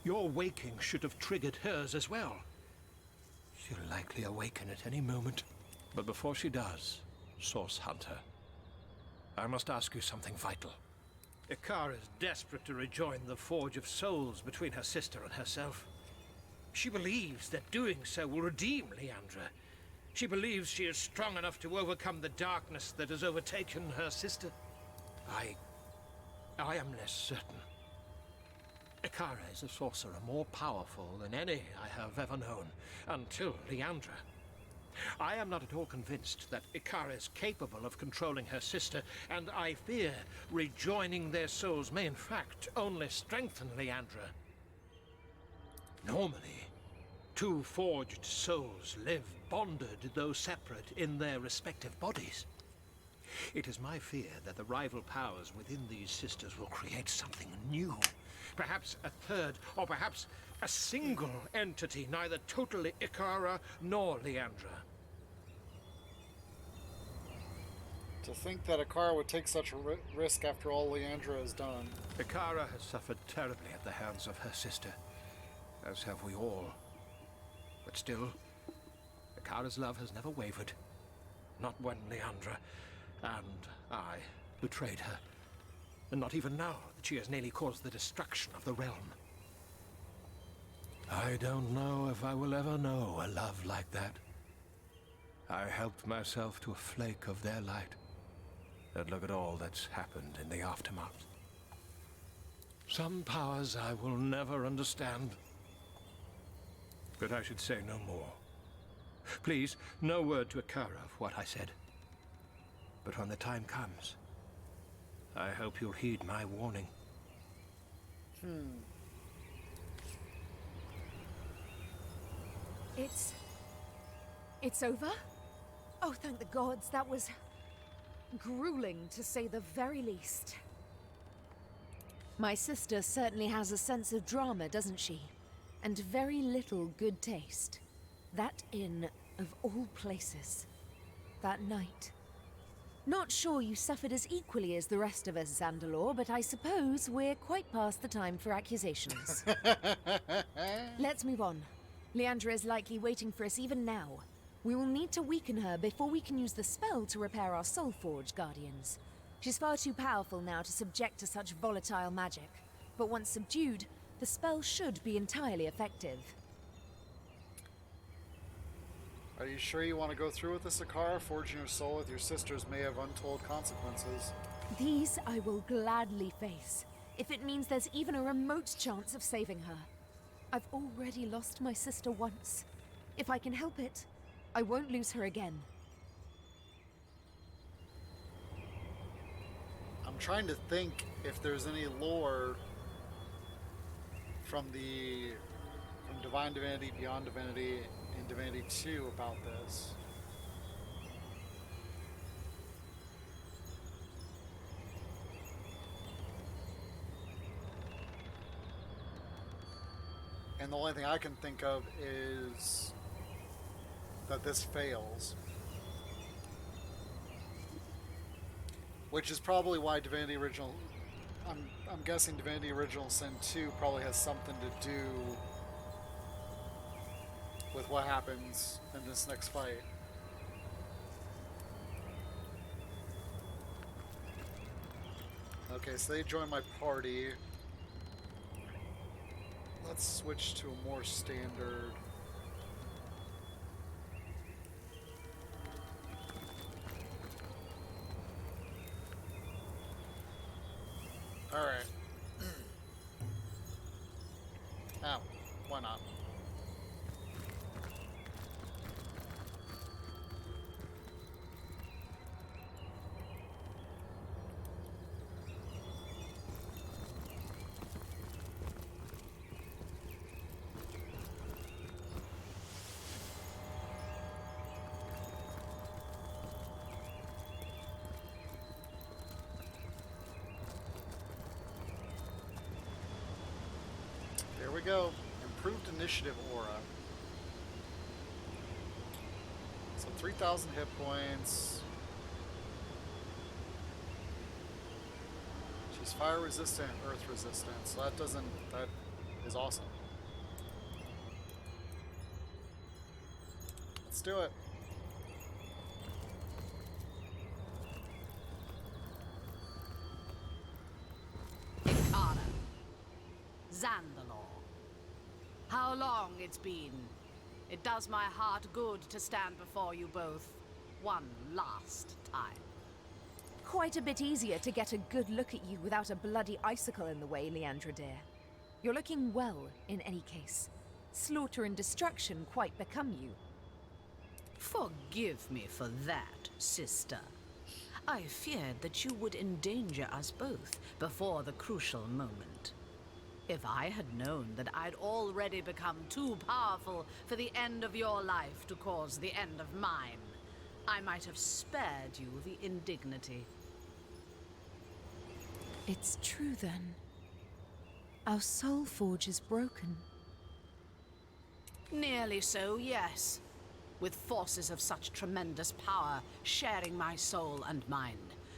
your waking should have triggered hers as well. She'll likely awaken at any moment. But before she does, Source Hunter, I must ask you something vital. Icara is desperate to rejoin the Forge of Souls between her sister and herself. She believes that doing so will redeem Leandra. She believes she is strong enough to overcome the darkness that has overtaken her sister. I am less certain. Icara is a sorcerer more powerful than any I have ever known, until Leandra. I am not at all convinced that Icara is capable of controlling her sister, and I fear rejoining their souls may in fact only strengthen Leandra. Normally, two forged souls live bonded, though separate, in their respective bodies. It is my fear that the rival powers within these sisters will create something new. Perhaps a third, or perhaps a single entity, neither totally Icara nor Leandra. To think that Icara would take such a risk after all Leandra has done. Icara has suffered terribly at the hands of her sister, as have we all. But still, Icara's love has never wavered. Not when Leandra and I betrayed her. And not even now that she has nearly caused the destruction of the realm. I don't know if I will ever know a love like that. I helped myself to a flake of their light. And look at all that's happened in the aftermath. Some powers I will never understand. But I should say no more. Please, no word to Icara of what I said. But when the time comes, I hope you'll heed my warning. It's over? Oh, thank the gods. That was grueling, to say the very least. My sister certainly has a sense of drama, doesn't she? And very little good taste. That inn, of all places. That night. Not sure you suffered as equally as the rest of us, Zandalor, but I suppose we're quite past the time for accusations. Let's move on. Leandra is likely waiting for us even now. We will need to weaken her before we can use the spell to repair our Soul Forge Guardians. She's far too powerful now to subject to such volatile magic, but once subdued, the spell should be entirely effective. Are you sure you want to go through with this, Icara? Forging your soul with your sisters may have untold consequences. These I will gladly face, if it means there's even a remote chance of saving her. I've already lost my sister once. If I can help it, I won't lose her again. I'm trying to think if there's any lore from Divine Divinity, Beyond Divinity, and Divinity 2 about this. And the only thing I can think of is that this fails. Which is probably why Divinity Original... I'm guessing Divinity Original Sin 2 probably has something to do with what happens in this next fight. Okay, so they join my party. Let's switch to a more standard... Alright. Oh, why not? There we go. Improved initiative aura. So 3,000 hit points. She's fire resistant, earth resistant. So that is awesome. Let's do it. Icara. Zandalor. How long it's been. It does my heart good to stand before you both one last time. Quite a bit easier to get a good look at you without a bloody icicle in the way, Leandra dear. You're looking well, in any case. Slaughter and destruction quite become you. Forgive me for that, sister. I feared that you would endanger us both before the crucial moment. If I had known that I'd already become too powerful for the end of your life to cause the end of mine, I might have spared you the indignity. It's true, then. Our soul forge is broken. Nearly so, yes. With forces of such tremendous power sharing my soul and mine,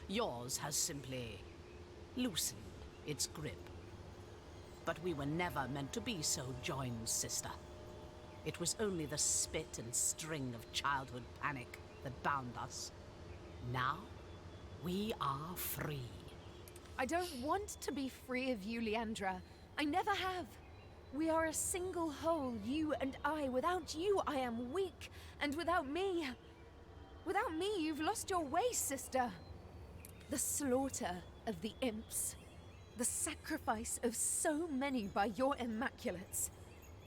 yours has simply loosened its grip. But we were never meant to be so joined, sister. It was only the spit and string of childhood panic that bound us. Now, we are free. I don't want to be free of you, Leandra. I never have. We are a single whole, you and I. Without you, I am weak. And without me, you've lost your way, sister. The slaughter of the imps. The sacrifice of so many by your immaculates.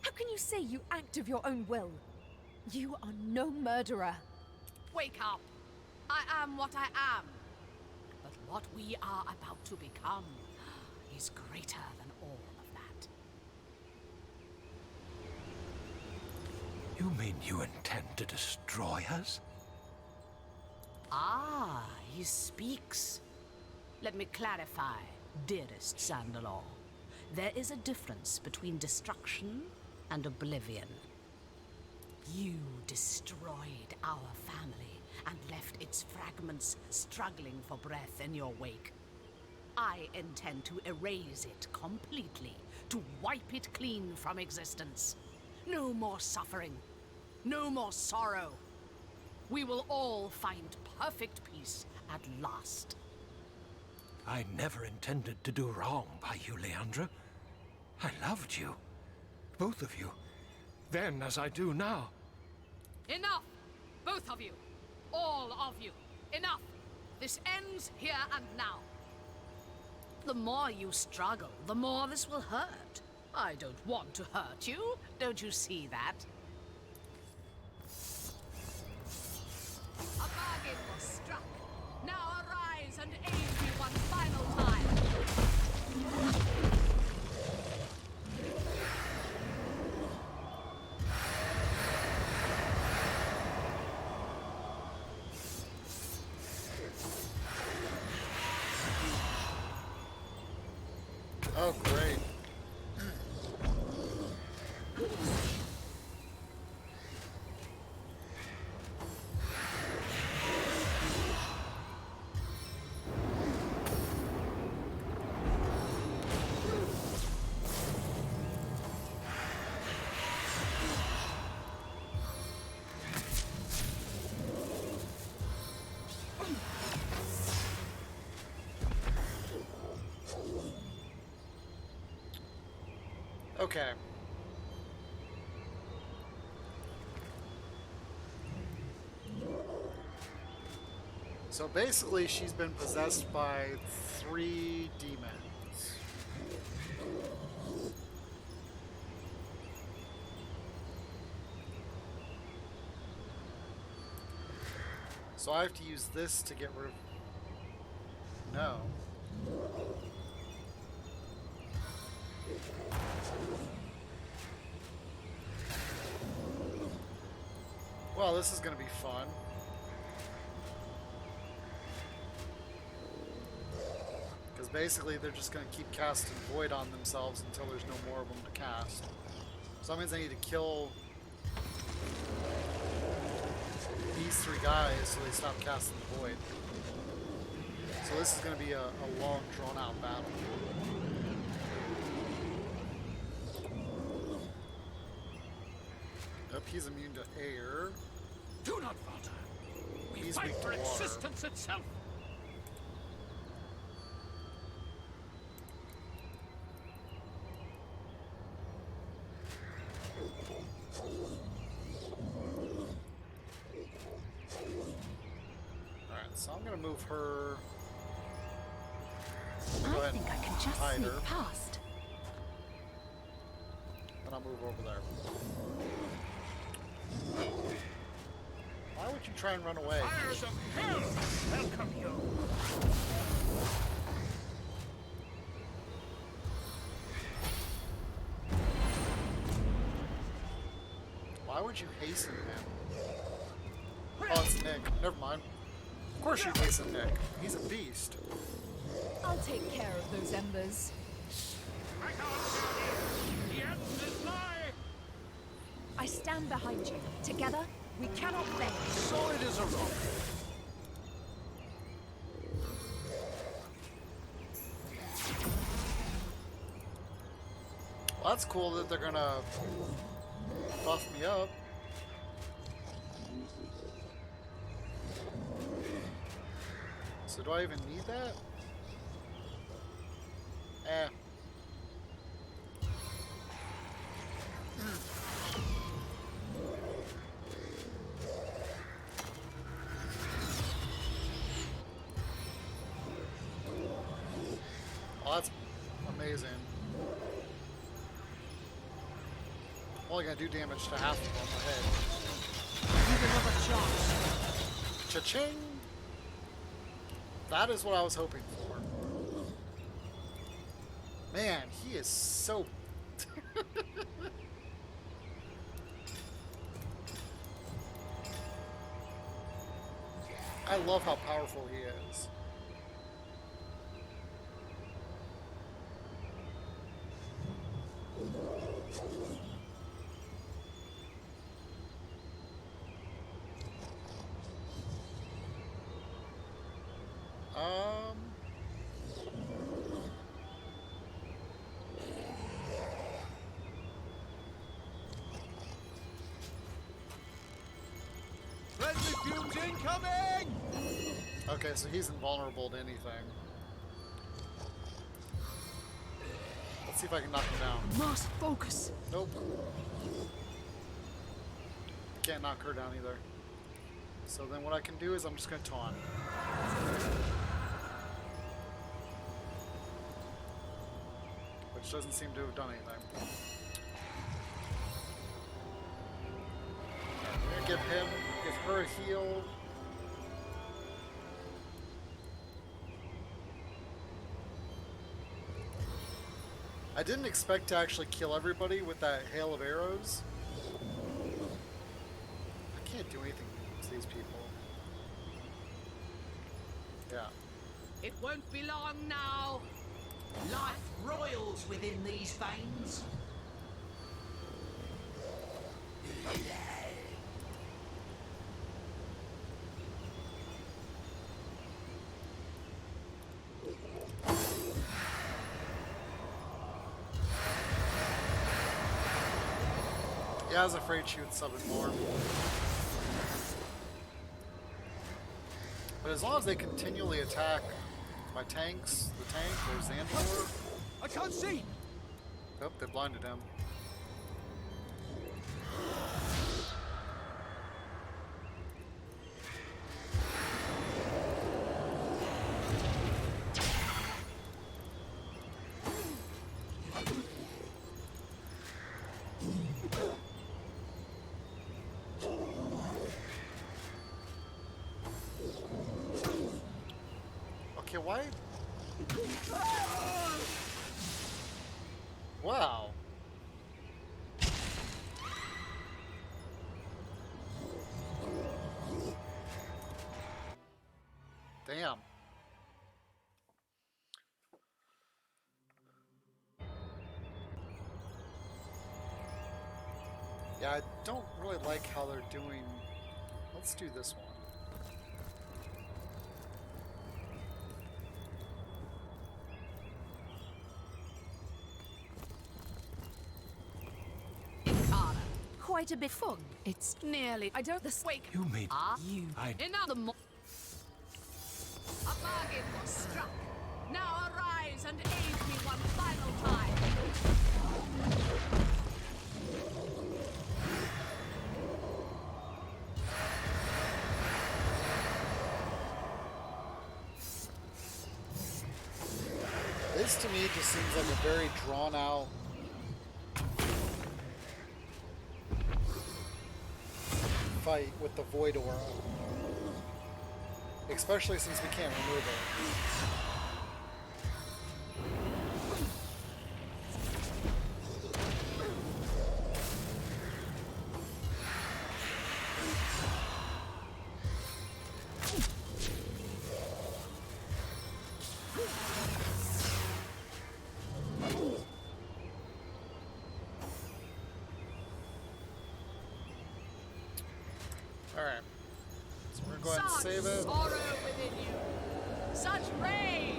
How can you say you act of your own will? You are no murderer. Wake up! I am what I am. But what we are about to become is greater than all of that. You mean you intend to destroy us? Ah, he speaks. Let me clarify, dearest Sandalor. There is a difference between destruction and oblivion. You destroyed our family and left its fragments struggling for breath in your wake. I intend to erase it completely, to wipe it clean from existence. No more suffering, no more sorrow. We will all find perfect peace at last. I never intended to do wrong by you, Leandra. I loved you. Both of you. Then as I do now. Enough! Both of you! All of you! Enough! This ends here and now. The more you struggle, the more this will hurt. I don't want to hurt you. Don't you see that? A bargain was struck. Now arise and aid me one final time. Oh, great. Okay. So basically, she's been possessed by 3 demons. So I have to use this to get rid of... No. Well, this is going to be fun. Because basically they're just going to keep casting Void on themselves until there's no more of them to cast. So that means I need to kill these 3 guys so they stop casting the Void. So this is going to be a long, drawn-out battle. Yep, he's immune to air. Do not falter. We He's fight weak to for water. existence itself. Alright, so I'm going to move her. Go I ahead think I can and just hide sneak her. past. Then I'll move over there. Why would you try and run away? Fires of hell welcome you. Why would you hasten him? Oh, it's Nick. Never mind. Of course you hasten Nick. He's a beast. I'll take care of those embers. I can't see. The end is nigh. I stand behind you. Together, we cannot fail. Solid as a rock. Well, that's cool that they're gonna buff me up. So do I even need that? Eh. Oh, that's amazing. Only gonna do damage to half of them ahead. Need another chance. Cha-ching! That is what I was hoping for. Man, he is so... I love how powerful he is. Friendly fumes incoming! Okay, so he's invulnerable to anything. Let's see if I can knock him down. Must focus. Nope. Can't knock her down either. So then what I can do is I'm just going to taunt. Which doesn't seem to have done anything. We're going to give her a heal. I didn't expect to actually kill everybody with that hail of arrows. I can't do anything to these people. Yeah. It won't be long now. Life roils within these veins. Yeah, I was afraid she would summon more. But as long as they continually attack my tanks, the tank or Xandor. I can't see! Nope, they blinded him. Okay, why? Wow. Damn. Yeah, I don't really like how they're doing. Let's do this one. Icara. Quite a bit fun. It's nearly. I don't. The wake. You made. You. Another more. A bargain was struck. Now arise and aid me one final time. This to me just seems like a very drawn out fight with the Void Aura. Especially since we can't remove it. Alright. So we're going to go ahead and save it. Sorrow within you. Such rage.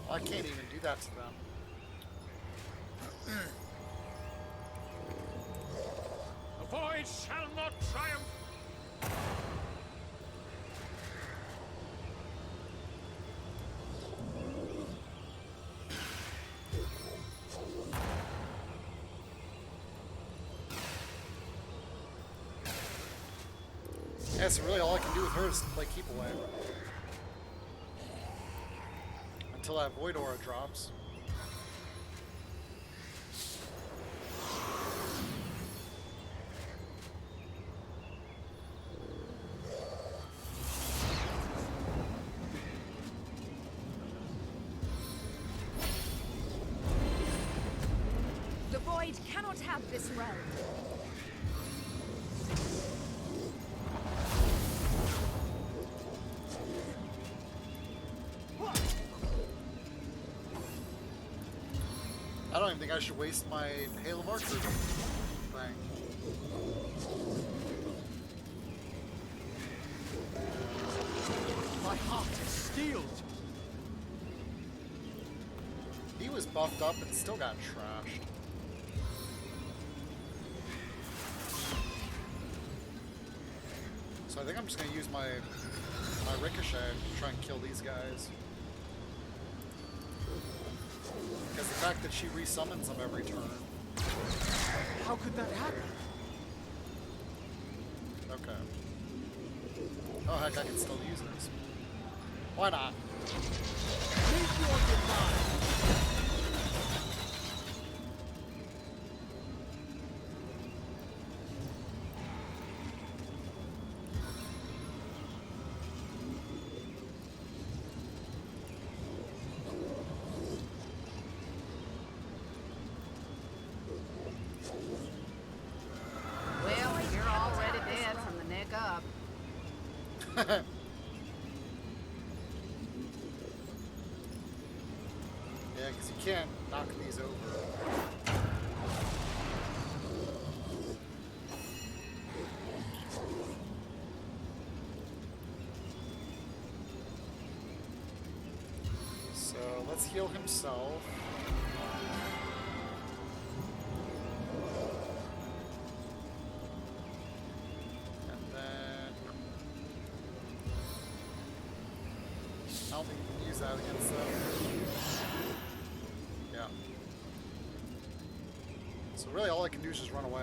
I can't even do that to them. It shall not triumph! Yeah, so really all I can do with her is play keep away. Until that void aura drops. The void cannot have this realm. I don't even think I should waste my Hail of Archer thing. My heart is steeled. He was buffed up and still got trashed. So I think I'm just gonna use my ricochet to try and kill these guys. Because the fact that she resummons them every turn. How could that happen? Okay. Oh heck, I can still use this. Why not? Make your goodbye. Well, you're already dead from the neck up. Yeah, because you can't knock these over. So let's heal himself. And then I don't think you can use that against them. Yeah. So really all I can do is just run away.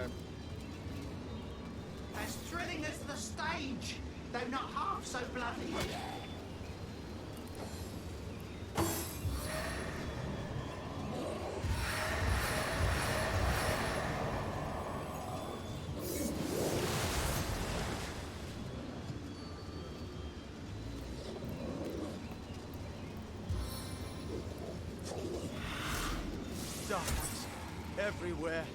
As thrilling as the stage, though not half so bloody. Darkness everywhere.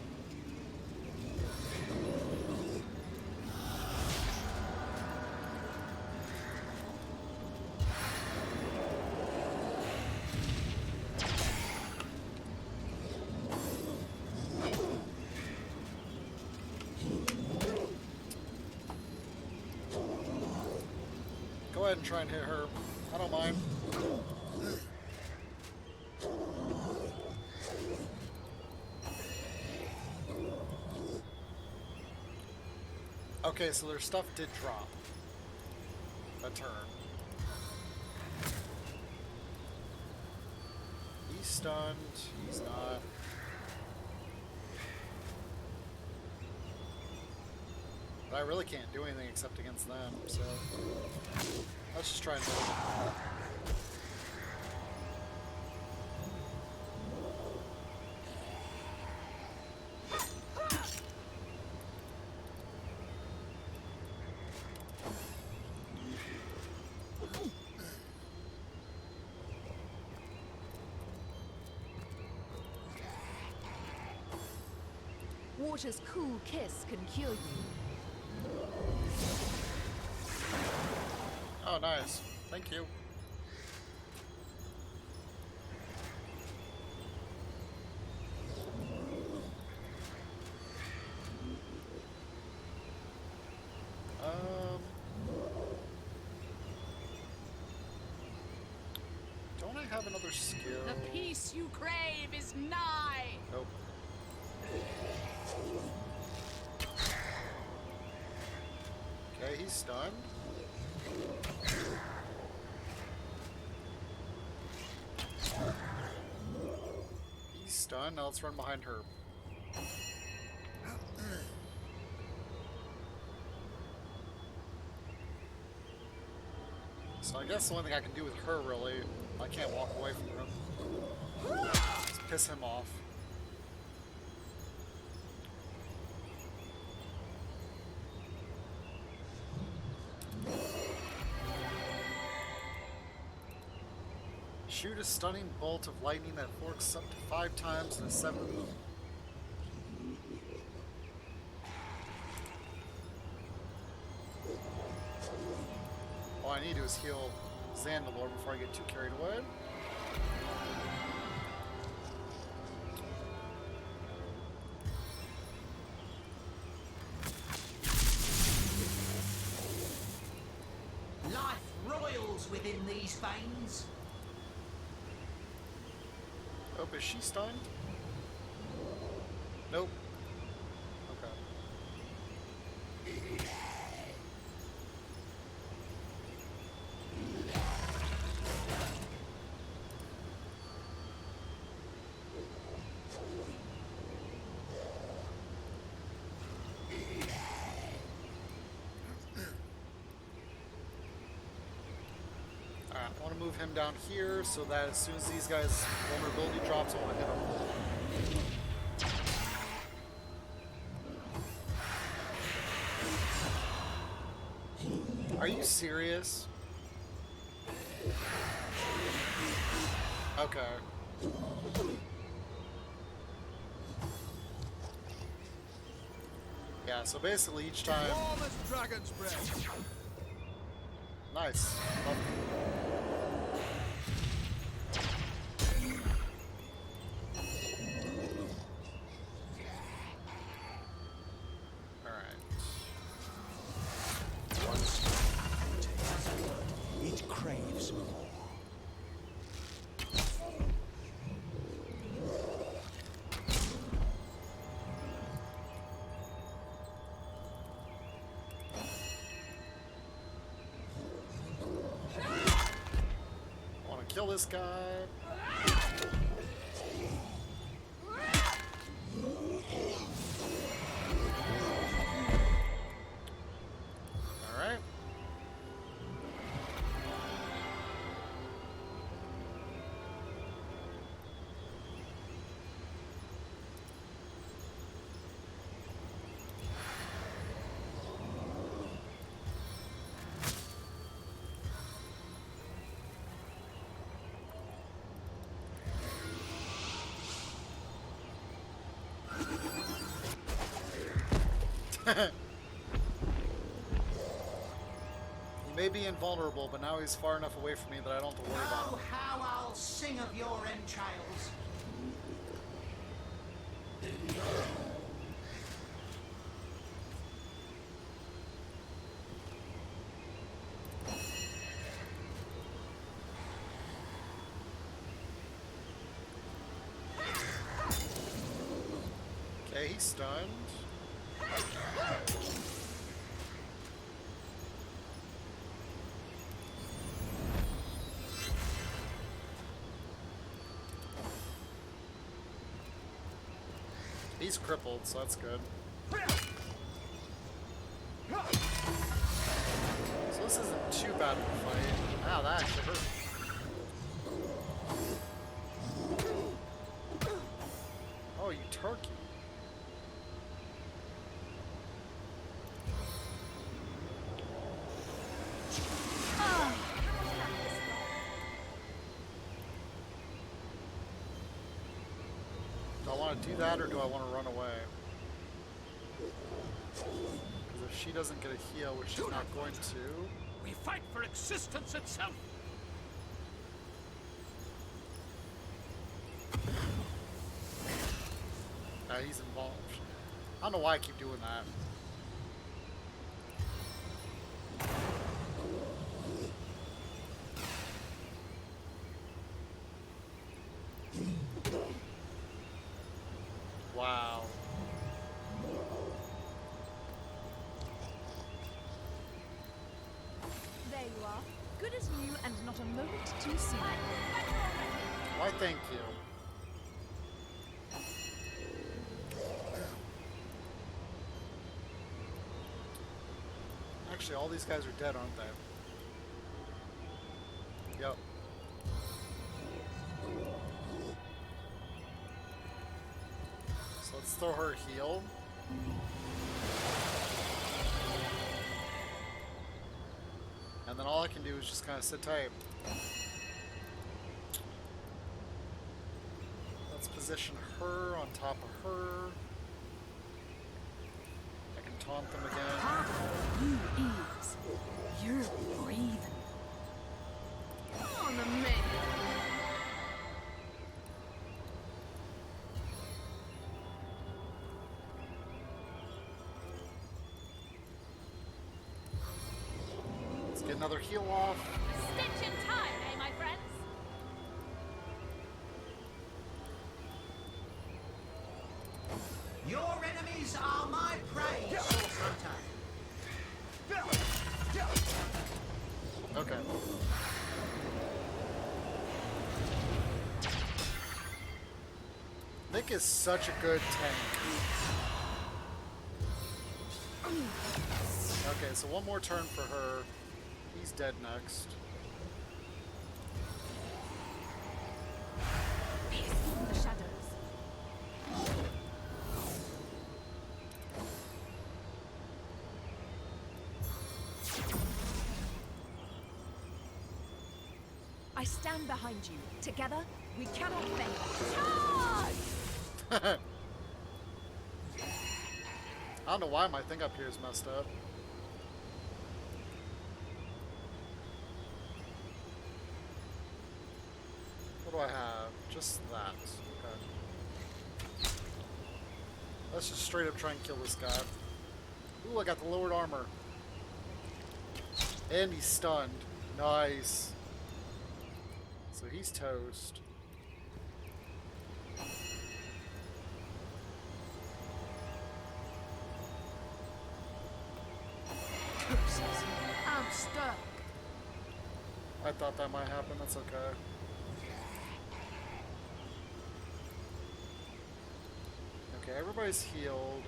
Go ahead and try and hit her. I don't mind. Okay, so their stuff did drop. A turn. He's stunned. He's not. But I really can't do anything except against them, so let's just try and move. Water's cool kiss can cure you. Oh, nice. Thank you. Don't I have another skill? The peace you crave is nigh. Nope. Okay, he's stunned. He's stunned. Now let's run behind her. So I guess the only thing I can do with her, really, I can't walk away from her. Just piss him off. Shoot a stunning bolt of lightning that forks up to 5 times in a 7. All I need to do is heal Zandalor before I get too carried away. Life roils within these veins. Oh, is she stunned? Nope. Okay. Alright, I want to move him down here so that as soon as these guys' vulnerability drops, I want to hit them. Are you serious? Okay. Yeah, so basically each time... dragon's breath. Nice. Love It craves more. I want to kill this guy. Alright. He may be invulnerable, but now he's far enough away from me that I don't have to worry about him. Oh, how I'll sing of your entrails. Okay, he's stunned. He's crippled, so that's good. So this isn't too bad of a fight. Wow, that actually hurt. Oh, you turkey. Do I want to do that or do I want to run away? Because if she doesn't get a heal, which she's not going to... We fight for existence itself. He's involved. I don't know why I keep doing that. Wow. you are. Good as new and not a moment too soon. Why, thank you. Actually, all these guys are dead, aren't they? Yep. So let's throw her a heal. And then all I can do is just kind of sit tight. Let's position her on top of her. I can taunt them again. You ease. You're breathing. On a minute. Let's get another heal off. Stitch in time, eh, my friends? Your enemies are my prey, Source Hunter. Okay. Nick is such a good tank. Okay, so one more turn for her. He's dead next. The shadows. I stand behind you. Together, we cannot fail. Charge! I don't know why my thing up here is messed up. What do I have? Just that. Okay. Let's just straight up try and kill this guy. Ooh, I got the lowered armor. And he's stunned. Nice. So he's toast. I'm stuck. I thought that might happen. That's okay. Okay, everybody's healed.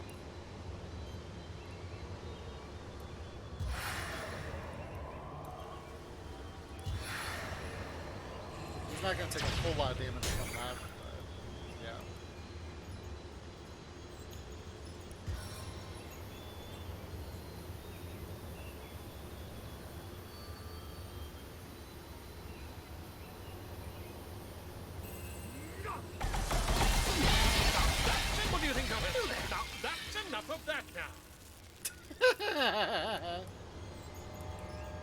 He's not going to take a whole lot of damage from that, but yeah. What do you think of it? Now, that's enough of that now.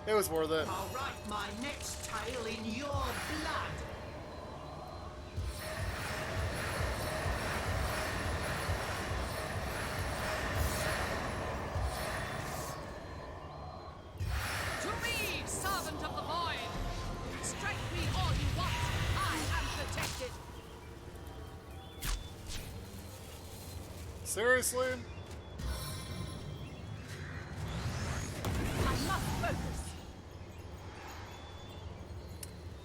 It was worth it. I'll write my next tale in your blood. To me, servant of the void! Strike me all you want! I am protected! Seriously? I must focus!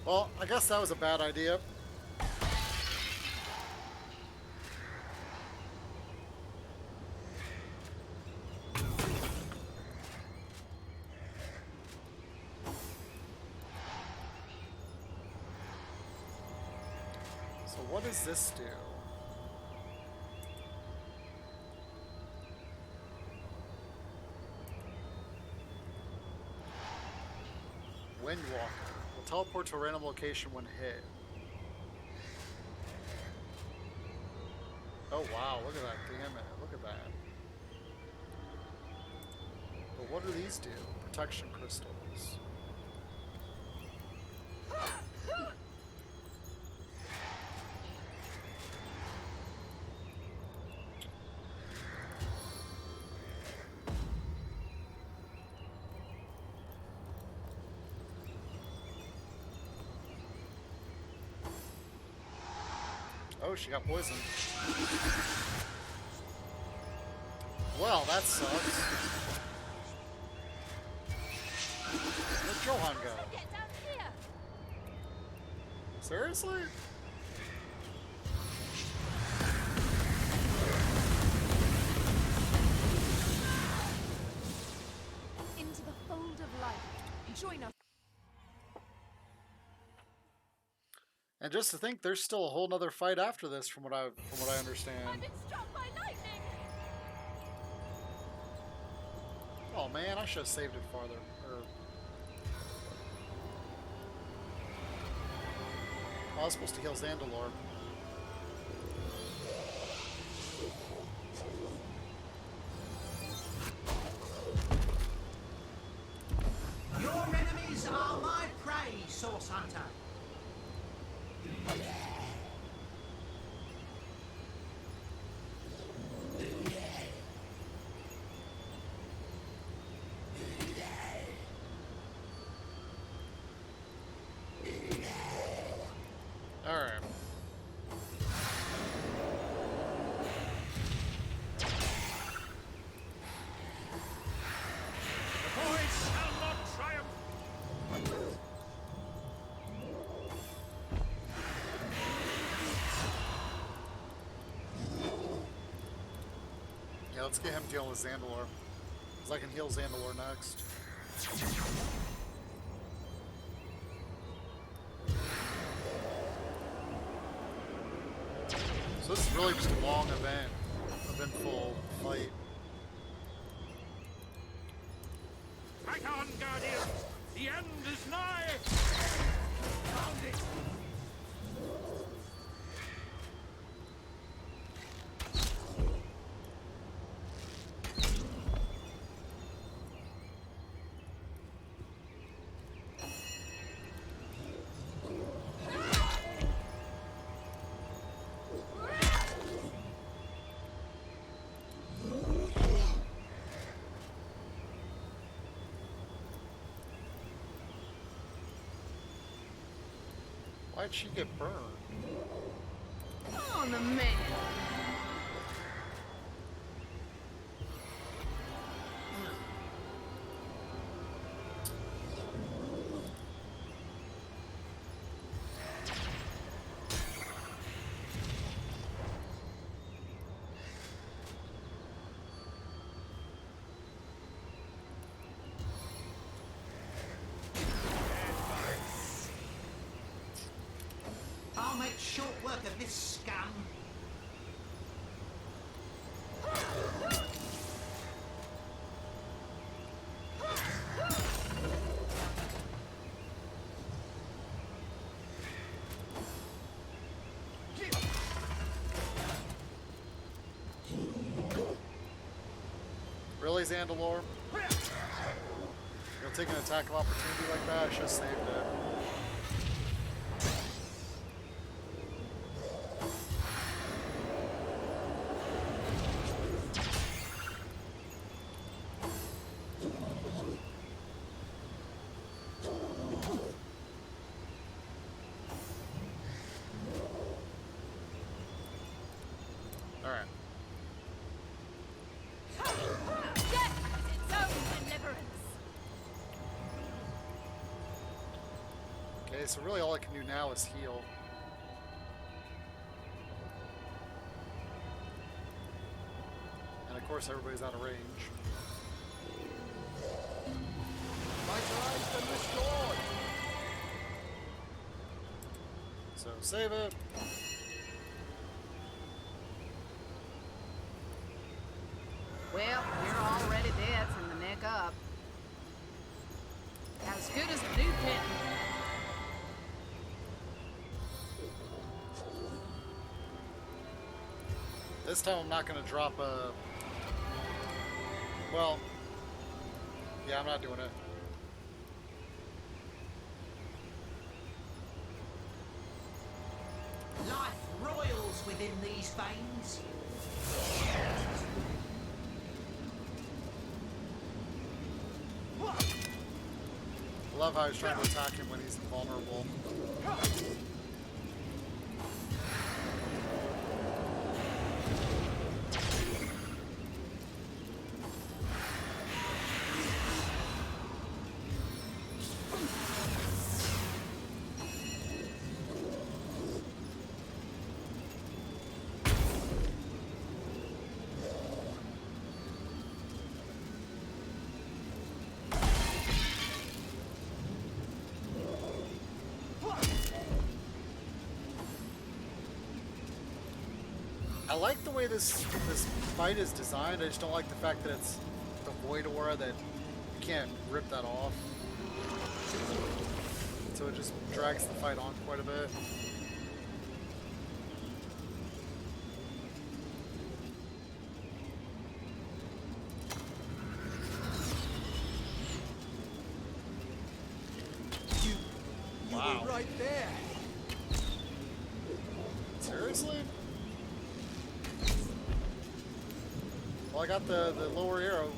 Well, I guess that was a bad idea. So what does this do? Windwalker will teleport to a random location when hit. Oh wow, look at that, damn it, look at that. But what do these do? Protection crystals. Oh, she got poisoned. Well, that sucks. The Shohan go? Get down here. Seriously? Into the fold of life. Join us. And just to think, there's still a whole nother fight after this, from what I understand. I've been struck by lightning. Oh man, I should have saved it farther. I was supposed to heal Zandalor. Your enemies are my prey, Source Hunter. Alright. The void shall not triumph. Yeah, let's get him dealing with Zandalor. Because I can heal Zandalor next. So this is really just a long eventful fight. Fight on, Guardian! The end is nigh! Found it! Why'd she get burned? On the man. I'll make short work of this scum. Really, Zandalor? You'll take an attack of opportunity like that? I should have saved it. Alright. Death has its own deliverance. Okay, so really all I can do now is heal. And of course everybody's out of range. Vitalized and restored. So save it. Well, you're already dead from the neck up. As good as a new pin. This time I'm not going to drop a... Well... Yeah, I'm not doing it. Life roils within these veins. I love how he's trying to attack him when he's invulnerable. like the way this fight is designed. I just don't like the fact that it's the void aura that you can't rip that off. So it just drags the fight on quite a bit. You Wow. were right there. Seriously? Well, I got the lower arrow.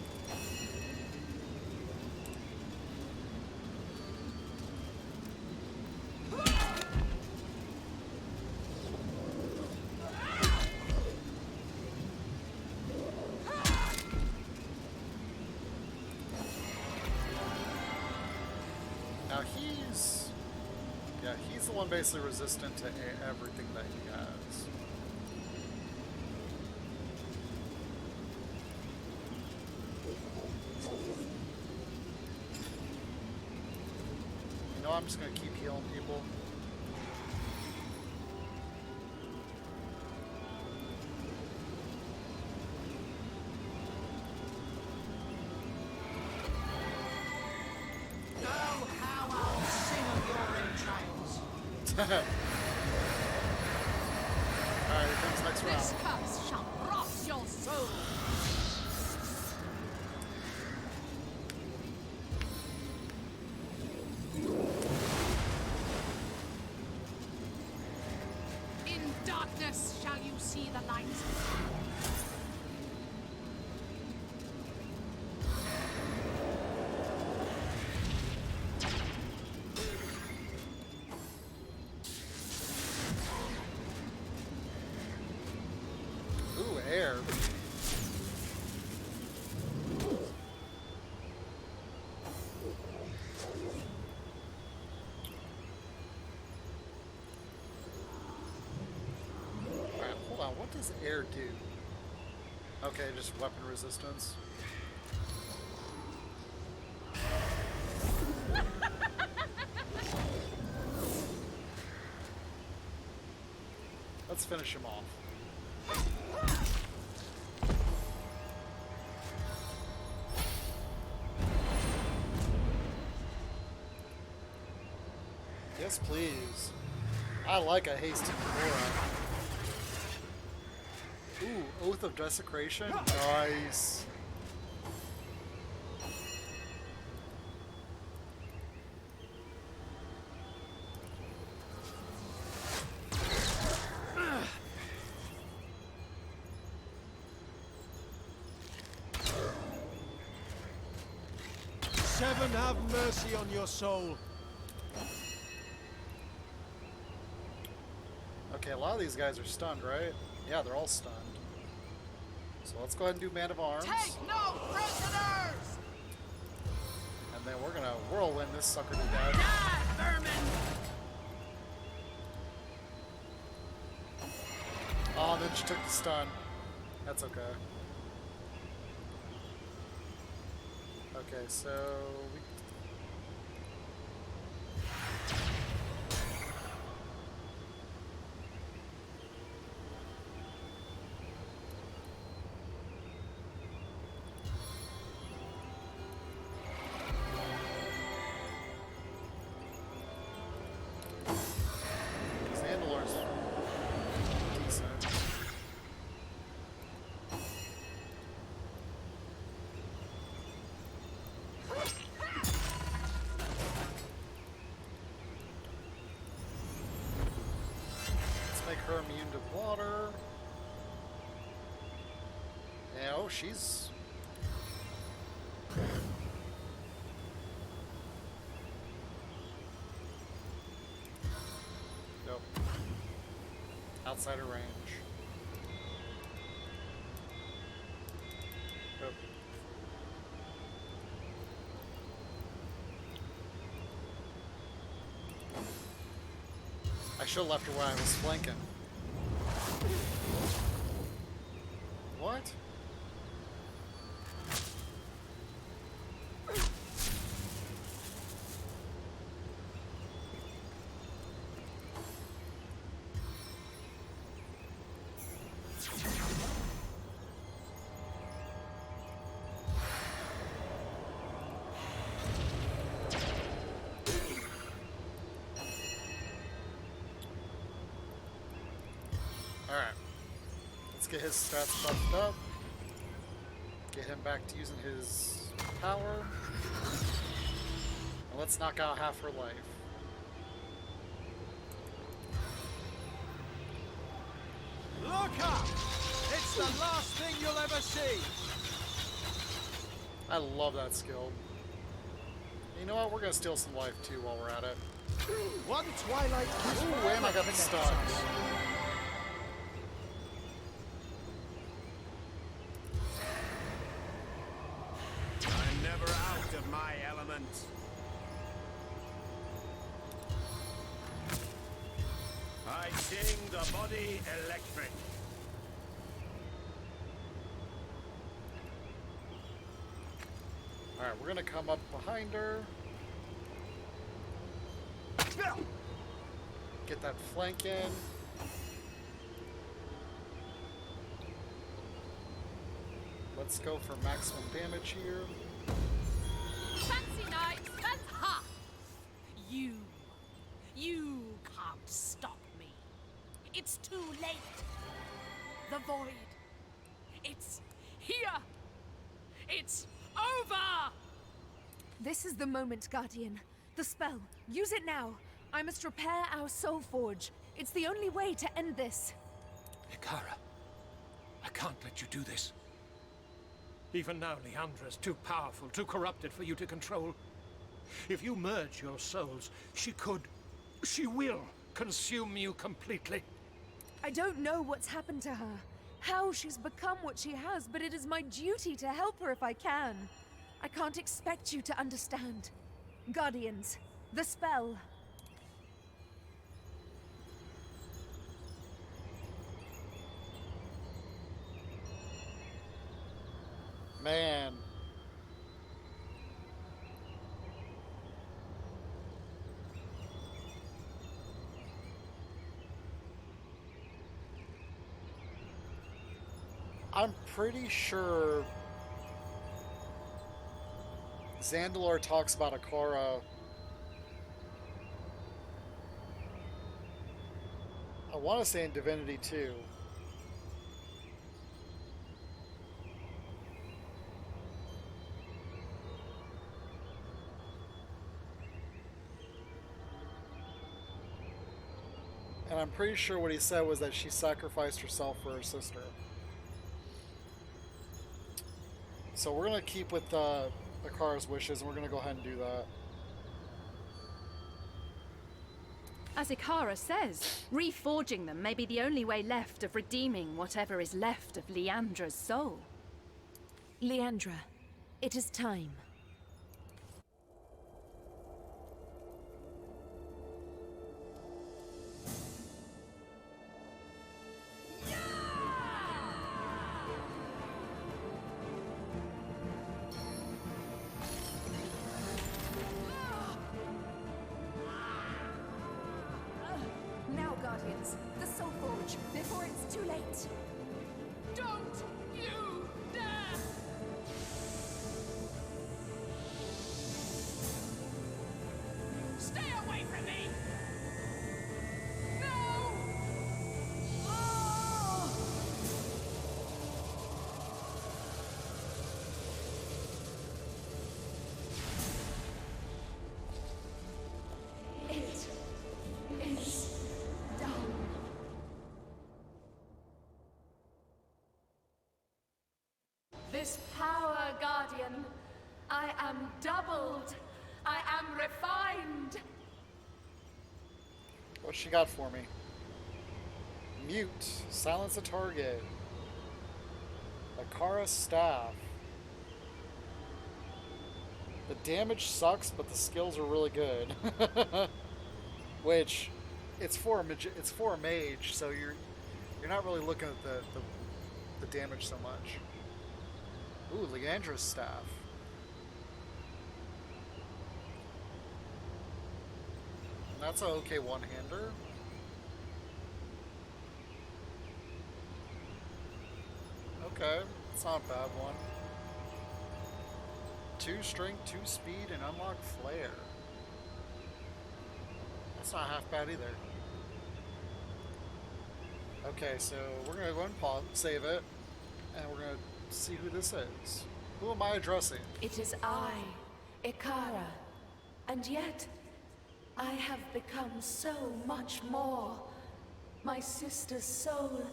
Now he's the one basically resistant to everything that he has. You know, I'm just gonna keep healing people. Oh, how I'll sing of your entrails. Alright, here comes next round. This curse shall rot your soul. In darkness shall you see the light. Ooh, air. Alright, hold on. What does air do? Okay, just weapon resistance. Let's finish him off. Yes, please. I like a hasty aura. Ooh, Oath of Desecration? Nice. Seven, have mercy on your soul. Okay, a lot of these guys are stunned, right? Yeah, they're all stunned. So let's go ahead and do Man of Arms. Take no prisoners! And then we're gonna whirlwind this sucker to death. Die, vermin! Oh, and then she took the stun. That's okay. Okay, so Zandalor's decent. Let's make her immune to water. Yeah, oh, she's... Nope. Outside of range. Nope. I should have left her where I was flanking. What? get his stats buffed up. Get him back to using his power. And let's knock out half her life. Look up! It's the last thing you'll ever see! I love that skill. You know what? We're gonna steal some life too while we're at it. One twilight kiss. Ooh, and I got the stuns. I'm never out of my element. I sing the body electric. Alright, we're gonna come up behind her. Get that flank in. Let's go for maximum damage here. Fancy night! Ha! You can't stop me. It's too late. The void. It's here. It's over! This is the moment, Guardian. The spell. Use it now. I must repair our soul forge. It's the only way to end this. Icara, I can't let you do this. Even now, Leandra's too powerful, too corrupted for you to control. If you merge your souls, she will consume you completely. I don't know what's happened to her, how she's become what she has, but it is my duty to help her if I can. I can't expect you to understand. Guardians, the spell. Man. I'm pretty sure Zandalar talks about Icara. I want to say in Divinity too. And I'm pretty sure what he said was that she sacrificed herself for her sister. So we're going to keep with Icara's wishes, and we're going to go ahead and do that. As Icara says, reforging them may be the only way left of redeeming whatever is left of Leandra's soul. Leandra, it is time. Now, Guardians, the Soul Forge, before it's too late. Don't you dare! Stay away from me! No! Oh! It is done. This power, Guardian, I am doubled. I am refined. What she got for me? Mute. Silence a target. Icara staff. The damage sucks, but the skills are really good. Which, it's for a mage, so you're not really looking at the damage so much. Ooh, Leandra's staff. And that's an okay one-hander. Okay, it's not a bad one. 2 strength, 2 speed, and unlock flare. That's not half bad either. Okay, so we're gonna go and pause, save it, and we're gonna see who this is. Who am I addressing? It is I, Icara. And yet, I have become so much more. My sister's soul,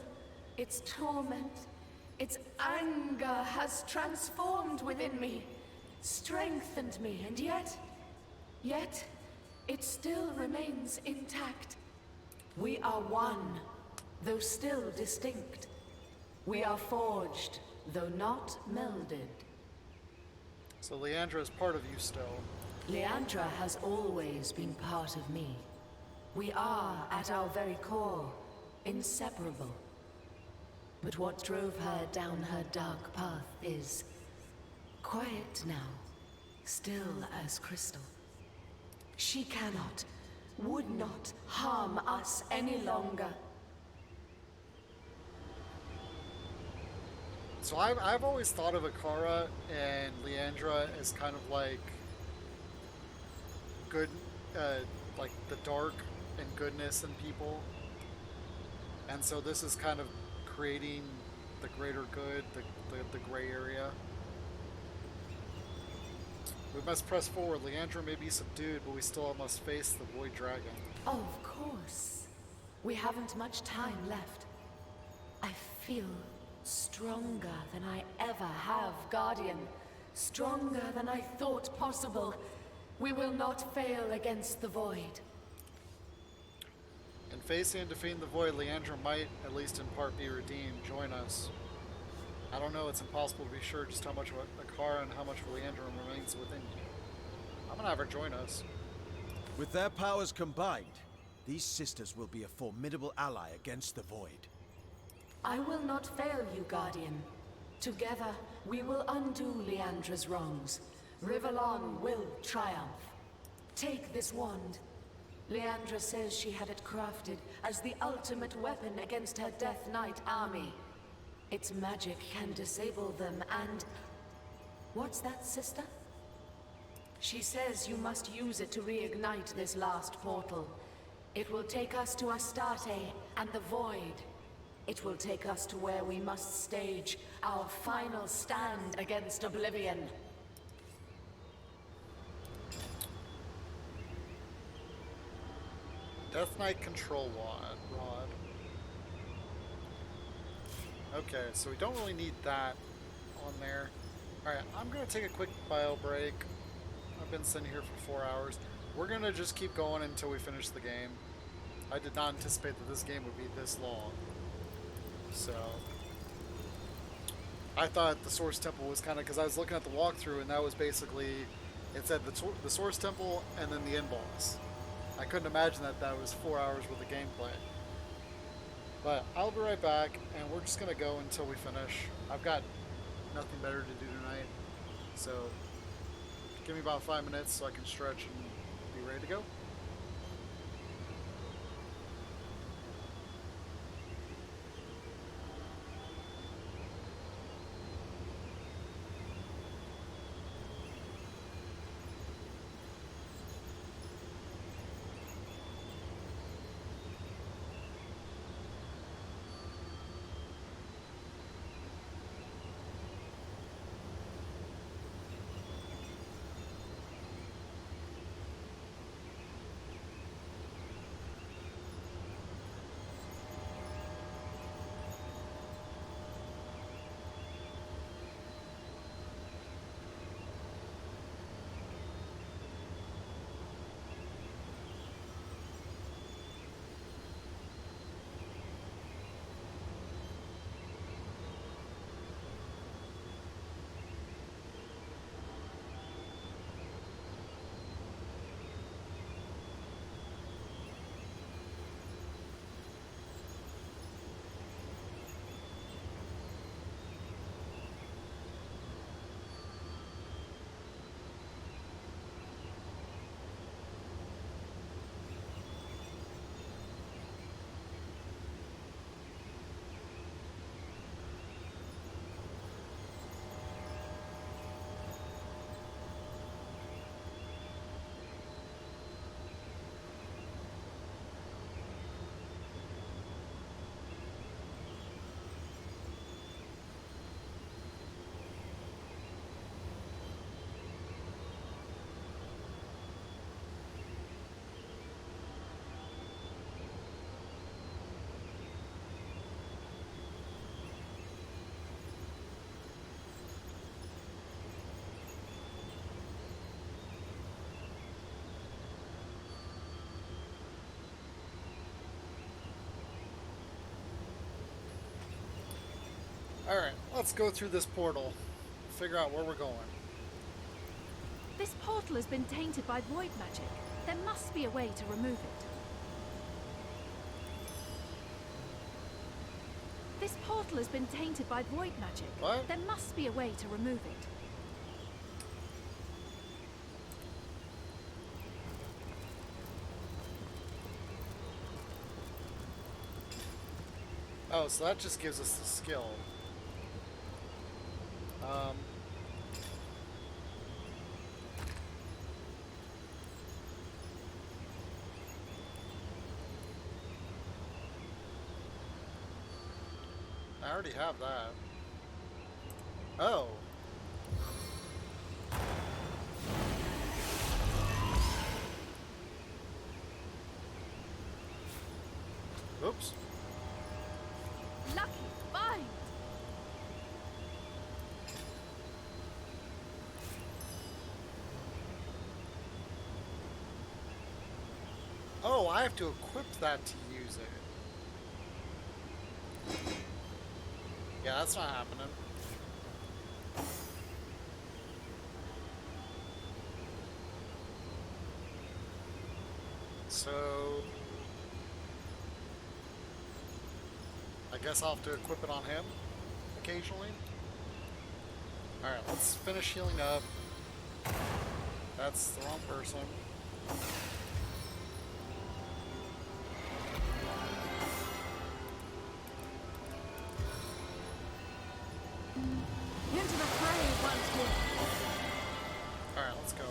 its torment, its anger has transformed within me, strengthened me, and yet, it still remains intact. We are one, though still distinct. We are forged, though not melded. So Leandra is part of you still. Leandra has always been part of me. We are, at our very core, inseparable. But what drove her down her dark path is quiet now, still as crystal. She cannot, would not harm us any longer. So I've always thought of Icara and Leandra as kind of like good, like the dark and goodness in people. And so this is kind of creating the greater good, the gray area. We must press forward. Leandra may be subdued, but we still must face the Void Dragon. Of course. We haven't much time left. I feel stronger than I ever have, Guardian. Stronger than I thought possible. We will not fail against the Void. In facing and defeating the Void, Leandra might, at least in part, be redeemed. Join us. I don't know, it's impossible to be sure just how much of Icara and how much of Leandra remains within you. I'm gonna have her join us. With their powers combined, these sisters will be a formidable ally against the Void. I will not fail you, Guardian. Together, we will undo Leandra's wrongs. Rivellon will triumph. Take this wand. Leandra says she had it crafted as the ultimate weapon against her Death Knight army. Its magic can disable them and... What's that, sister? She says you must use it to reignite this last portal. It will take us to Astarte and the Void. It will take us to where we must stage our final stand against Oblivion. Death Knight Control Rod. Okay, so we don't really need that on there. Alright, I'm going to take a quick bio break. I've been sitting here for 4 hours. We're going to just keep going until we finish the game. I did not anticipate that this game would be this long. So, I thought the Source Temple was kind of, because I was looking at the walkthrough and that was basically, it said the Source Temple and then the end boss. I couldn't imagine that that was 4 hours worth of gameplay. But I'll be right back, and we're just going to go until we finish. I've got nothing better to do tonight, so give me about 5 minutes so I can stretch and be ready to go. Alright, let's go through this portal. Figure out where we're going. This portal has been tainted by void magic. There must be a way to remove it. This portal has been tainted by void magic. What? There must be a way to remove it. Oh, so that just gives us the skill. I already have that. Oh. Oops. Lucky find! Oh, I have to equip that to use it. Yeah, that's not happening. So I guess I'll have to equip it on him occasionally. Alright, let's finish healing up. That's the wrong person. Into the fray once more. Alright, let's go.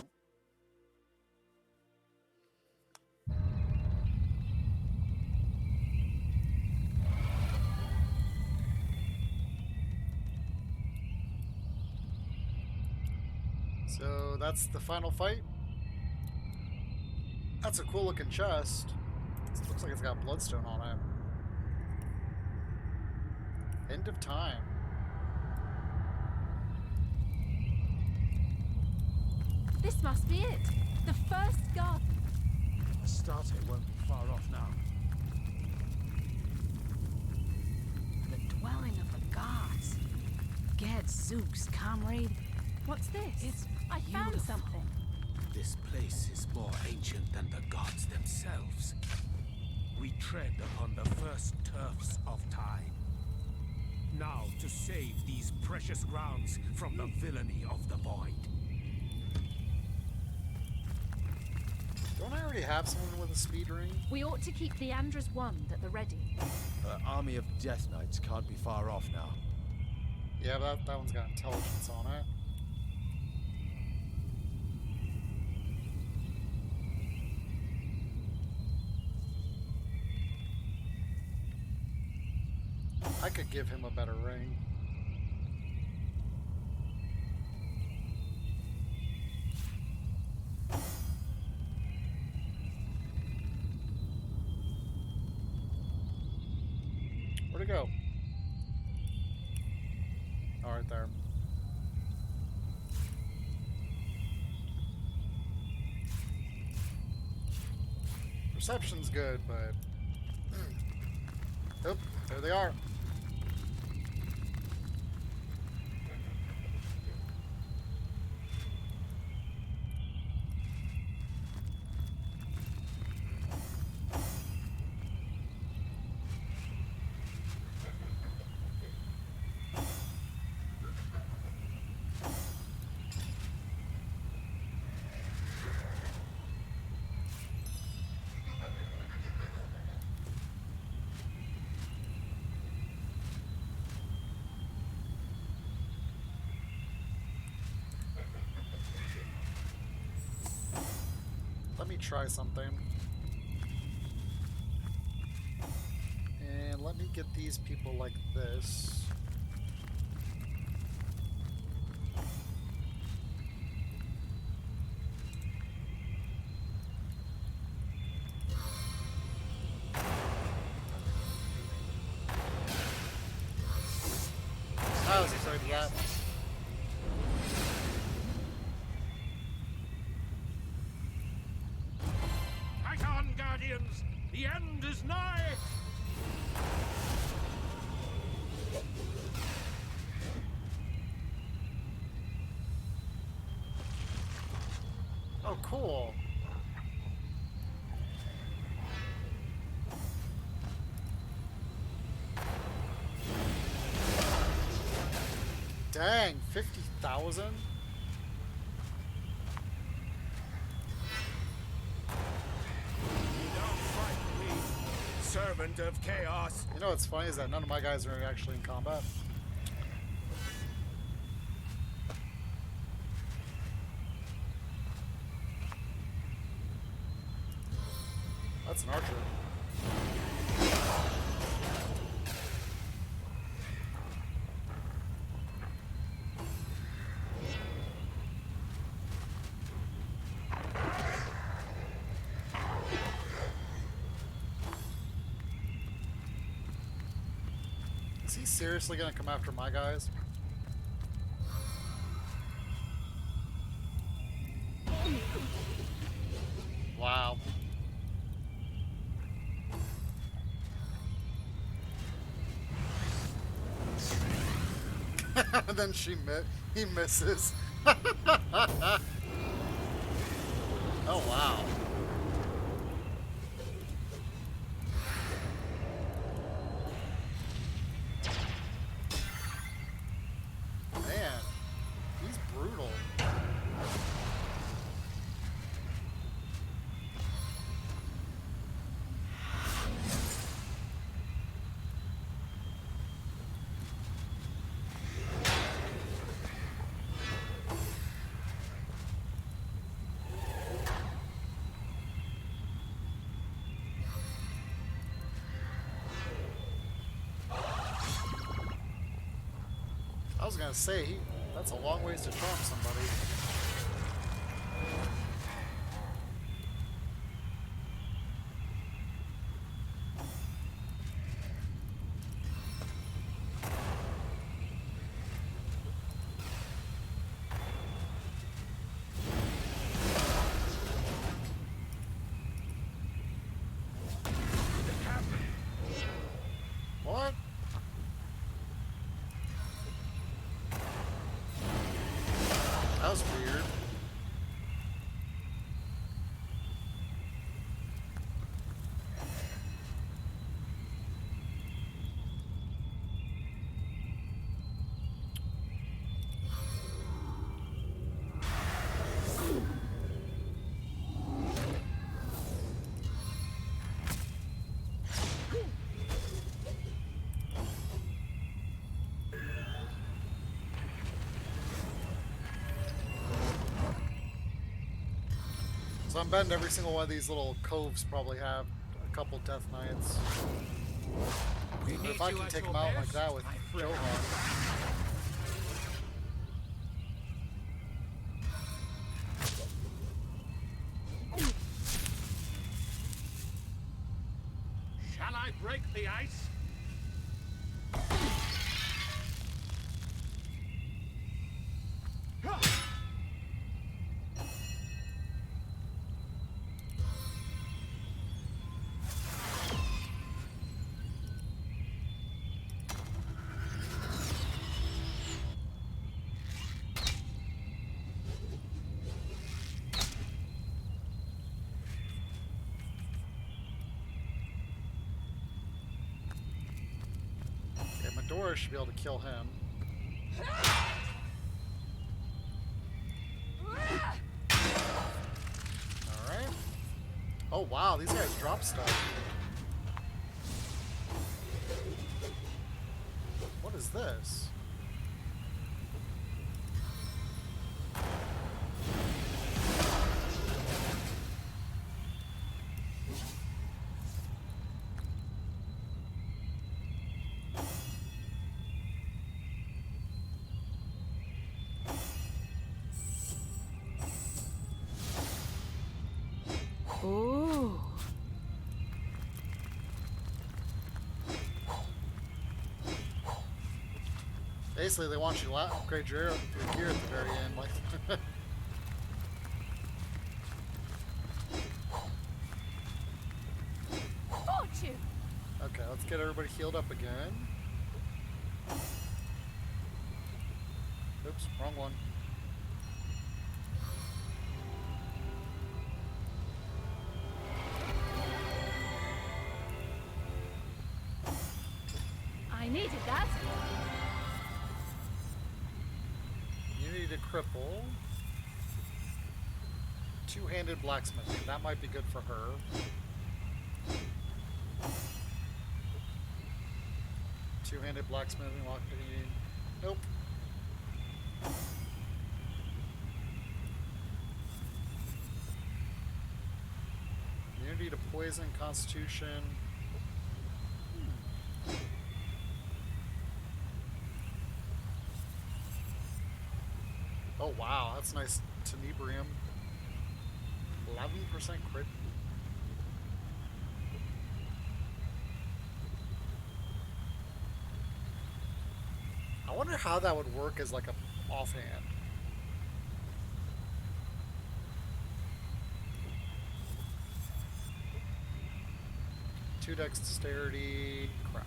So that's the final fight. That's a cool looking chest. It looks like it's got bloodstone on it. End of time. This must be it. The first garden. Astarte won't be far off now. The dwelling of the gods. Gadzooks, comrade. What's this? It's I found beautiful. something. This place is more ancient than the gods themselves. We tread upon the first turfs of time. Now to save these precious grounds from the villainy of the void. Don't I already have someone with a speed ring? We ought to keep Leandra's wand at the ready. Her army of Death Knights can't be far off now. Yeah, but that one's got intelligence on it. I could give him a better ring. Where'd it go? Oh, right there. Perception's good, but... Oop, there they are. Let me try something. And let me get these people like this. I was afraid of that. Guardians, the end is nigh! Oh, cool. Dang, 50,000? Servant of chaos. You know what's funny is that none of my guys are actually in combat. That's an archer. Is he seriously gonna come after my guys? Wow. And then he misses. Oh wow. Man, he's brutal. I was gonna say, that's a long ways to trump somebody. What? That was weird. So I'm betting every single one of these little coves probably have a couple death knights. But if I can take them out like that with Johan. Shall I break the ice? Okay, Medora should be able to kill him. Alright. Oh wow, these guys drop stuff. What is this? Ooh. Basically, they want you to upgrade your gear at the very end. Like, Fortune! okay, let's get everybody healed up again. Oops, wrong one. I needed that. Unity to cripple. Two-handed blacksmithing. That might be good for her. Two-handed blacksmithing, lockpicking. Nope. Immunity to poison, constitution. Oh wow, that's nice. Tenebrium. 11% crit. I wonder how that would work as like a offhand. Two dexterity. Crap.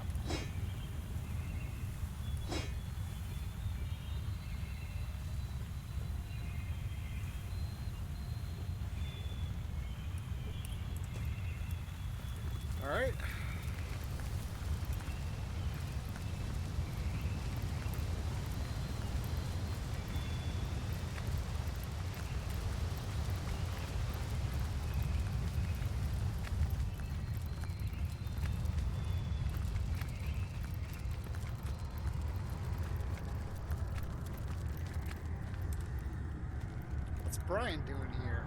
All right. What's Brian doing here?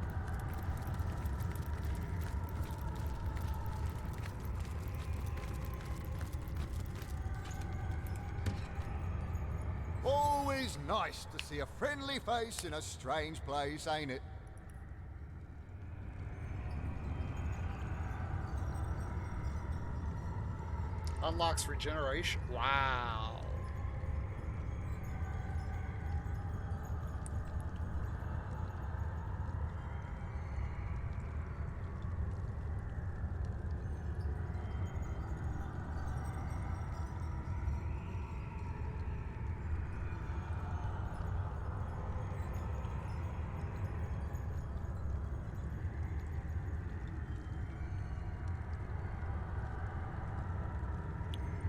Always nice to see a friendly face in a strange place, ain't it? Unlocks regeneration. Wow.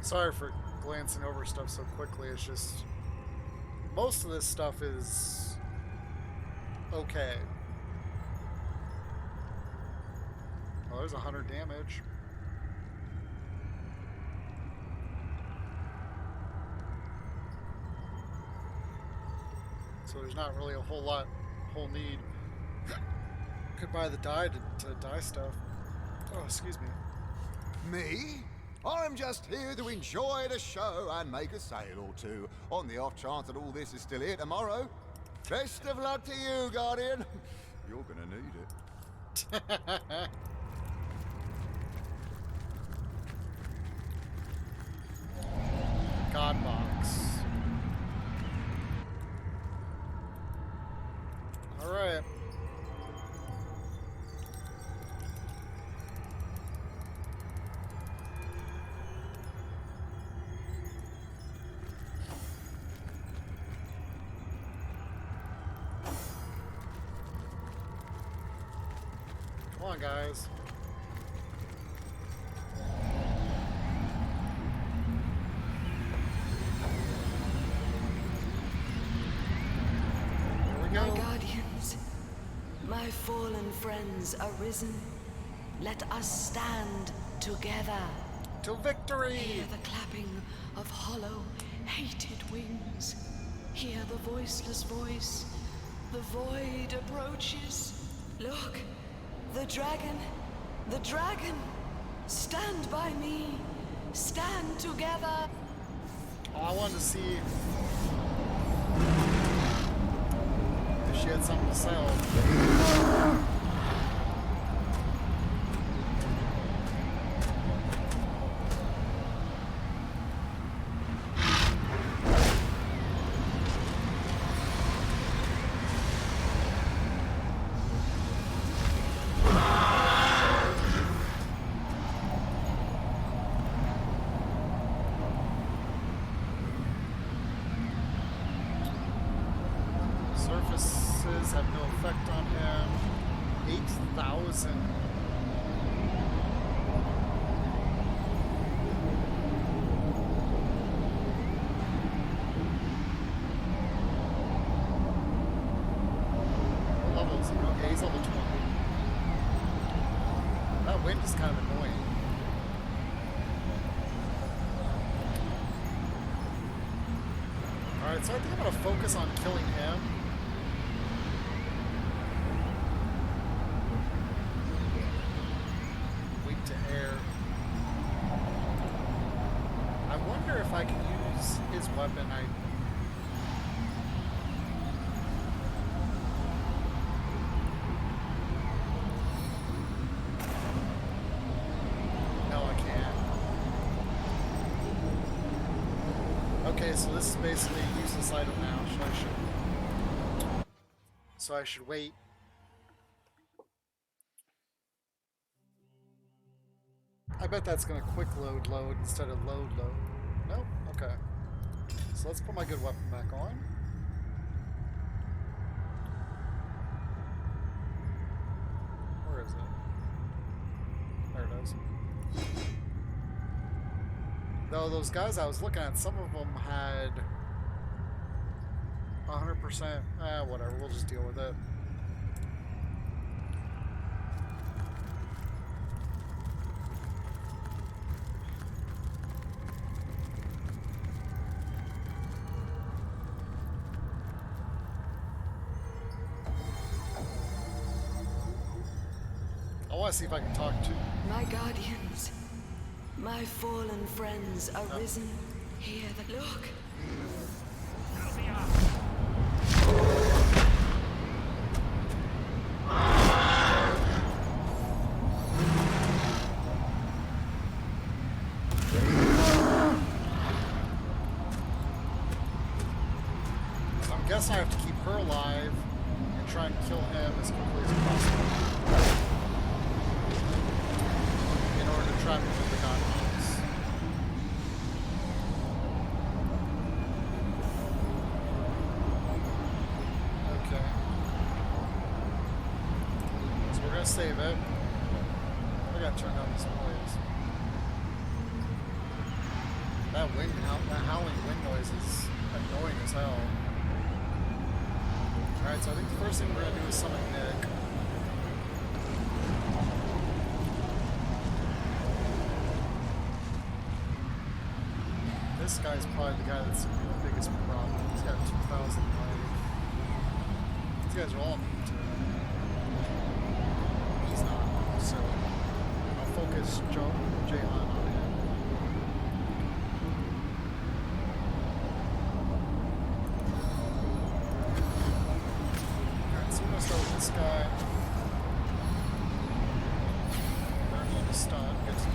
Sorry for glancing over stuff so quickly. It's just most of this stuff is okay. Oh, there's 100 damage. So there's not really a whole need. Could buy the die to die stuff. Oh, excuse me. Me? I'm just here to enjoy the show and make a sale or two, on the off chance that all this is still here tomorrow. Best of luck to you, Guardian. You're gonna need it. God box. All right. Come on, guys. My guardians, my fallen friends arisen. Let us stand together. To victory! Hear the clapping of hollow, hated wings. Hear the voiceless voice. The void approaches. Look, the dragon, the dragon. Stand by me. Stand together. Oh, I wanted to see if she had something to sell. Surfaces have no effect on him. 8,000. wind is kind of annoying. Alright, so I think I'm going to focus on killing him. Weak to air. I wonder if I can use his weapon. No, I can't. Okay, so this is basically a useless item now. So I should wait. I bet that's going to quick load instead of load. Nope. Okay. So let's put my good weapon back on. Where is it? There it is. Though those guys I was looking at, some of them had 100%. Whatever. We'll just deal with it. I want to see if I can talk to my guardians, my fallen friends, arisen here. Look. So I'm guessing I have to keep her alive and try and kill him as quickly as possible. Trap him with the guardians. Okay. So we're gonna save it. I gotta turn down this noise. That howling wind noise is annoying as hell. Alright, so I think the first thing we're gonna do is summon Nick. This guy's probably the guy that's the biggest problem. He's got 2,000 life. These guys are all mean to him. He's not, so I'll focus Jahan on him. Alright, so we're gonna start with this guy. Learn him to stun, good to know.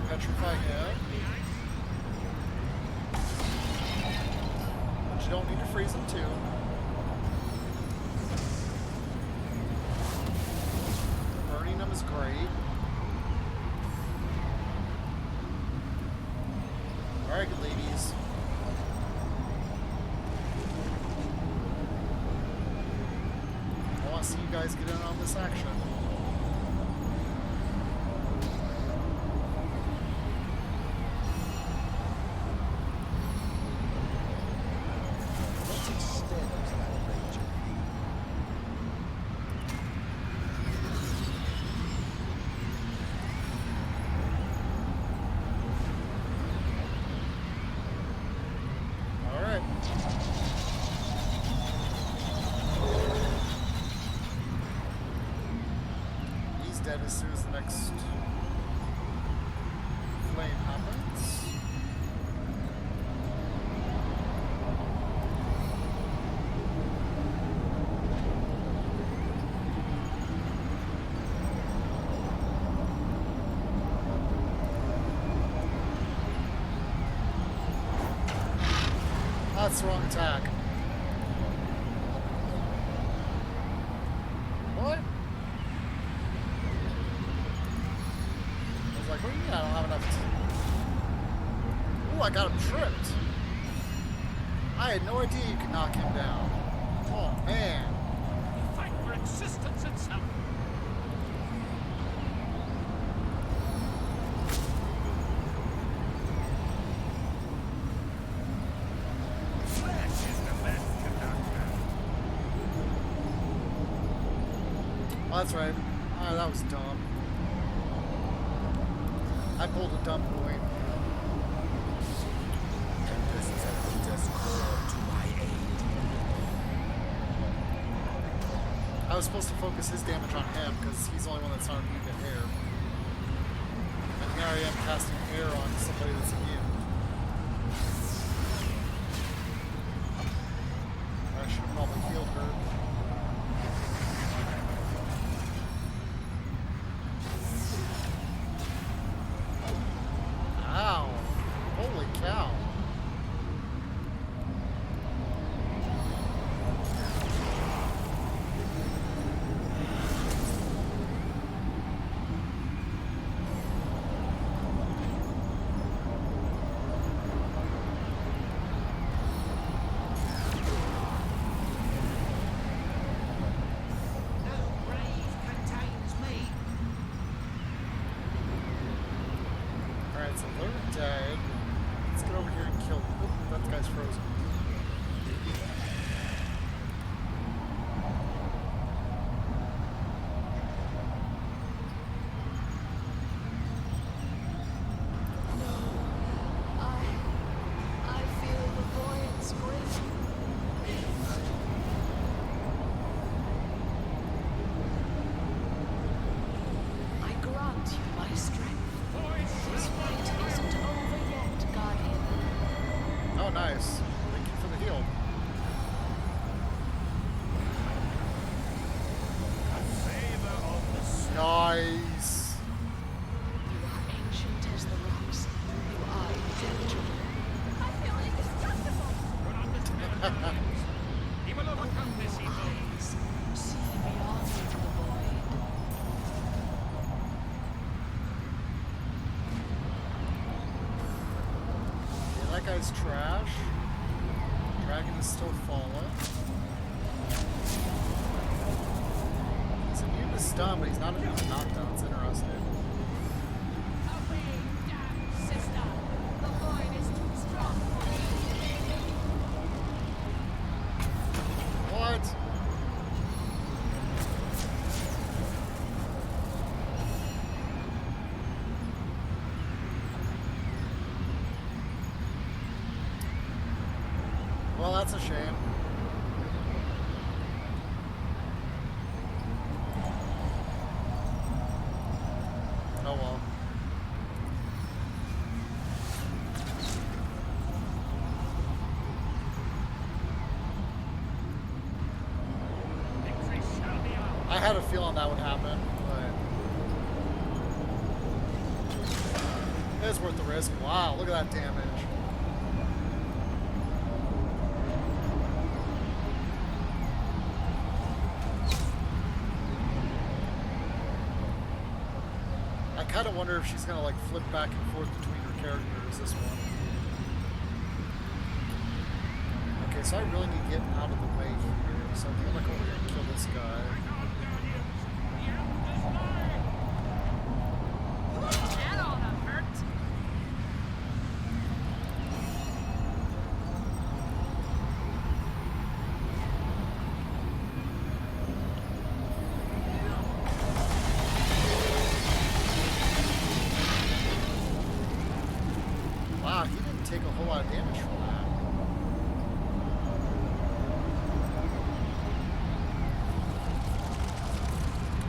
Petrify him. But you don't need to freeze him too. Burning him is great. Alright, good ladies. I want to see you guys get in on this action. Dead as soon as the next flame happens. That's the wrong attack. What? What do you mean I don't have enough? Ooh, I got him tripped. I had no idea you could knock him down. Oh, man. You fight for existence itself. Oh, that's right. Oh, that was dumb. I pulled a dumb point. And this is a Peter's core to my aid. I was supposed to focus his damage on him because he's the only one that's not immune to air. And here I am casting air on somebody that's immune. I should have probably healed her. Ow! Holy cow! Alright, so they're dead. Let's get over here and kill. Oh, that guy's frozen. I feel the void's grip. I grant you my strength. This fight isn't over yet, Guardian. Oh, nice. Thank you for the heal. Nice. You are ancient as the rocks. You are intelligent. I feel indestructible. He will overcome this evil. Eyes see beyond the void. Yeah, that guy's trash. Dragon is still falling. He's immune to stun, but he's not immune to knockdown. It's interesting. Away, damn sister. The void is too strong for me. What? Well, that's a shame. Oh well. I had a feeling that would happen, but it's worth the risk. Wow, look at that damage. I kind of wonder if she's gonna like flip back and forth between her characters this one. Okay, so I really need to get out of the way here. So I'm gonna go over here and kill this guy. That ought to hurt. Wow, he didn't take a whole lot of damage from that.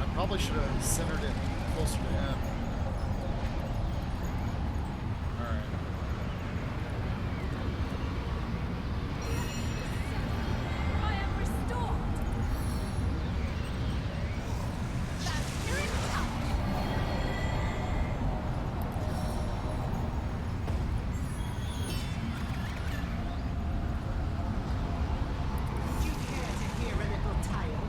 I probably should have centered it closer to him. Alright. I am restored. That spirit out. Do you care to hear a little tale?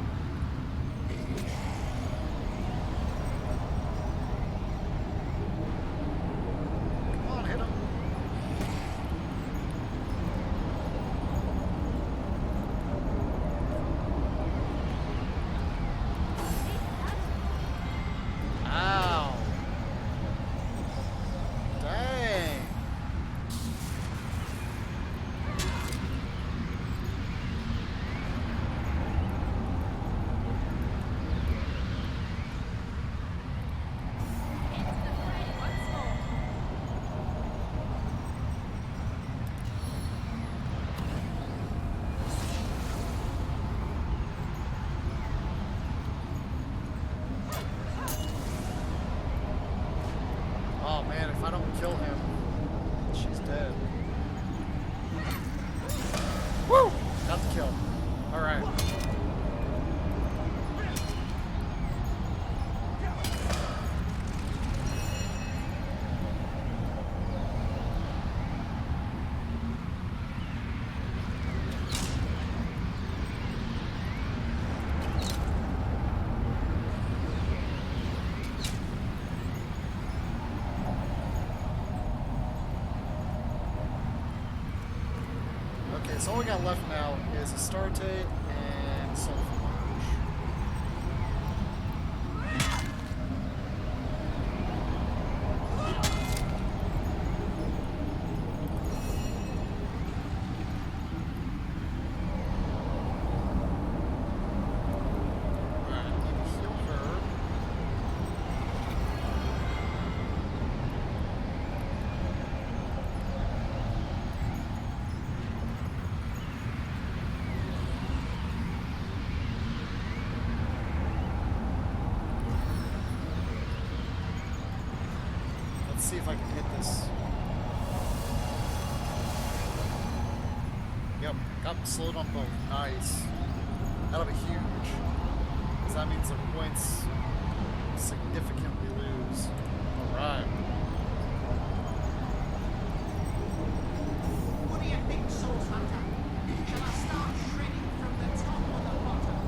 kill. Alright. Okay, so all we got left now is Astarte and Sulfur. Let's see if I can hit this. Yep, got slowed on both. Nice. That'll be huge. Because that means the points significantly lose. Alright. What do you think, Source Hunter? Shall I start shredding from the top or the bottom?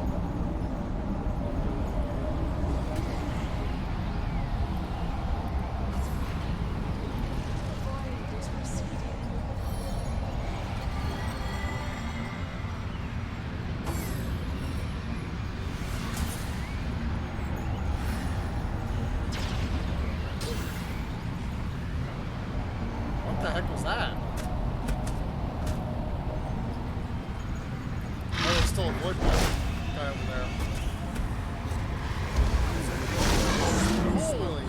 What the heck was that? Oh, there's still a void guy over there. Holy!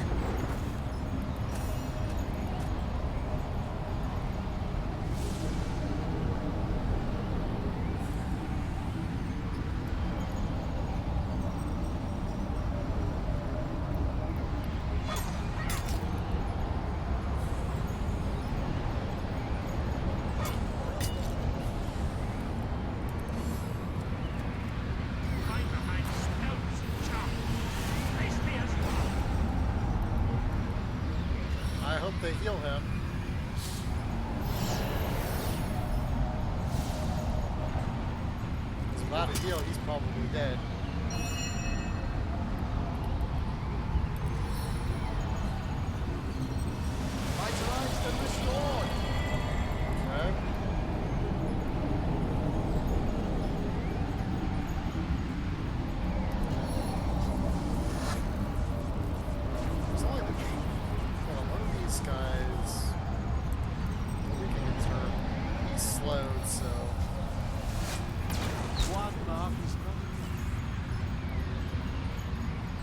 I hope they heal him. Because without a heal, he's probably dead. Vitalized and restored. Okay. There's only the well, one of these guys we can turn. He's slowed, so One mark is coming.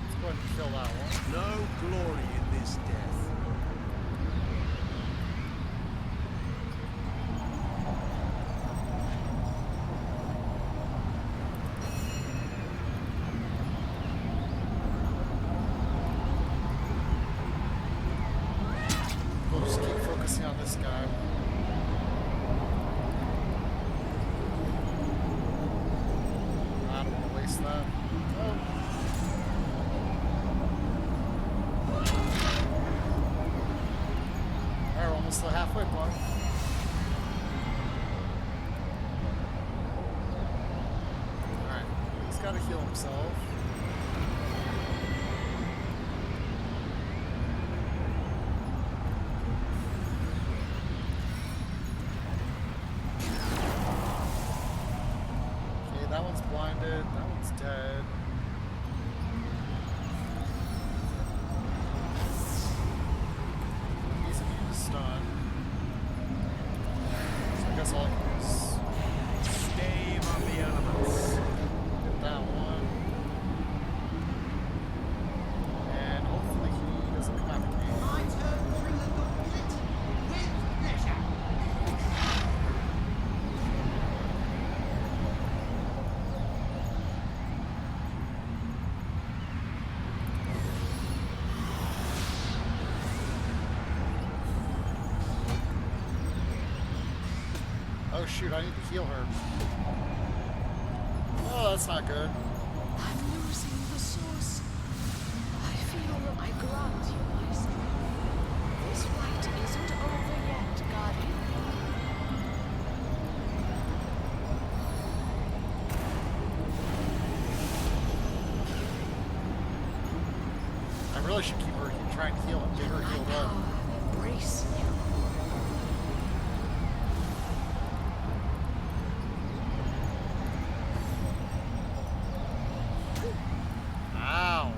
let's go ahead and kill that one. No glory in this death. We'll just keep focusing on this guy. I don't want to waste that. Oh. Alright, we're almost to the halfway point. Alright, he's got to heal himself. Okay, that one's blinded, that one's dead. He's immune to stun. So I guess all I can do is Stave of the elements. get that one. And hopefully he doesn't come after me. I turn through the gauntlet with pleasure. Oh shoot, I need to heal her. Oh, that's not good. I'm losing the source. I feel I grant you myself. This fight isn't over yet, Guardian. I really should keep her, try and heal and get her healed up. Embrace you. Ow.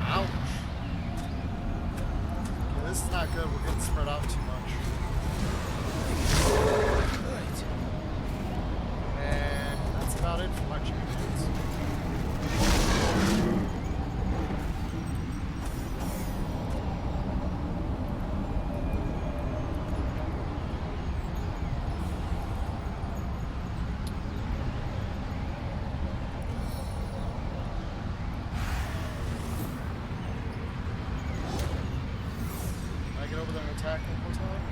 Ouch. Yeah, this is not good. We're getting spread out too much. And that's about it for my champions. Can I get over there and attack one more time?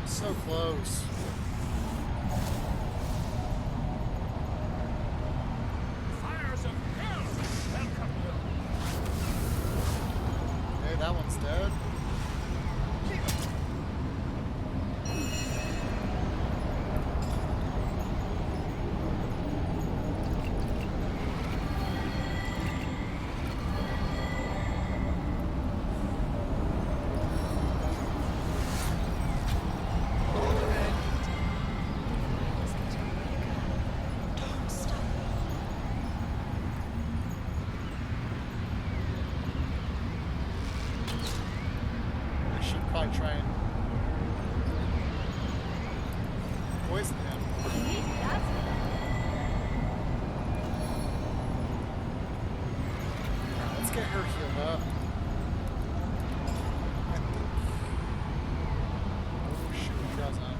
So close. Fires of hell! Welcome you! Okay, that one's dead. Don't stop. I should probably try and poison him. Let's get her healed up. Oh shoot, he doesn't.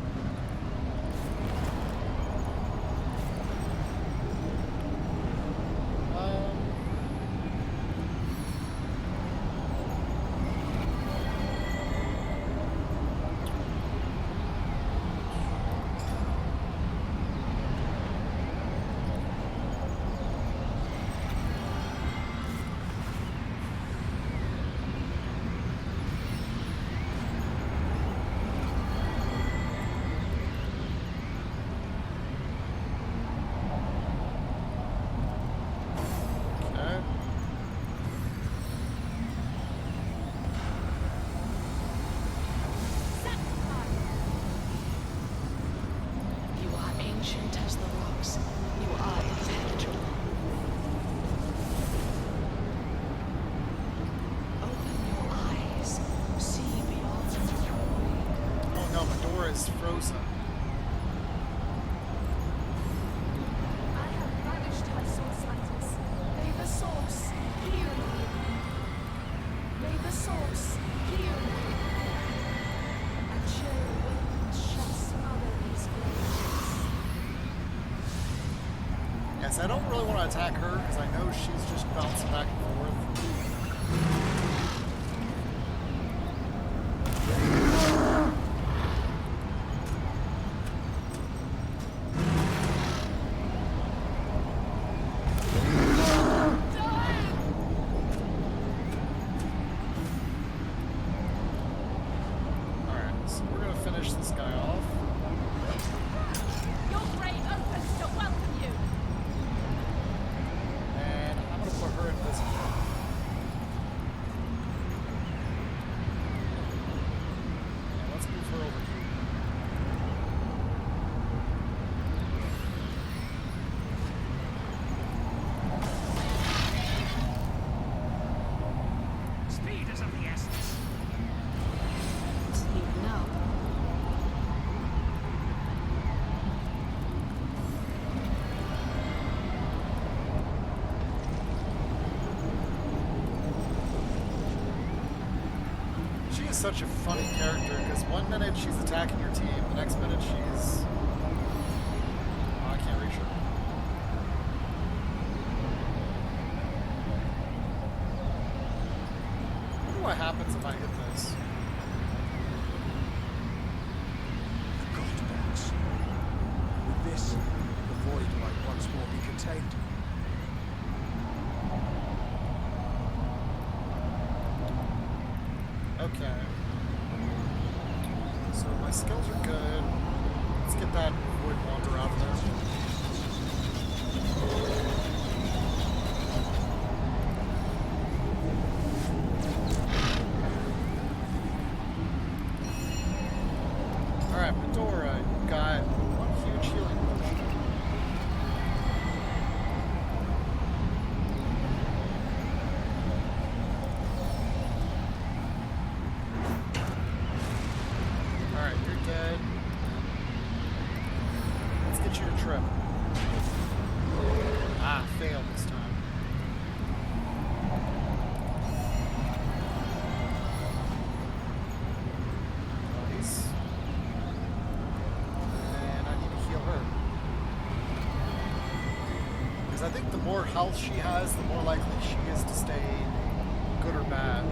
Okay. You are ancient as the rocks. You are impenetrable. Open your eyes. See beyond the void. Oh no, Medora is frozen. I have banished her source lighters. May the source heal me. May the source heal me. A chill wind shall smother these flames. Yes, I don't really want to attack her because I know she's just bouncing back and forth. Alright, so we're going to finish this guy off. Your grave opens to welcome you. And I'm going to put her invisible. And let's move her over here. Speed is of the essence. Sleep now. She is such a funny character because one minute she's attacking your team, the next minute she's my skills are good. Let's get that Void Wander out of there. Alright, Medora, you got one huge healing potion. Alright, you're dead. Let's get you a trip. Ah, failed this time. Nice. And I need to heal her. Because I think the more health she has, the more likely she is to stay good or bad.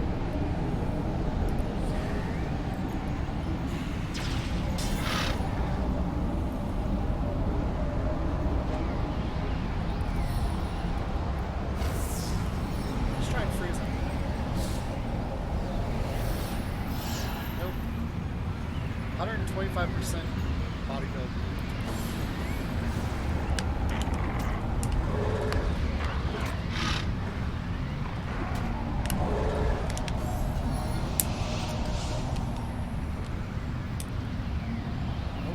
Let's try and freeze him. Nope. 125% body build.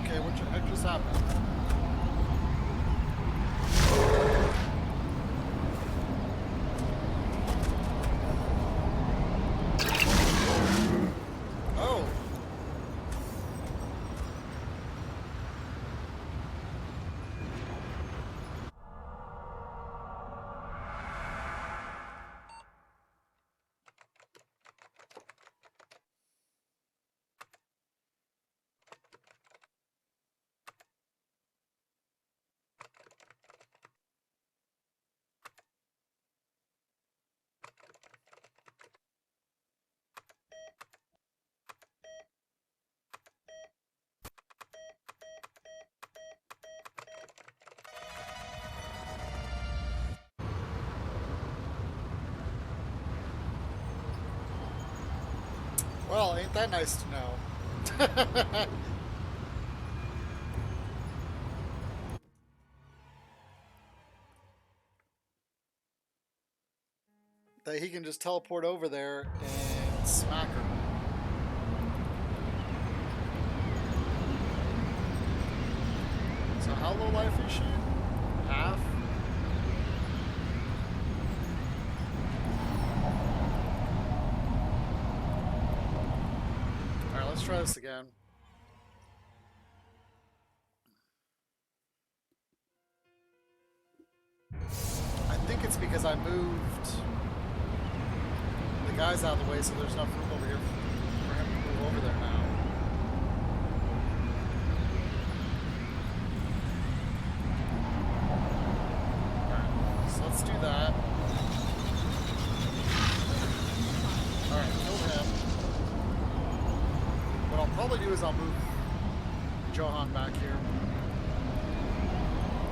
Okay, what the heck just happened? Oh. Well, ain't that nice to know? That he can just teleport over there and smack her. So how low life is she? Half? Alright, let's try this again. I think it's because I moved the guys out of the way, so there's enough room over here for him to move over there now. Alright, so let's do that. Alright, kill him. What I'll probably do is I'll move Johan back here.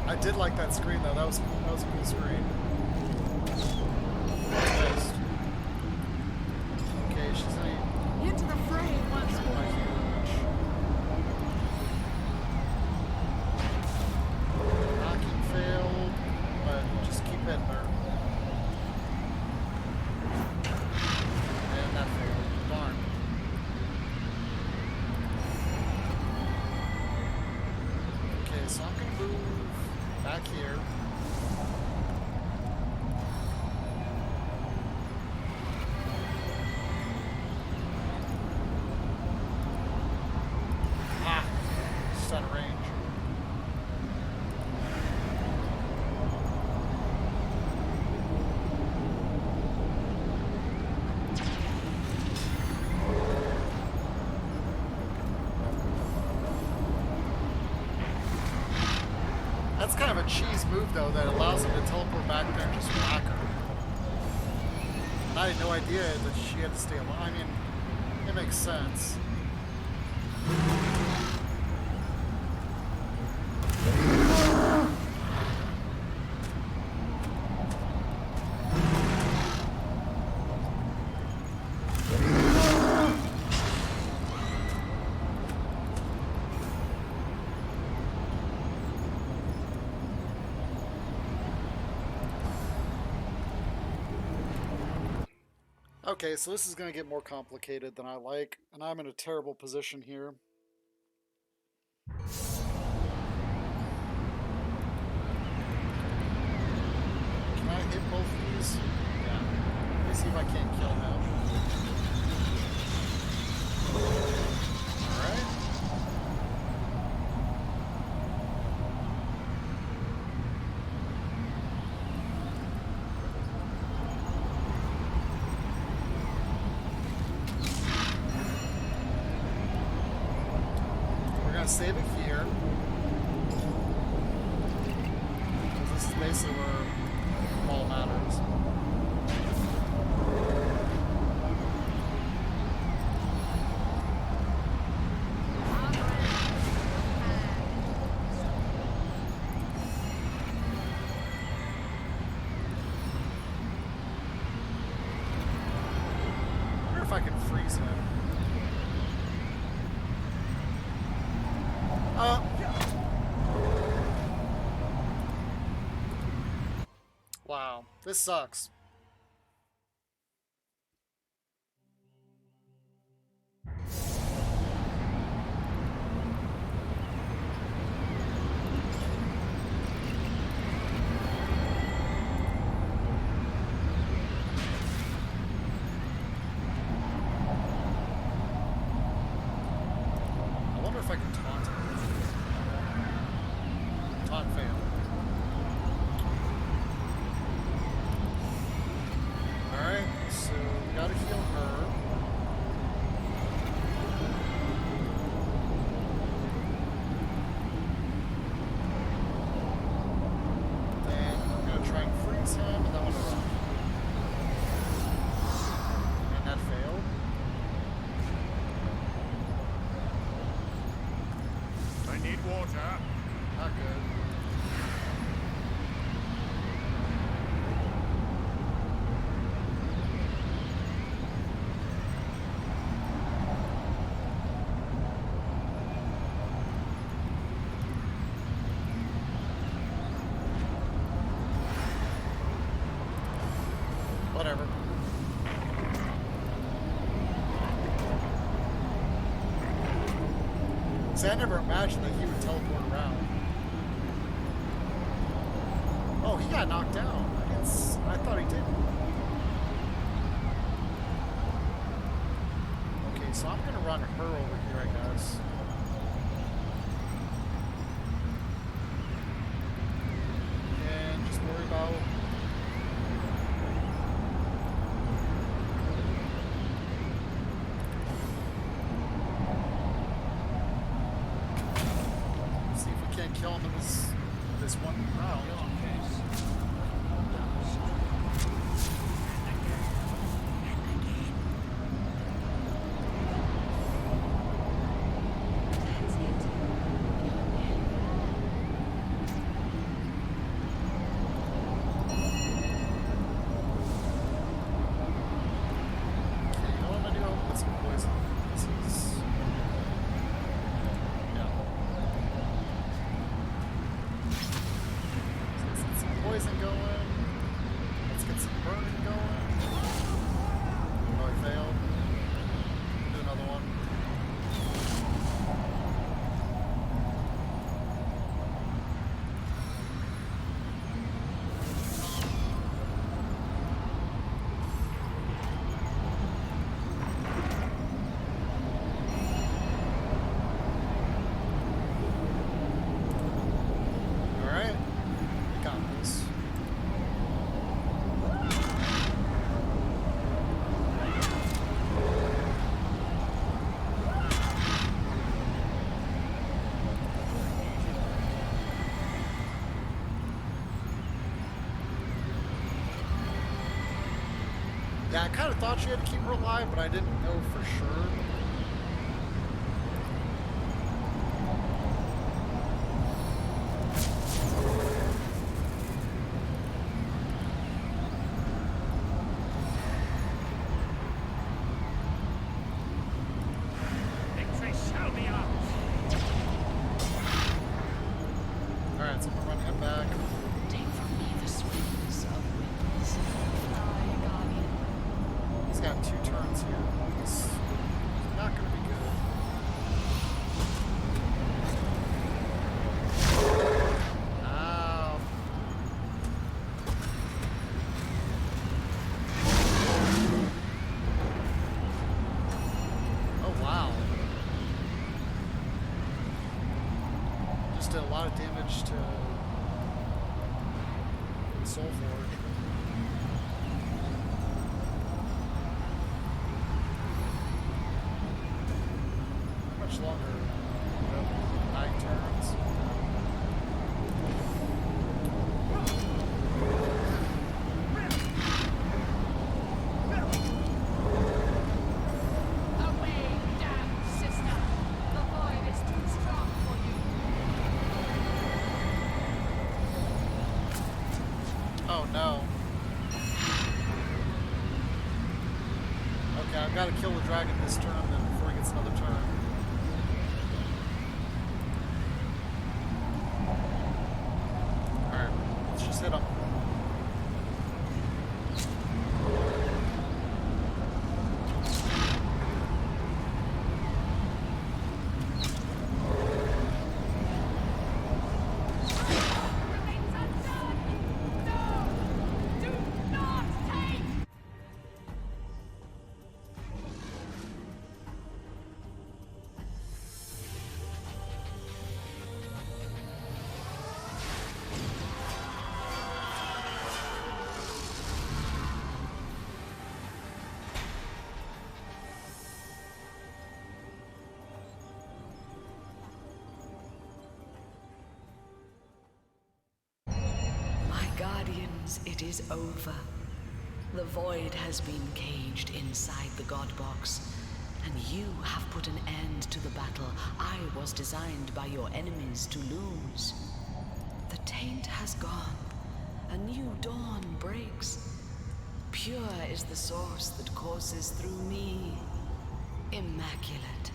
I did like that screen though, that was cool. That was a cool screen. Next. Okay, she's gonna Into the fray once more. Knocking failed, but just keep hitting her. And that failed. Darn. Okay, so I'm gonna move back here. Ah, just out of range. That's kind of a cheese move, though, that allows him to teleport back there and just whack her. I had no idea that she had to stay alive. I mean, it makes sense. Okay, so this is going to get more complicated than I like, and I'm in a terrible position here. Can I hit both of these? Yeah. Let me see if I can't kill him. Alright. We're going to save it here. Because this is basically where all matters. I wonder if I can freeze him. Wow, this sucks. I wonder if I can taunt him. Taunt failed. Alright, so we gotta heal her. Then I'm gonna try and freeze him, and then I'm gonna run. And that failed. I need water. Not good. Whatever. See, I never imagined that he would teleport around. Oh, he got knocked down. I thought he didn't. Okay, so I'm gonna run her over here, I guess. And just worry about... see if we can't kill him in this one round. Poison going. Let's get some burning going. Oh, I failed. Do another one. Alright. We got this. Yeah, I kind of thought she had to keep her alive, but I didn't know for sure. Victory shall be ours. Alright, so I'm gonna run him back. Take from me the sweetness of winds. I, guardian. He's got just did a lot of damage to the Soul Forge. How much longer? 9 turns. Oh no. Okay, I've got to kill the dragon this turn then before he gets another turn. Alright, let's just hit him. Guardians, it is over. The void has been caged inside the God Box, and you have put an end to the battle I was designed by your enemies to lose. The taint has gone. A new dawn breaks. Pure is the source that courses through me. Immaculate.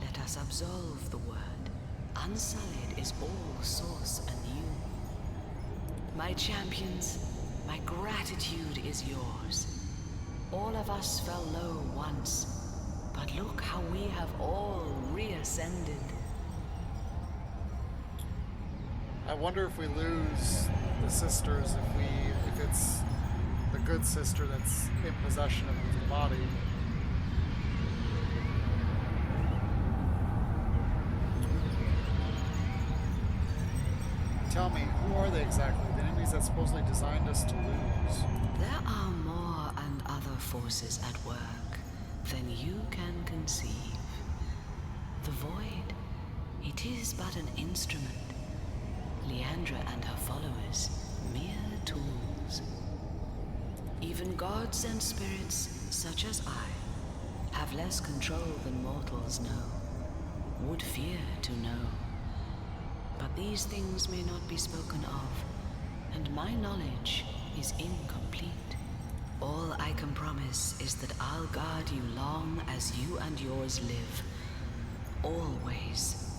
Let us absolve the word. Unsullied is all source anew. My champions, my gratitude is yours. All of us fell low once, but look how we have all reascended. I wonder if we lose the sisters, if it's the good sister that's in possession of the body. Tell me, who are they exactly? The enemies that supposedly designed us to lose? There are more and other forces at work than you can conceive. The void, it is but an instrument. Leandra and her followers, mere tools. Even gods and spirits, such as I, have less control than mortals know, would fear to know. But these things may not be spoken of, and my knowledge is incomplete. All I can promise is that I'll guard you long as you and yours live. Always.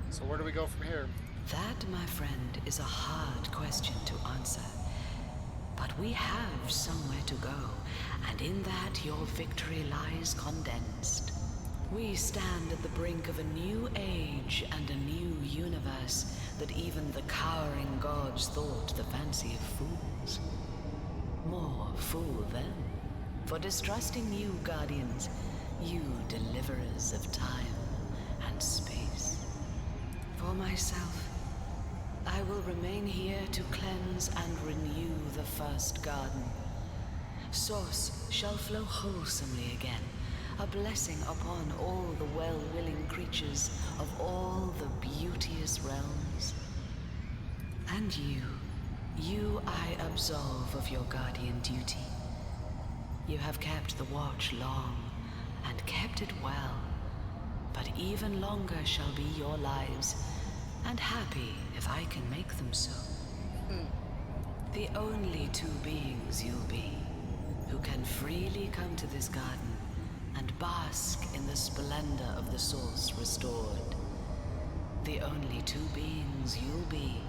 So where do we go from here? That, my friend, is a hard question to answer. But we have somewhere to go, and in that your victory lies condensed. We stand at the brink of a new age and a new universe that even the cowering gods thought the fancy of fools. More fool them, for distrusting you, Guardians, you deliverers of time and space. For myself, I will remain here to cleanse and renew the first garden. Source shall flow wholesomely again, a blessing upon all the well-willing creatures of all the beauteous realms. And you I absolve of your guardian duty. You have kept the watch long, and kept it well, but even longer shall be your lives, and happy if I can make them so. The only two beings you'll be, who can freely come to this garden and bask in the splendor of the source restored. The only two beings you'll be,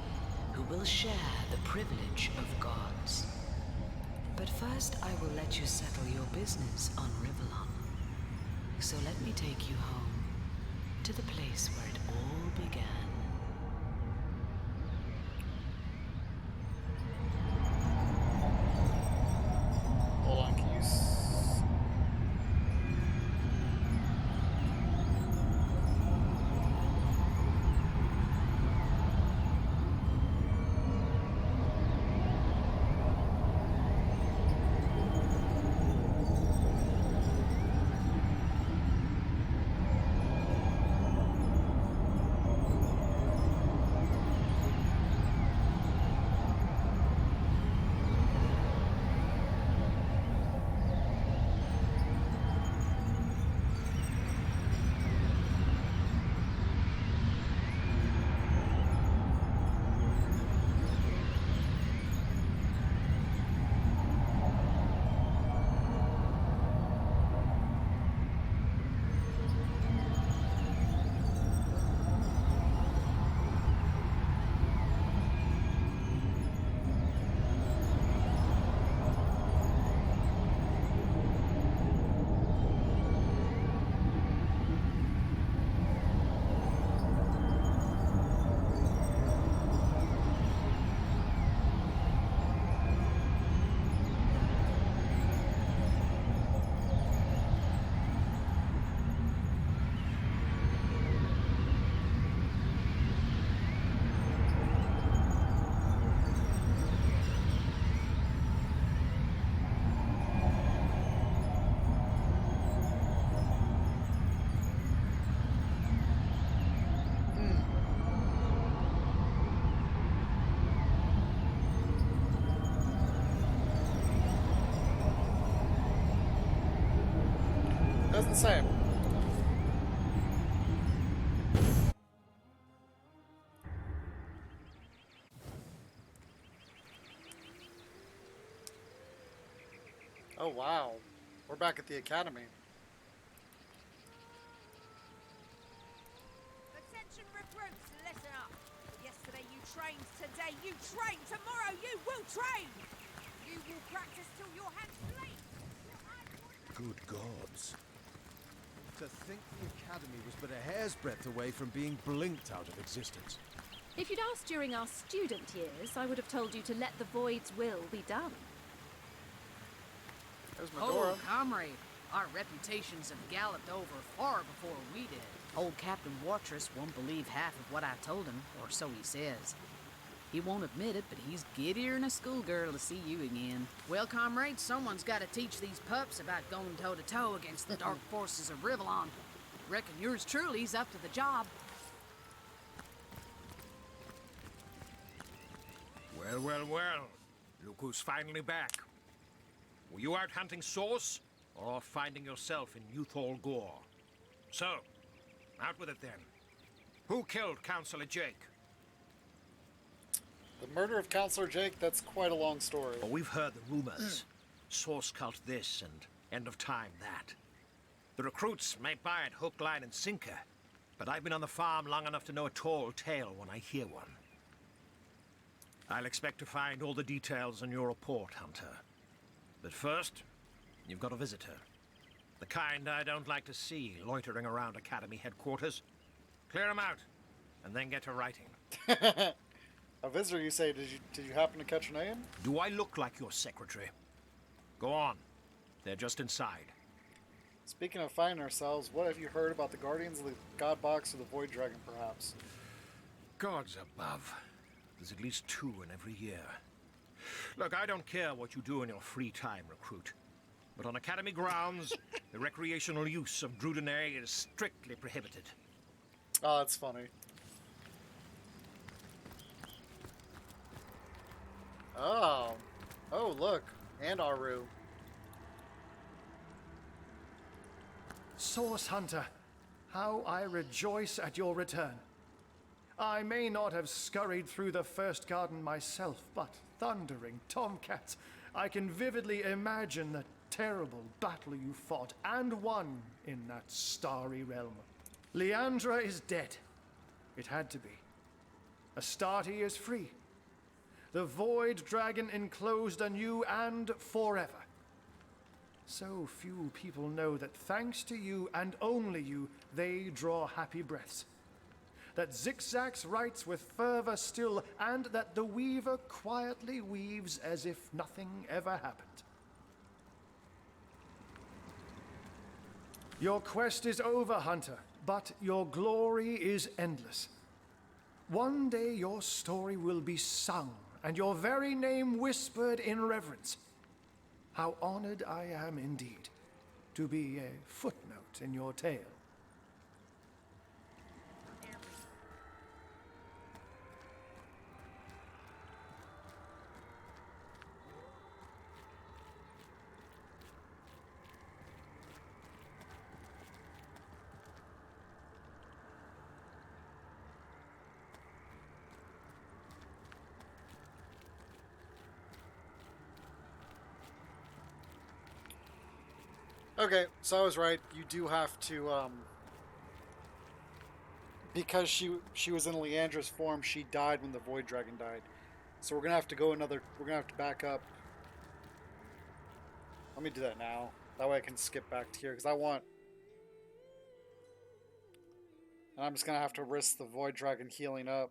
who will share the privilege of gods. But first I will let you settle your business on Rivalon. So let me take you home, to the place where it all began. Hold on, can you same. Oh wow, we're back at the academy. Attention recruits, listen up. Yesterday you trained, today you train, tomorrow you will train. You will practice till your hands bleed. Good gods. To think the academy was but a hair's breadth away from being blinked out of existence. If you'd asked during our student years, I would have told you to let the void's will be done. There's Medora. Oh, comrade, our reputations have galloped over far before we did. Old Captain Wartress won't believe half of what I told him, or so he says. He won't admit it, but he's giddier than a schoolgirl to see you again. Well, comrade, someone's got to teach these pups about going toe-to-toe against the dark forces of Rivellon. Reckon yours truly's up to the job. Well, well, well. Look who's finally back. Were you out hunting Source, or finding yourself in Youthall Gore? So, out with it then. Who killed Counselor Jake? The murder of Counselor Jake, that's quite a long story. Well, we've heard the rumors. Source cult this and end of time that. The recruits may buy it hook, line, and sinker, but I've been on the farm long enough to know a tall tale when I hear one. I'll expect to find all the details in your report, Hunter. But first, you've got a visitor. The kind I don't like to see loitering around Academy headquarters. Clear him out, and then get to writing. A visitor, you say? Did you happen to catch a name? Do I look like your secretary? Go on. They're just inside. Speaking of finding ourselves, what have you heard about the Guardians of the God Box or the Void Dragon, perhaps? Gods above. There's at least 2 in every year. Look, I don't care what you do in your free time, recruit. But on Academy grounds, the recreational use of Drudenay is strictly prohibited. Oh, that's funny. Oh. Oh, look. And Aru. Source Hunter, how I rejoice at your return. I may not have scurried through the first garden myself, but thundering tomcats, I can vividly imagine the terrible battle you fought and won in that starry realm. Leandra is dead. It had to be. Astarte is free. The Void Dragon enclosed anew and forever. So few people know that thanks to you and only you, they draw happy breaths. That Zigzags writes with fervor still, and that the Weaver quietly weaves as if nothing ever happened. Your quest is over, Hunter, but your glory is endless. One day your story will be sung, and your very name whispered in reverence. How honored I am indeed to be a footnote in your tale. Okay, so I was right. You do have to, because she was in Leandra's form, she died when the Void Dragon died. So we're gonna have to go we're gonna have to back up. Let me do that now. That way I can skip back to here, because and I'm just gonna have to risk the Void Dragon healing up.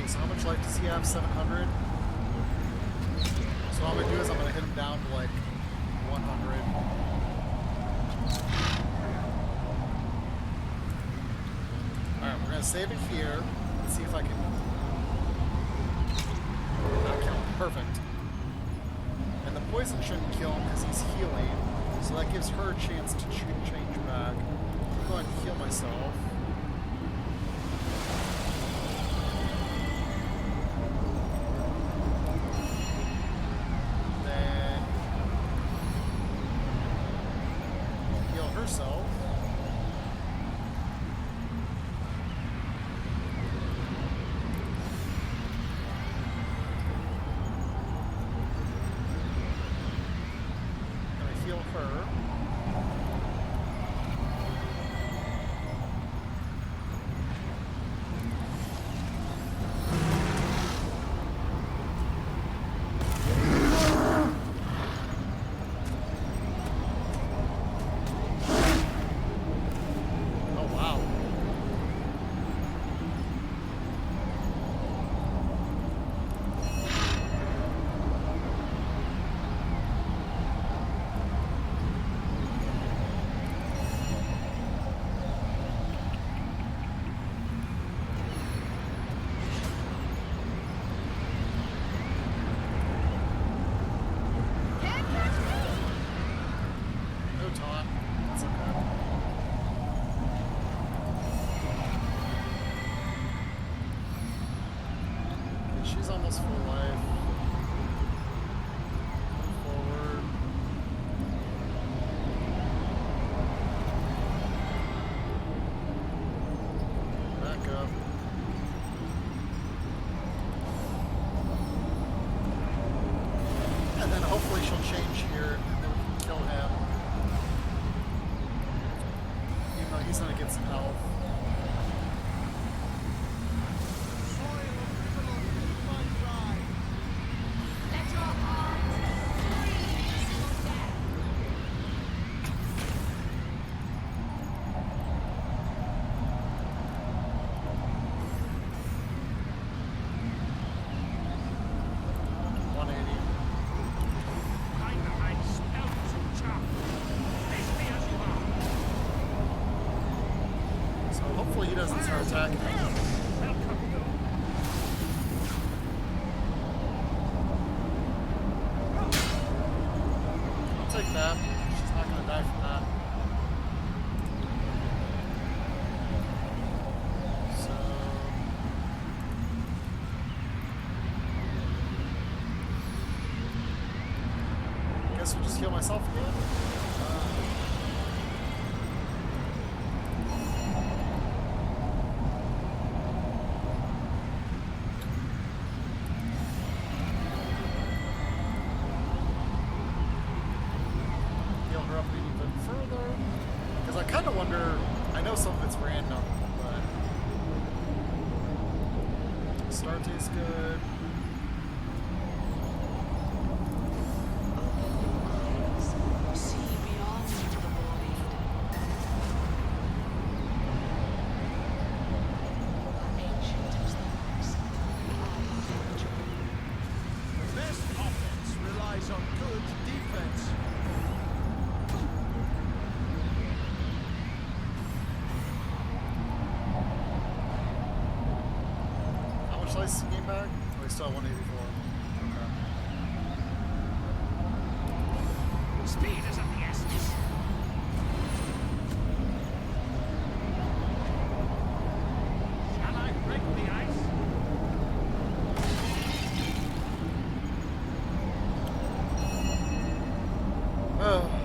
So how much life does he have? 700? So all I'm going to do is I'm going to hit him down to like 100. Alright, we're going to save it here. Let's see if I can... Not kill him. Perfect. And the poison shouldn't kill him because he's healing. So that gives her a chance to change back. I'm going to heal myself. for life. Forward. Back up. And then hopefully she'll change here and then we can kill him. Even though he's gonna get some health. Hopefully he doesn't start attacking me. I'll take that. She's not going to die from that. So... I guess we'll just heal myself again. I know some of it's random, but start tastes good. See beyond the void. Ancient as the rocks. The best offense relies on good defense. Slice game back? Oh, we still have 184. Okay. Speed is of the essence. Shall I break the ice? Oh.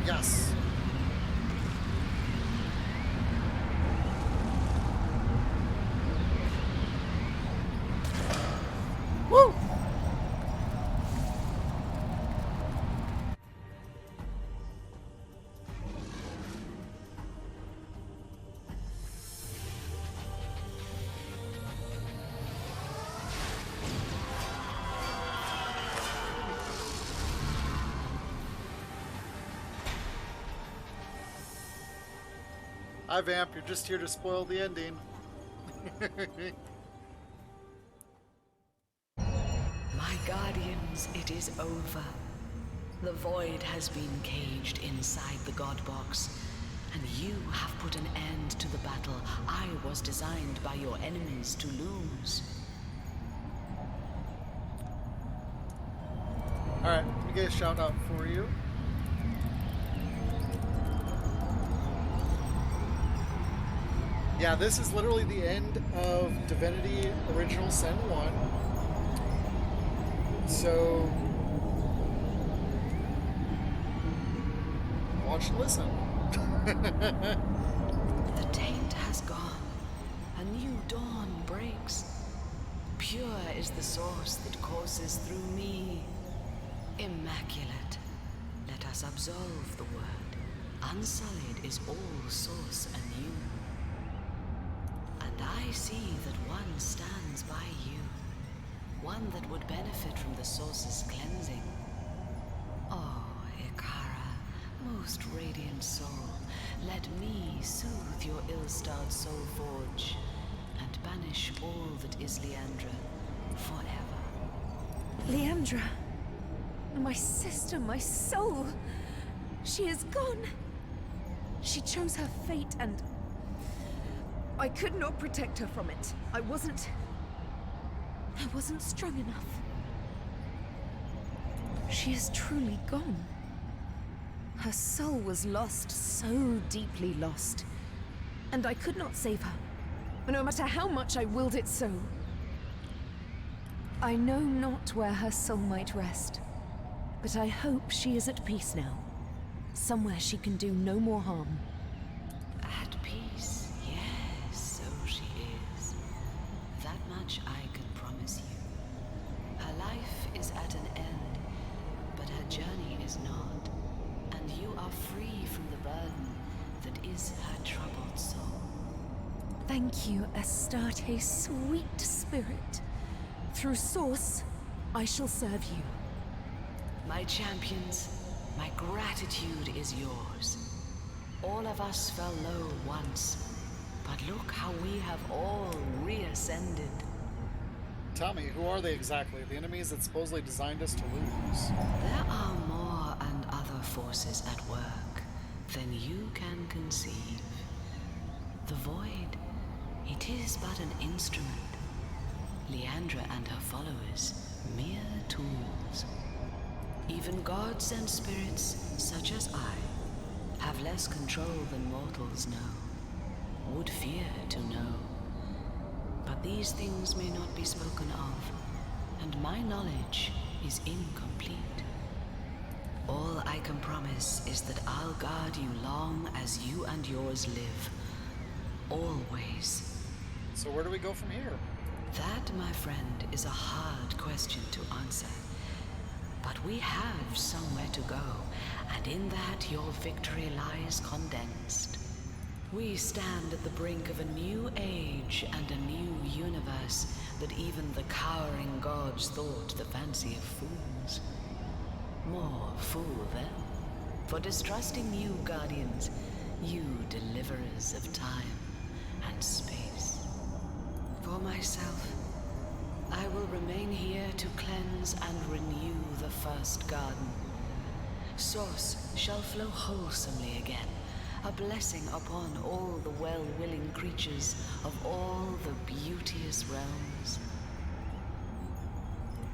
Yes. Woo! Hi, Vamp. You're just here to spoil the ending. My guardians, it is over. The void has been caged inside the God Box, and you have put an end to the battle I was designed by your enemies to lose. Alright, let me get a shout out for you. Yeah, this is literally the end of Divinity Original Sin 1. So, watch and listen. The taint has gone. A new dawn breaks. Pure is the source that courses through me. Immaculate. Let us absolve the word. Unsullied is all source anew. And I see that one stands by you. One that would benefit from the source's cleansing. Oh, Icara, most radiant soul, let me soothe your ill-starred soul forge and banish all that is Leandra forever. Leandra, my sister, my soul, she is gone. She chose her fate and I could not protect her from it. I wasn't strong enough. She is truly gone. Her soul was lost, so deeply lost. And I could not save her, no matter how much I willed it so. I know not where her soul might rest, but I hope she is at peace now. Somewhere she can do no more harm. At peace, yes, so she is. That much I can promise you. Her life is at an end, but her journey is not. And you are free from the burden that is her troubled soul. Thank you, Astarte, sweet spirit. Through Source, I shall serve you. My champions, my gratitude is yours. All of us fell low once, but look how we have all reascended. Tell me, who are they exactly? The enemies that supposedly designed us to lose? There are more and other forces at work than you can conceive. The Void, it is but an instrument. Leandra and her followers, mere tools. Even gods and spirits, such as I, have less control than mortals know, would fear to know. But these things may not be spoken of, and my knowledge is incomplete. All I can promise is that I'll guard you long as you and yours live. Always. So where do we go from here? That, my friend, is a hard question to answer. But we have somewhere to go, and in that your victory lies condensed. We stand at the brink of a new age and a new universe that even the cowering gods thought the fancy of fools. More fool them, for distrusting you, guardians, you deliverers of time and space. For myself, I will remain here to cleanse and renew the first garden. Source shall flow wholesomely again, a blessing upon all the well-willing creatures of all the beauteous realms.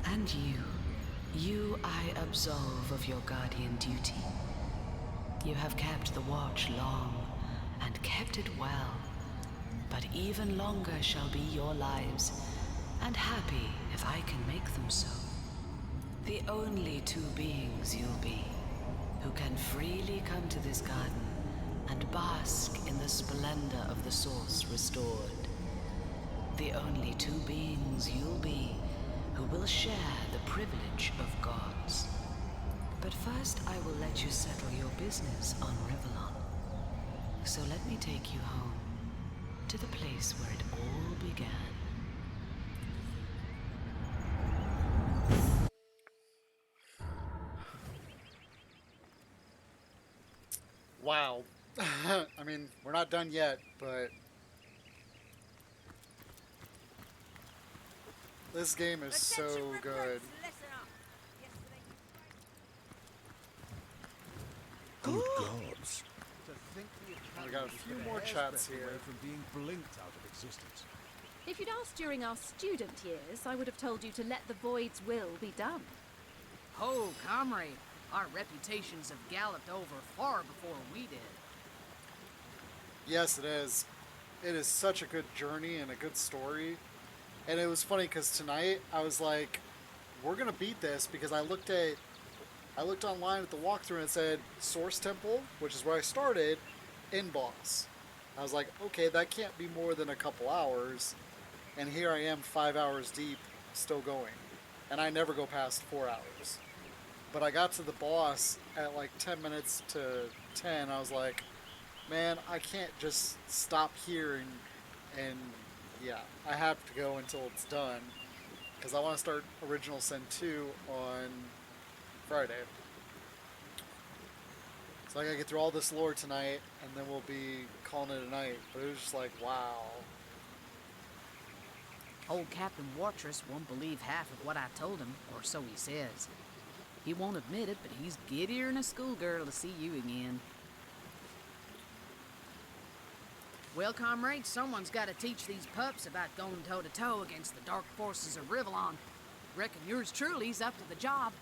And you I absolve of your guardian duty. You have kept the watch long, and kept it well, but even longer shall be your lives, and happy if I can make them so. The only two beings you'll be, who can freely come to this garden and bask in the splendor of the Source restored. The only two beings you'll be, who will share the privilege of gods. But first I will let you settle your business on Rivellon. So let me take you home, to the place where it all began. Wow. I mean, we're not done yet, but this game is so good. Good gods. We got a few more chats here. From being blinked out of existence. If you'd asked during our student years, I would have told you to let the Void's will be done. Oh, comrade, our reputations have galloped over far before we did. Yes, it is. It is such a good journey and a good story. And it was funny because tonight I was like, we're going to beat this, because I looked online at the walkthrough and it said Source Temple, which is where I started, in boss. I was like, okay, that can't be more than a couple hours. And here I am 5 hours deep, still going. And I never go past 4 hours. But I got to the boss at like 10 minutes to 10. I was like, man, I can't just stop here and yeah, I have to go until it's done because I want to start Original Sin 2 on Friday. So I gotta get through all this lore tonight, and then we'll be calling it a night. But it was just like, wow. Old Captain Wartress won't believe half of what I told him, or so he says. He won't admit it, but he's giddier than a schoolgirl to see you again. Well, comrade, someone's got to teach these pups about going toe-to-toe against the dark forces of Rivellon. Reckon yours truly's up to the job.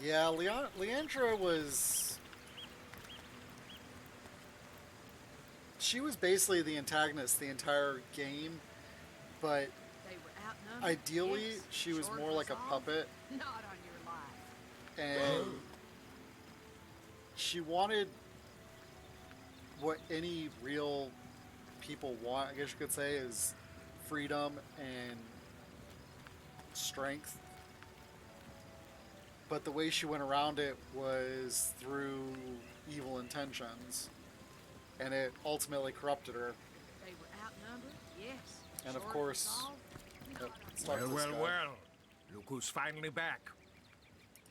Yeah, Leandra was... She was basically the antagonist the entire game, but ideally she was more like a puppet. Not on your life. And she wanted what any real people want, I guess you could say, is freedom and strength. But the way she went around it was through evil intentions, and it ultimately corrupted her. They were outnumbered, yes. And of course, Well. Look who's finally back.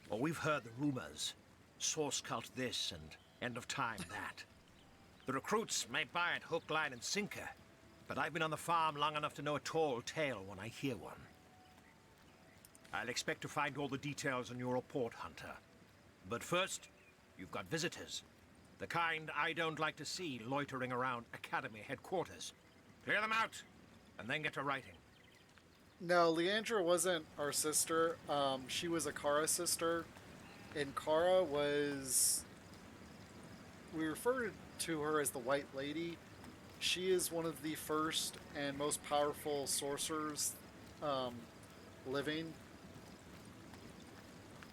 Well, we've heard the rumors. Source cult this and end of time that. The recruits may buy it hook, line, and sinker, but I've been on the farm long enough to know a tall tale when I hear one. I'll expect to find all the details in your report, Hunter. But first, you've got visitors. The kind I don't like to see loitering around Academy headquarters. Clear them out, and then get to writing. No, Leandra wasn't our sister. She was Icara's sister. And Icara was... We refer to her as the White Lady. She is one of the first and most powerful sorcerers living.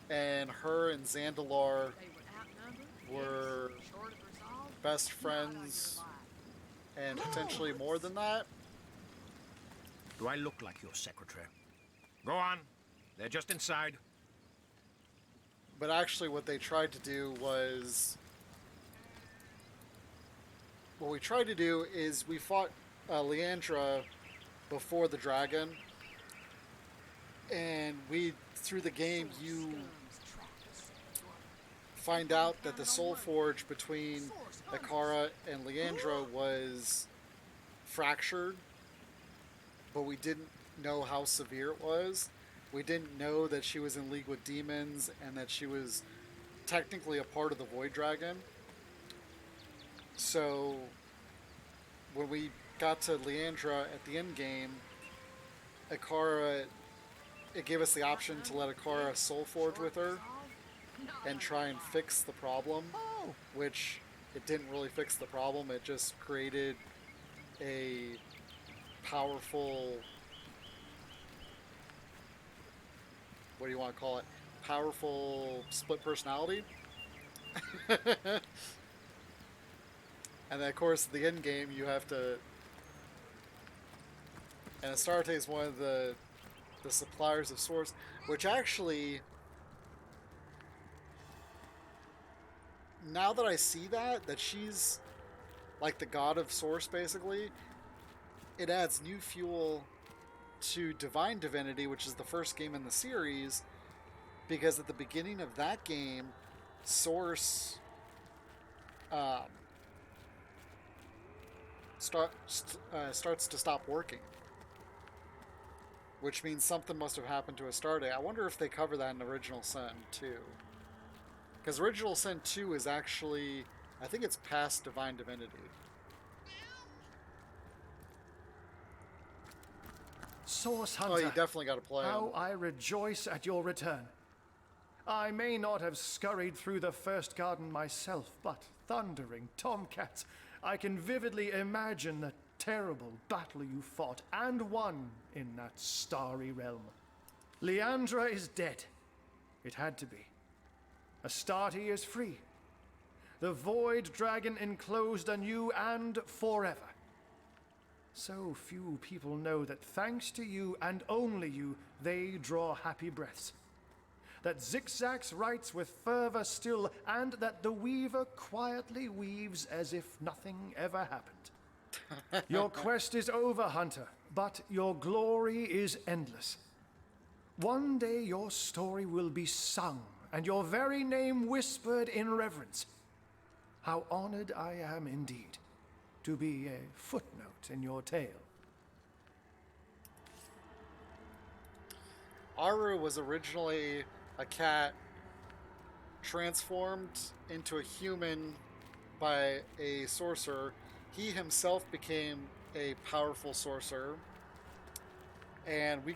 And her and Zandalar were best friends, and potentially more than that. Do I look like your secretary? Go on. They're just inside. But actually what they tried to do was... What we tried to do is we fought Leandra before the dragon. And through the game, you find out that the soul forge between Icara and Leandra was fractured, but we didn't know how severe it was. We didn't know that she was in league with demons and that she was technically a part of the Void Dragon. So when we got to Leandra at the end game, Icara, it gave us the option to let Icara soul forge with her and try and fix the problem, which it didn't really fix the problem. It just created a powerful, what do you want to call it? Powerful split personality. And then, of course, at the end game, you have to... And Astarte is one of the suppliers of Source, which actually... Now that I see that she's like the god of Source, basically, it adds new fuel to Divine Divinity, which is the first game in the series, because at the beginning of that game, Source starts to stop working, which means something must have happened to Astarte. I wonder if they cover that in Original Sin 2. Because Original Sin 2 is actually, I think it's past Divine Divinity. Source Hunter. Oh, you definitely got to play him. How I rejoice at your return. I may not have scurried through the first garden myself, but thundering tomcats, I can vividly imagine the terrible battle you fought and won in that starry realm. Leandra is dead. It had to be. Astarte is free. The Void Dragon enclosed anew and forever. So few people know that thanks to you and only you, they draw happy breaths. That Zigzags writes with fervor still, and that the Weaver quietly weaves as if nothing ever happened. Your quest is over, Hunter, but your glory is endless. One day your story will be sung, and your very name whispered in reverence. How honored I am indeed to be a footnote in your tale. Aru was originally a cat transformed into a human by a sorcerer. He himself became a powerful sorcerer, and we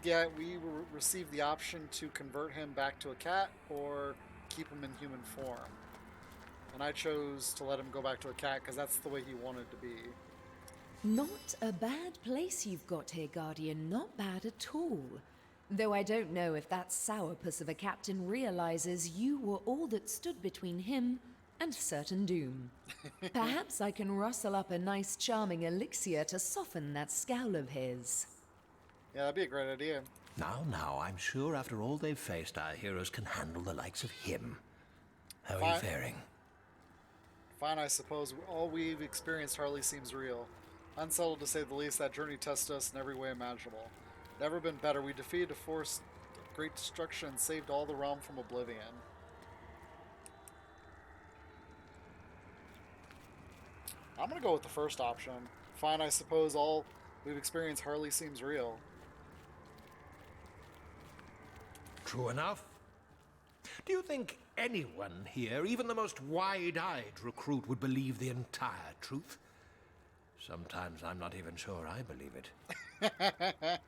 receive the option to convert him back to a cat or keep him in human form. And I chose to let him go back to a cat because that's the way he wanted to be. Not a bad place you've got here, Guardian. Not bad at all. Though I don't know if that sourpuss of a captain realizes you were all that stood between him and certain doom. Perhaps I can rustle up a nice charming elixir to soften that scowl of his. Yeah, that'd be a great idea. Now, I'm sure after all they've faced, our heroes can handle the likes of him. How are you faring? Fine, I suppose. All we've experienced hardly seems real. Unsettled to say the least, that journey tested us in every way imaginable. Never been better. We defeated a force of great destruction and saved all the realm from oblivion. I'm gonna go with the first option. Fine, I suppose all we've experienced hardly seems real. True enough. Do you think anyone here, even the most wide-eyed recruit, would believe the entire truth? Sometimes I'm not even sure I believe it.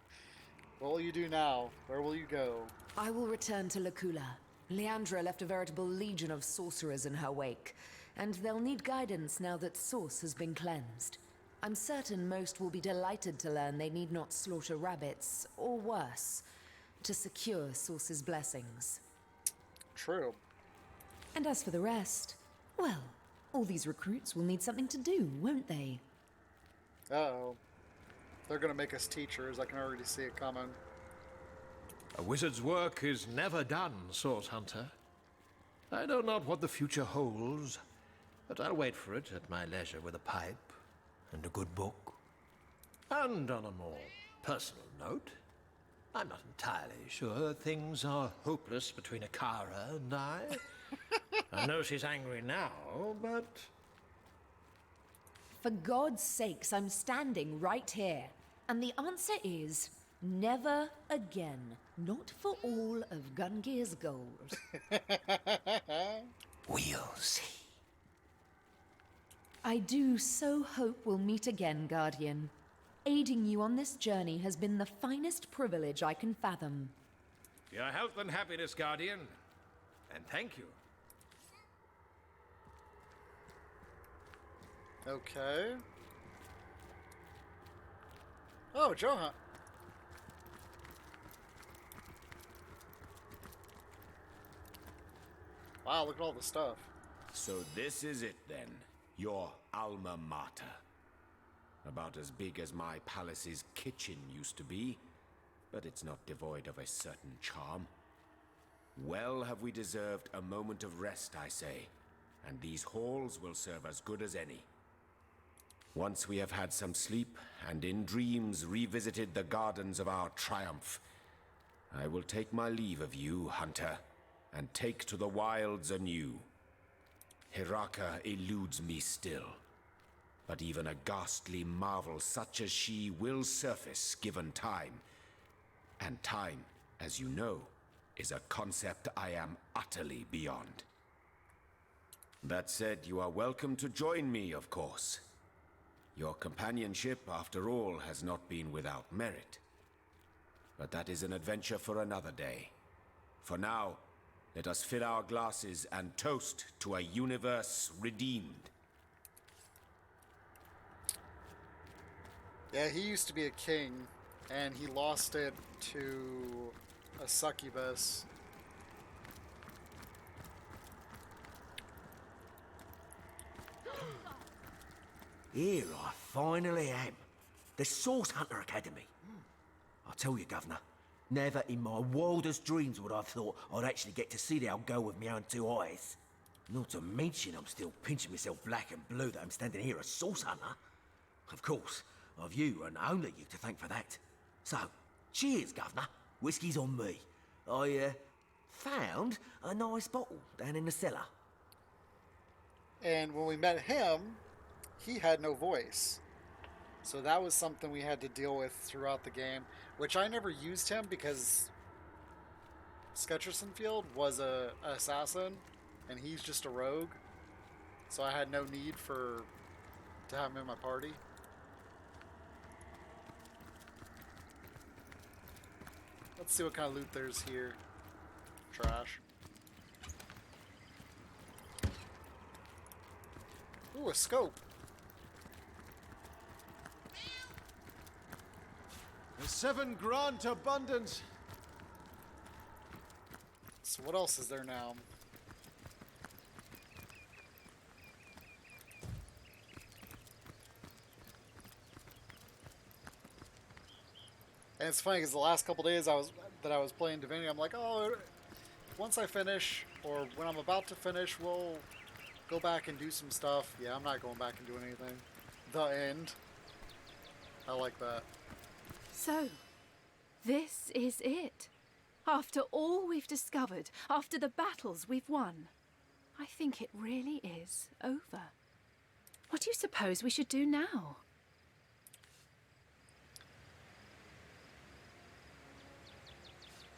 What will you do now? Where will you go? I will return to Lacula. Leandra left a veritable legion of sorcerers in her wake, and they'll need guidance now that Source has been cleansed. I'm certain most will be delighted to learn they need not slaughter rabbits, or worse, to secure Source's blessings. True. And as for the rest, well, all these recruits will need something to do, won't they? Uh-oh. They're gonna make us teachers. I can already see it coming. A wizard's work is never done, Source Hunter. I know not what the future holds, but I'll wait for it at my leisure with a pipe and a good book. And on a more personal note, I'm not entirely sure things are hopeless between Icara and I. I know she's angry now, but... For God's sakes, I'm standing right here. And the answer is never again. Not for all of Gungear's gold. We'll see. I do so hope we'll meet again, Guardian. Aiding you on this journey has been the finest privilege I can fathom. Your health and happiness, Guardian. And thank you. Okay. Oh, Johan. Wow, look at all the stuff. So this is it then, your alma mater. About as big as my palace's kitchen used to be, but it's not devoid of a certain charm. Well have we deserved a moment of rest, I say, and these halls will serve as good as any. Once we have had some sleep, and in dreams revisited the gardens of our triumph, I will take my leave of you, Hunter, and take to the wilds anew. Hiraka eludes me still, but even a ghastly marvel such as she will surface given time. And time, as you know, is a concept I am utterly beyond. That said, you are welcome to join me, of course. Your companionship, after all, has not been without merit. But that is an adventure for another day. For now, let us fill our glasses and toast to a universe redeemed. Yeah, he used to be a king, and he lost it to a succubus. Here I finally am. the Source Hunter Academy. I tell you, Governor, never in my wildest dreams would I have thought I'd actually get to see the old girl with my own two eyes. Not to mention I'm still pinching myself black and blue that I'm standing here a Source Hunter. Of course, I've you and only you to thank for that. So, cheers, Governor. Whiskey's on me. I found a nice bottle down in the cellar. And when we met him, he had no voice. So that was something we had to deal with throughout the game, which I never used him because Sketcherson Field was a assassin, and he's just a rogue. So I had no need to have him in my party. Let's see what kind of loot there's here. Trash. Ooh, a scope. The 7 grant abundance. So what else is there now? And it's funny because the last couple days I was playing Divinity, I'm like, oh, once I finish, or when I'm about to finish, we'll go back and do some stuff. Yeah, I'm not going back and doing anything. The end. I like that. So, this is it. After all we've discovered, after the battles we've won, I think it really is over. What do you suppose we should do now?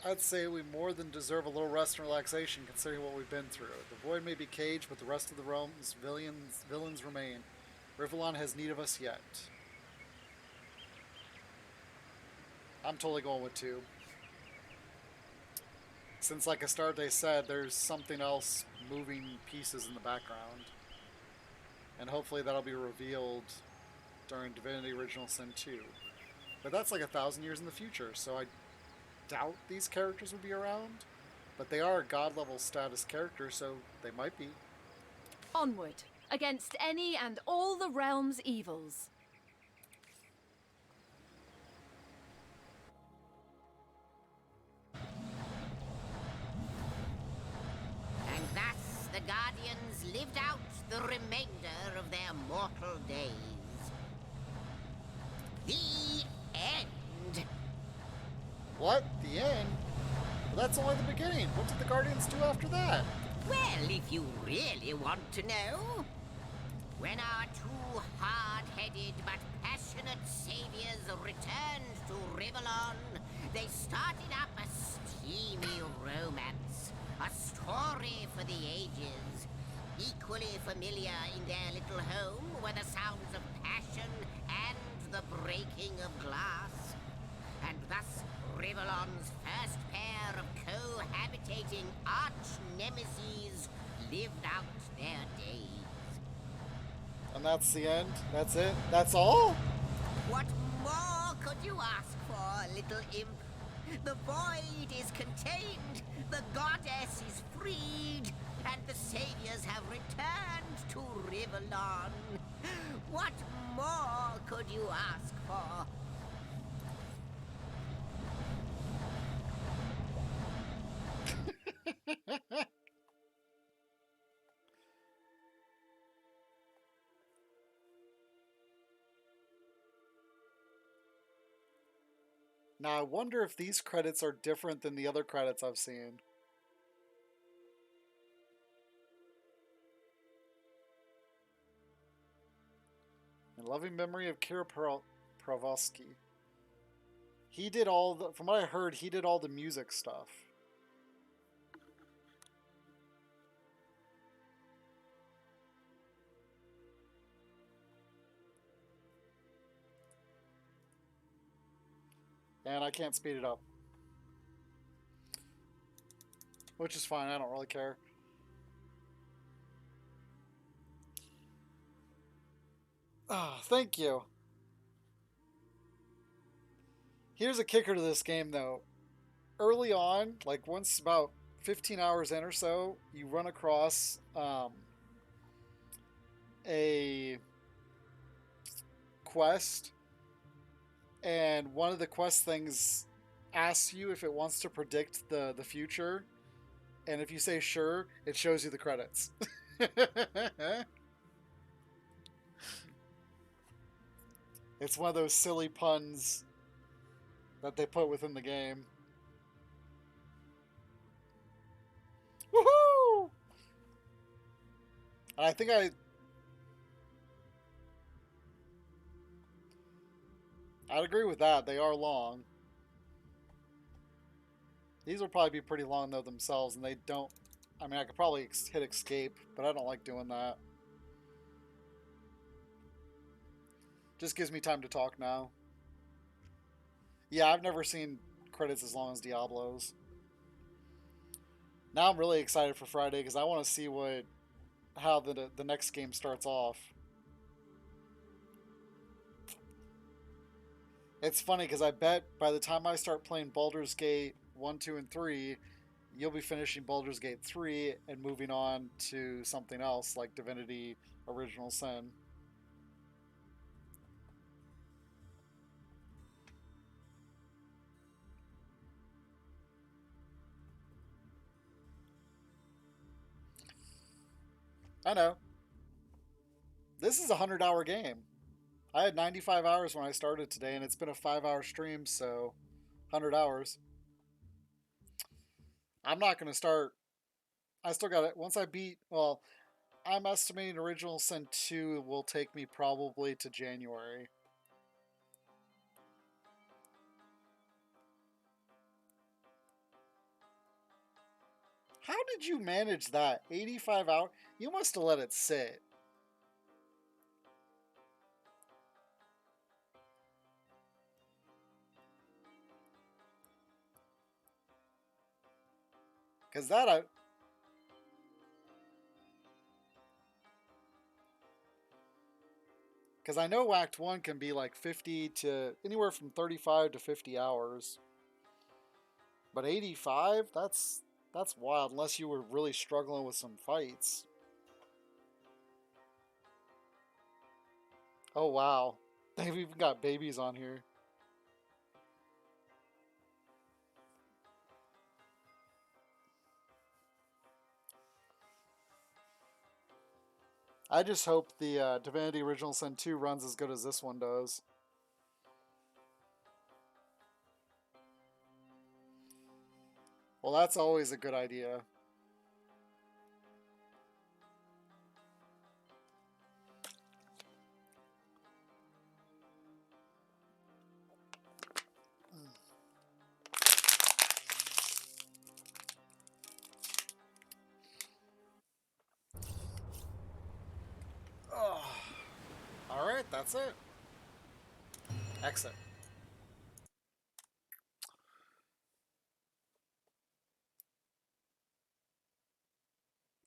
I'd say we more than deserve a little rest and relaxation considering what we've been through. The void may be caged, but the rest of the realm's villains remain. Rivellon has need of us yet. I'm totally going with 2. Since, like Astarte said, there's something else moving pieces in the background. And hopefully that'll be revealed during Divinity Original Sin 2. But that's like 1,000 years in the future, so I doubt these characters will be around. But they are a god-level status character, so they might be. Onward, against any and all the realm's evils. And thus the Guardians lived out the remainder of their mortal days. The end. What? The end? Well, that's only the beginning. What did the Guardians do after that? Well, if you really want to know. When our two hard-headed but passionate saviors returned to Rivellon, they started up a steamy romance. A story for the ages. Equally familiar in their little home were the sounds of passion and the breaking of glass. And thus, Rivellon's first pair of cohabitating arch-nemeses lived out their days. And that's the end? That's it? That's all? What more could you ask for, little imp? The void is contained, the goddess is freed, and the saviors have returned to Rivellon. What more could you ask for? Now, I wonder if these credits are different than the other credits I've seen. In loving memory of Kira Pravosky. He did all the, from what I heard, he did all the music stuff. And I can't speed it up. Which is fine, I don't really care. Ah, thank you. Here's a kicker to this game, though. Early on, like once about 15 hours in or so, you run across a quest and one of the quest things asks you if it wants to predict the future, and if you say sure, it shows you the credits. It's one of those silly puns that they put within the game. Woohoo! And I think I'd agree with that. They are long. These will probably be pretty long though themselves, and they don't. I mean, I could probably hit escape, but I don't like doing that. Just gives me time to talk now. Yeah, I've never seen credits as long as Diablo's. Now I'm really excited for Friday because I want to see how the next game starts off. It's funny because I bet by the time I start playing Baldur's Gate 1, 2, and 3, you'll be finishing Baldur's Gate 3 and moving on to something else like Divinity Original Sin. I know. This is a 100-hour game. I had 95 hours when I started today, and it's been a 5-hour stream, so 100 hours. I'm not going to start. I still got it. Once I beat, well, I'm estimating Original Sin 2 will take me probably to January. How did you manage that? 85 hours? You must have let it sit. Because Because I know Act 1 can be like 50 to anywhere from 35 to 50 hours. But 85? That's wild, unless you were really struggling with some fights. Oh, wow. They've even got babies on here. I just hope the Divinity Original Sin 2 runs as good as this one does. Well, that's always a good idea. Oh. Alright, that's it. Exit.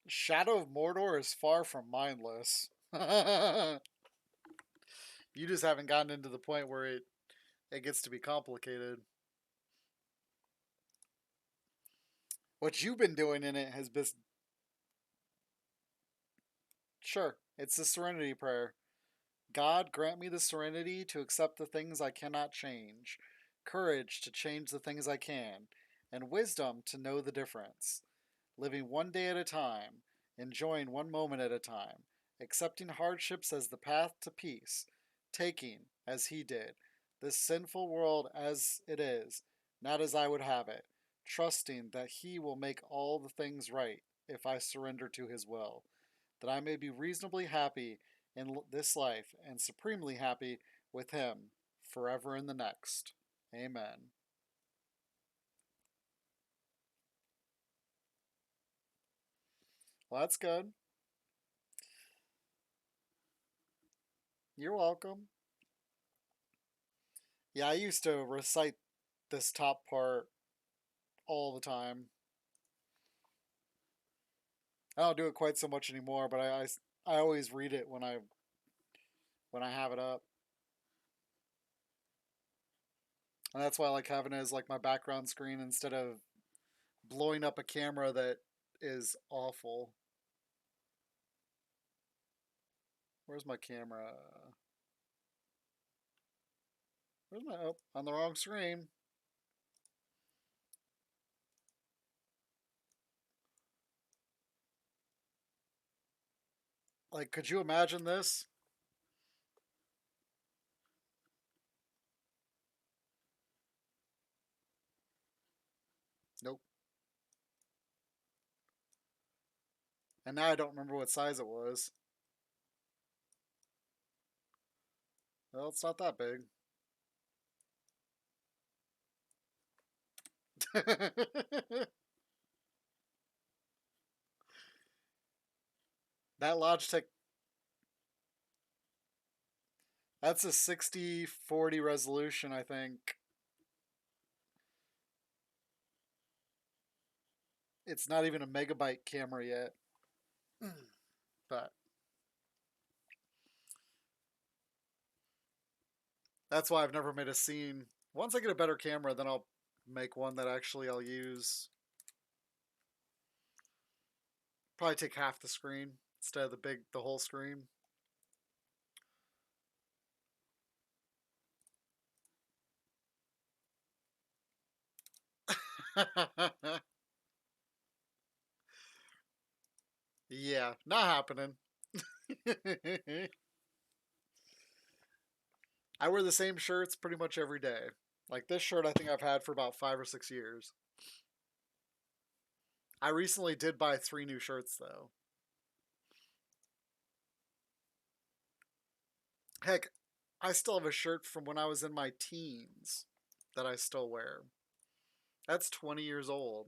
Shadow of Mordor is far from mindless. You just haven't gotten into the point where it gets to be complicated. What you've been doing in it has been... Sure, it's the Serenity Prayer. God, grant me the serenity to accept the things I cannot change, courage to change the things I can, and wisdom to know the difference. Living one day at a time, enjoying one moment at a time, accepting hardships as the path to peace, taking, as he did, this sinful world as it is, not as I would have it, trusting that he will make all the things right if I surrender to his will, that I may be reasonably happy in this life and supremely happy with him forever in the next. Amen. Well, that's good. You're welcome. Yeah, I used to recite this top part all the time. I don't do it quite so much anymore, but I always read it when I have it up. And that's why I like having it as like my background screen instead of blowing up a camera that is awful. Where's my camera? Where's my... Oh, on the wrong screen. Like, could you imagine this? Nope. And now I don't remember what size it was. Well, it's not that big. That Logitech... That's a 6040 resolution, I think. It's not even a megabyte camera yet. But that's why I've never made a scene. Once I get a better camera, then I'll make one that actually I'll use. Probably take half the screen instead of the whole screen. Yeah, not happening. I wear the same shirts pretty much every day. Like this shirt I think I've had for about 5 or 6 years. I recently did buy 3 new shirts though. Heck, I still have a shirt from when I was in my teens that I still wear. That's 20 years old.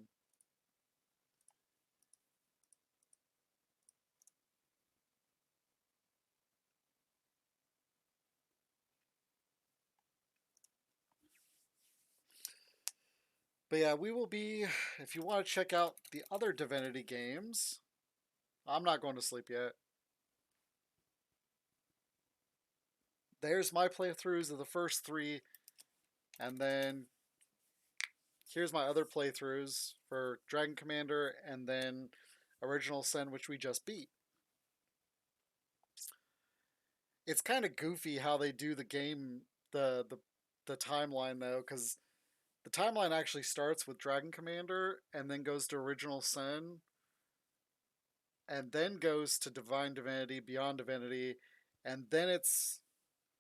But yeah, we will be, if you want to check out the other Divinity games, I'm not going to sleep yet. There's my playthroughs of the first 3, and then here's my other playthroughs for Dragon Commander and then Original Sin, which we just beat. It's kind of goofy how they do the game, the timeline though, because the timeline actually starts with Dragon Commander and then goes to Original Sin and then goes to Divine Divinity, Beyond Divinity, and then it's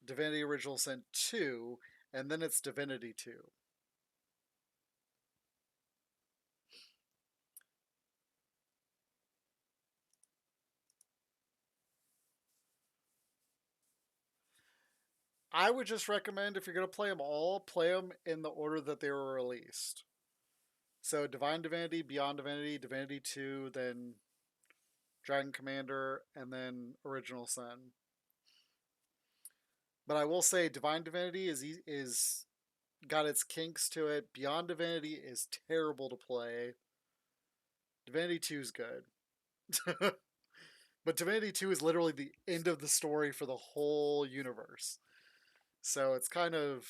Divinity Original Sin 2, and then it's Divinity 2. I would just recommend if you're going to play them all, play them in the order that they were released. So Divine Divinity, Beyond Divinity, Divinity 2, then Dragon Commander, and then Original Sin. But I will say Divine Divinity is got its kinks to it. Beyond Divinity is terrible to play. Divinity 2 is good. But Divinity 2 is literally the end of the story for the whole universe. So it's kind of,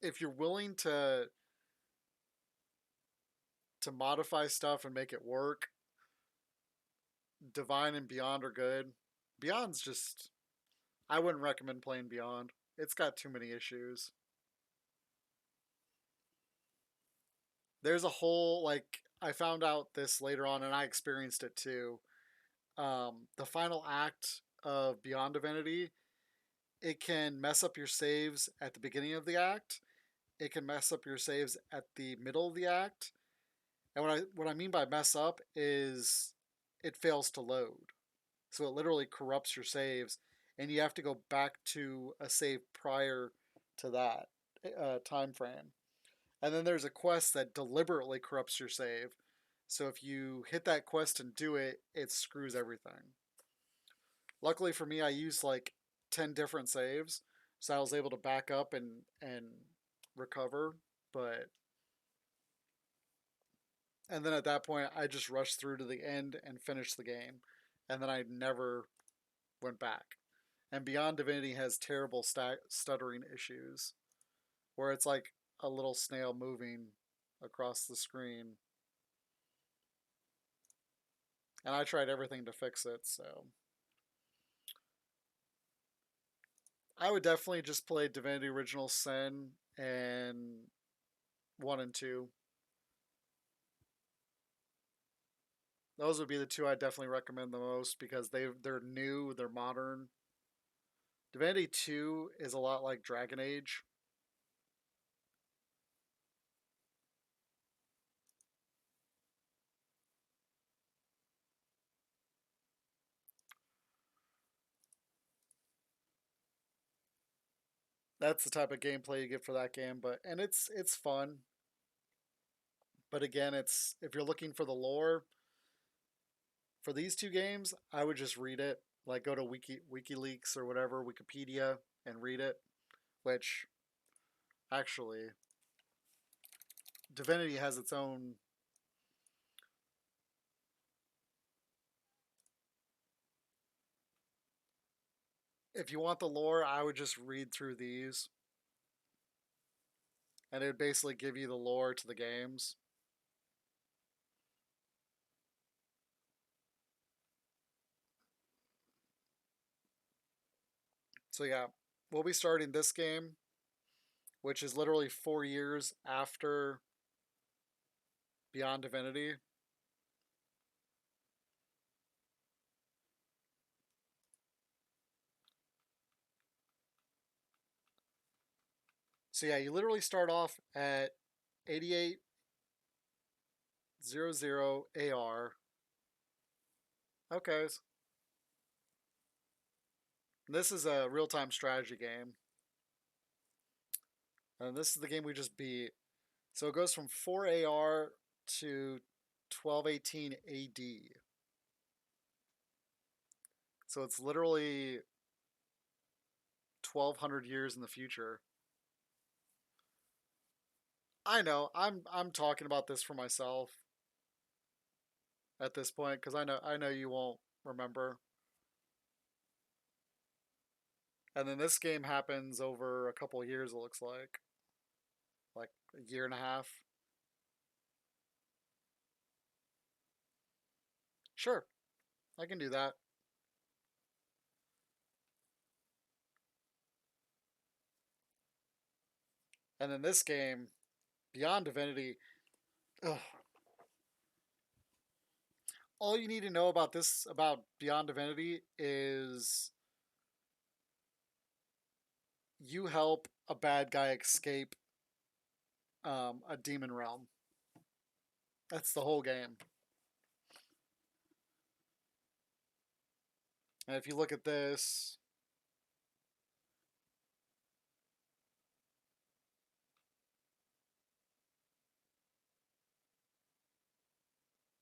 if you're willing to modify stuff and make it work, Divine and Beyond are good. Beyond's just, I wouldn't recommend playing Beyond. It's got too many issues. There's a whole, like, I found out this later on and I experienced it too. The final act of Beyond Divinity, it can mess up your saves at the beginning of the act. It can mess up your saves at the middle of the act. And what I mean by mess up is it fails to load. So it literally corrupts your saves, and you have to go back to a save prior to that time frame. And then there's a quest that deliberately corrupts your save. So if you hit that quest and do it, it screws everything. Luckily for me, I used like 10 different saves, so I was able to back up and recover. But and then at that point, I just rushed through to the end and finished the game, and then I never went back. And Beyond Divinity has terrible stuttering issues, where it's like a little snail moving across the screen. And I tried everything to fix it, so. I would definitely just play Divinity Original Sin and 1 and 2. Those would be the two I definitely recommend the most because they're new, they're modern. Divinity 2 is a lot like Dragon Age. That's the type of gameplay you get for that game, but and it's fun. But again, it's if you're looking for the lore for these two games, I would just read it. Like go to WikiLeaks or whatever, Wikipedia, and read it. Which actually, Divinity has its own. If you want the lore, I would just read through these, and it would basically give you the lore to the games. So yeah, we'll be starting this game, which is literally 4 years after Beyond Divinity. So yeah, you literally start off at 8800 AR. Okay. This is a real-time strategy game. And this is the game we just beat. So it goes from 4 AR to 1218 AD. So it's literally 1200 years in the future. I know. I'm talking about this for myself at this point because I know you won't remember. And then this game happens over a couple of years. It looks like a year and a half. Sure, I can do that. And then this game, Beyond Divinity, ugh, all you need to know about Beyond Divinity is you help a bad guy escape a demon realm. That's the whole game. And if you look at this,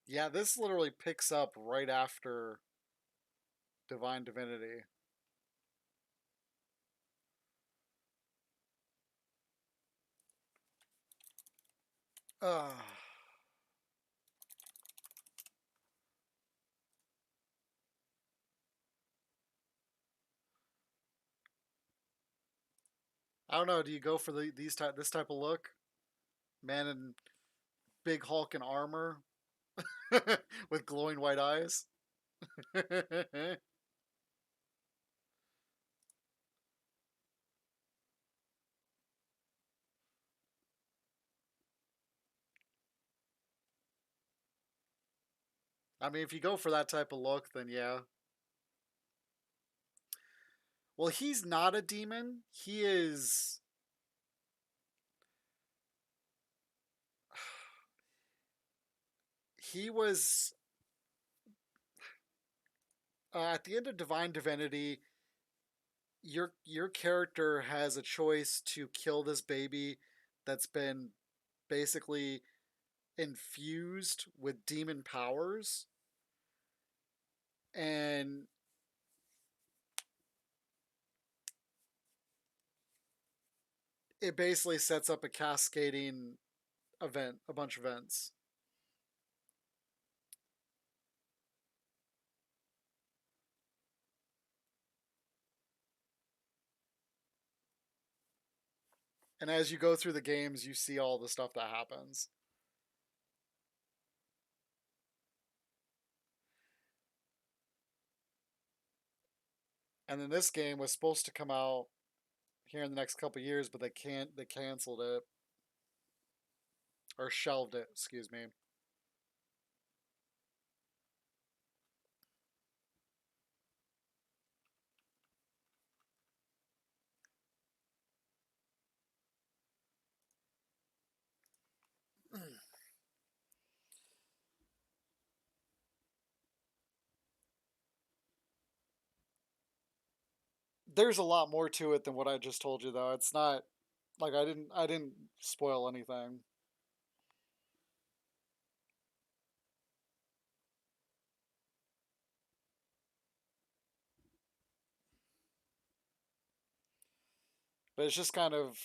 yeah, this literally picks up right after Divine Divinity. Uh, I don't know. Do you go for this type of look, man in big Hulk and armor with glowing white eyes? I mean, if you go for that type of look, then yeah. Well, he's not a demon. He is. He was. At the end of Divine Divinity, your character has a choice to kill this baby that's been basically infused with demon powers, and it basically sets up a cascading event, a bunch of events. And as you go through the games, you see all the stuff that happens. And then this game was supposed to come out here in the next couple years, but they canceled it or shelved it. Excuse me. There's a lot more to it than what I just told you, though. It's not like I didn't spoil anything. But it's just kind of,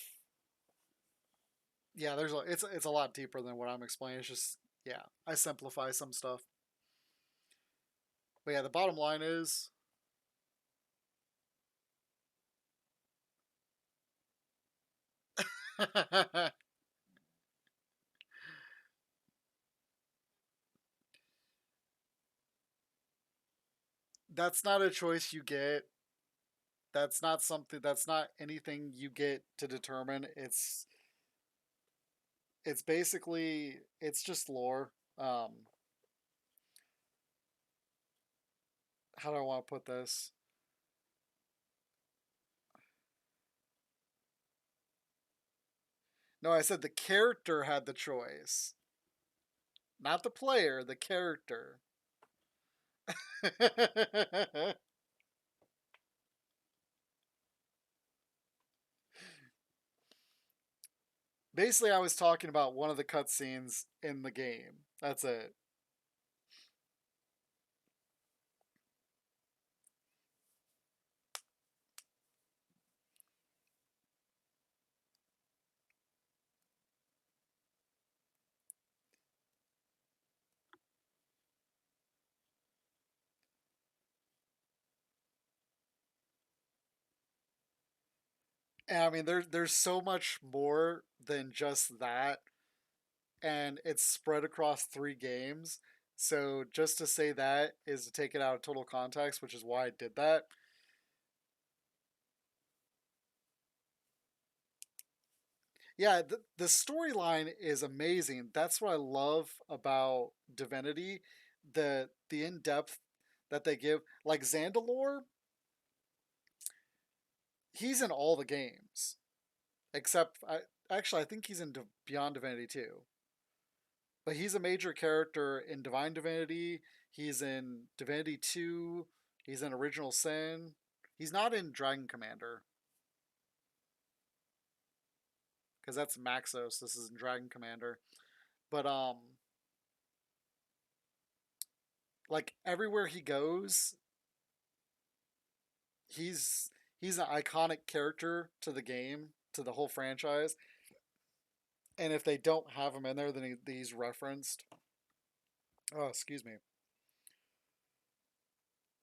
yeah. It's a lot deeper than what I'm explaining. It's just, yeah, I simplify some stuff. But yeah, the bottom line is, that's not a choice you get. That's not something. That's not anything you get to determine. It's basically it's just lore. How do I want to put this? No, I said the character had the choice, not the player. The character. Basically, I was talking about one of the cutscenes in the game. That's it. And I mean, there's so much more than just that, and it's spread across 3 games. So just to say that is to take it out of total context, which is why I did that. Yeah, the storyline is amazing. That's what I love about Divinity, the in depth that they give. Like Zandalore, he's in all the games except I think he's in Beyond Divinity too. But he's a major character in Divine Divinity. He's in Divinity 2. He's in Original Sin. He's not in Dragon Commander because that's Maxos. This is in Dragon Commander. But like everywhere he goes, he's he's an iconic character to the game, to the whole franchise. And if they don't have him in there, then he's referenced. Oh, excuse me.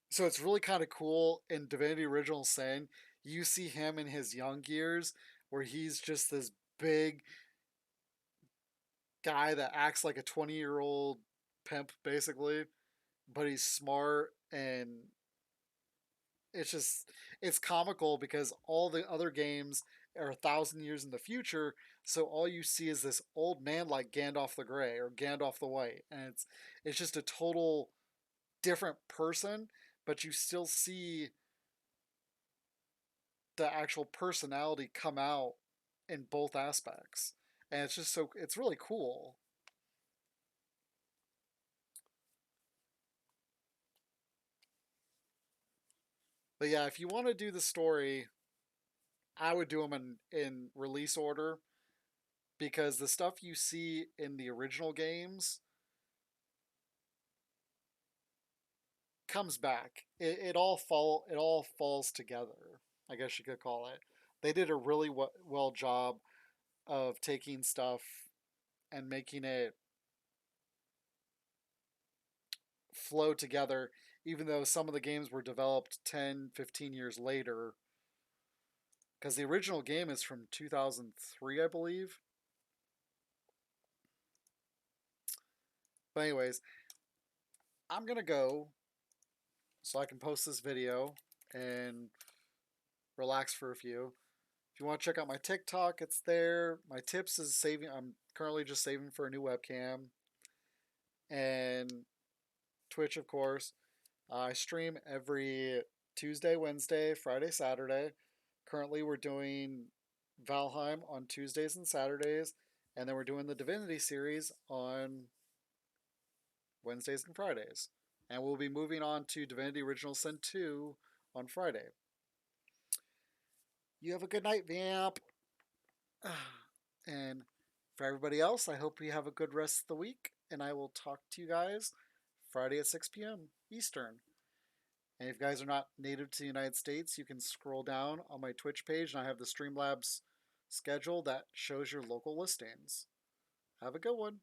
So it's really kind of cool in Divinity Original Sin. You see him in his young years, where he's just this big guy that acts like a 20-year-old pimp, basically, but he's smart and it's comical because all the other games are 1,000 years in the future, so all you see is this old man like Gandalf the Grey or Gandalf the White, and it's just a total different person, but you still see the actual personality come out in both aspects. And it's just it's really cool. But yeah, if you want to do the story, I would do them in release order because the stuff you see in the original games comes back. It all falls together. I guess you could call it. They did a really well job of taking stuff and making it flow together, even though some of the games were developed 10, 15 years later. Because the original game is from 2003, I believe. But, anyways, I'm going to go so I can post this video and relax for a few. If you want to check out my TikTok, it's there. My tips is saving. I'm currently just saving for a new webcam. And Twitch, of course. I stream every Tuesday, Wednesday, Friday, Saturday. Currently, we're doing Valheim on Tuesdays and Saturdays, and then we're doing the Divinity series on Wednesdays and Fridays. And we'll be moving on to Divinity Original Sin 2 on Friday. You have a good night, Vamp. And for everybody else, I hope you have a good rest of the week, and I will talk to you guys Friday at 6 p.m. Eastern. And if you guys are not native to the United States, you can scroll down on my Twitch page, and I have the Streamlabs schedule that shows your local listings. Have a good one.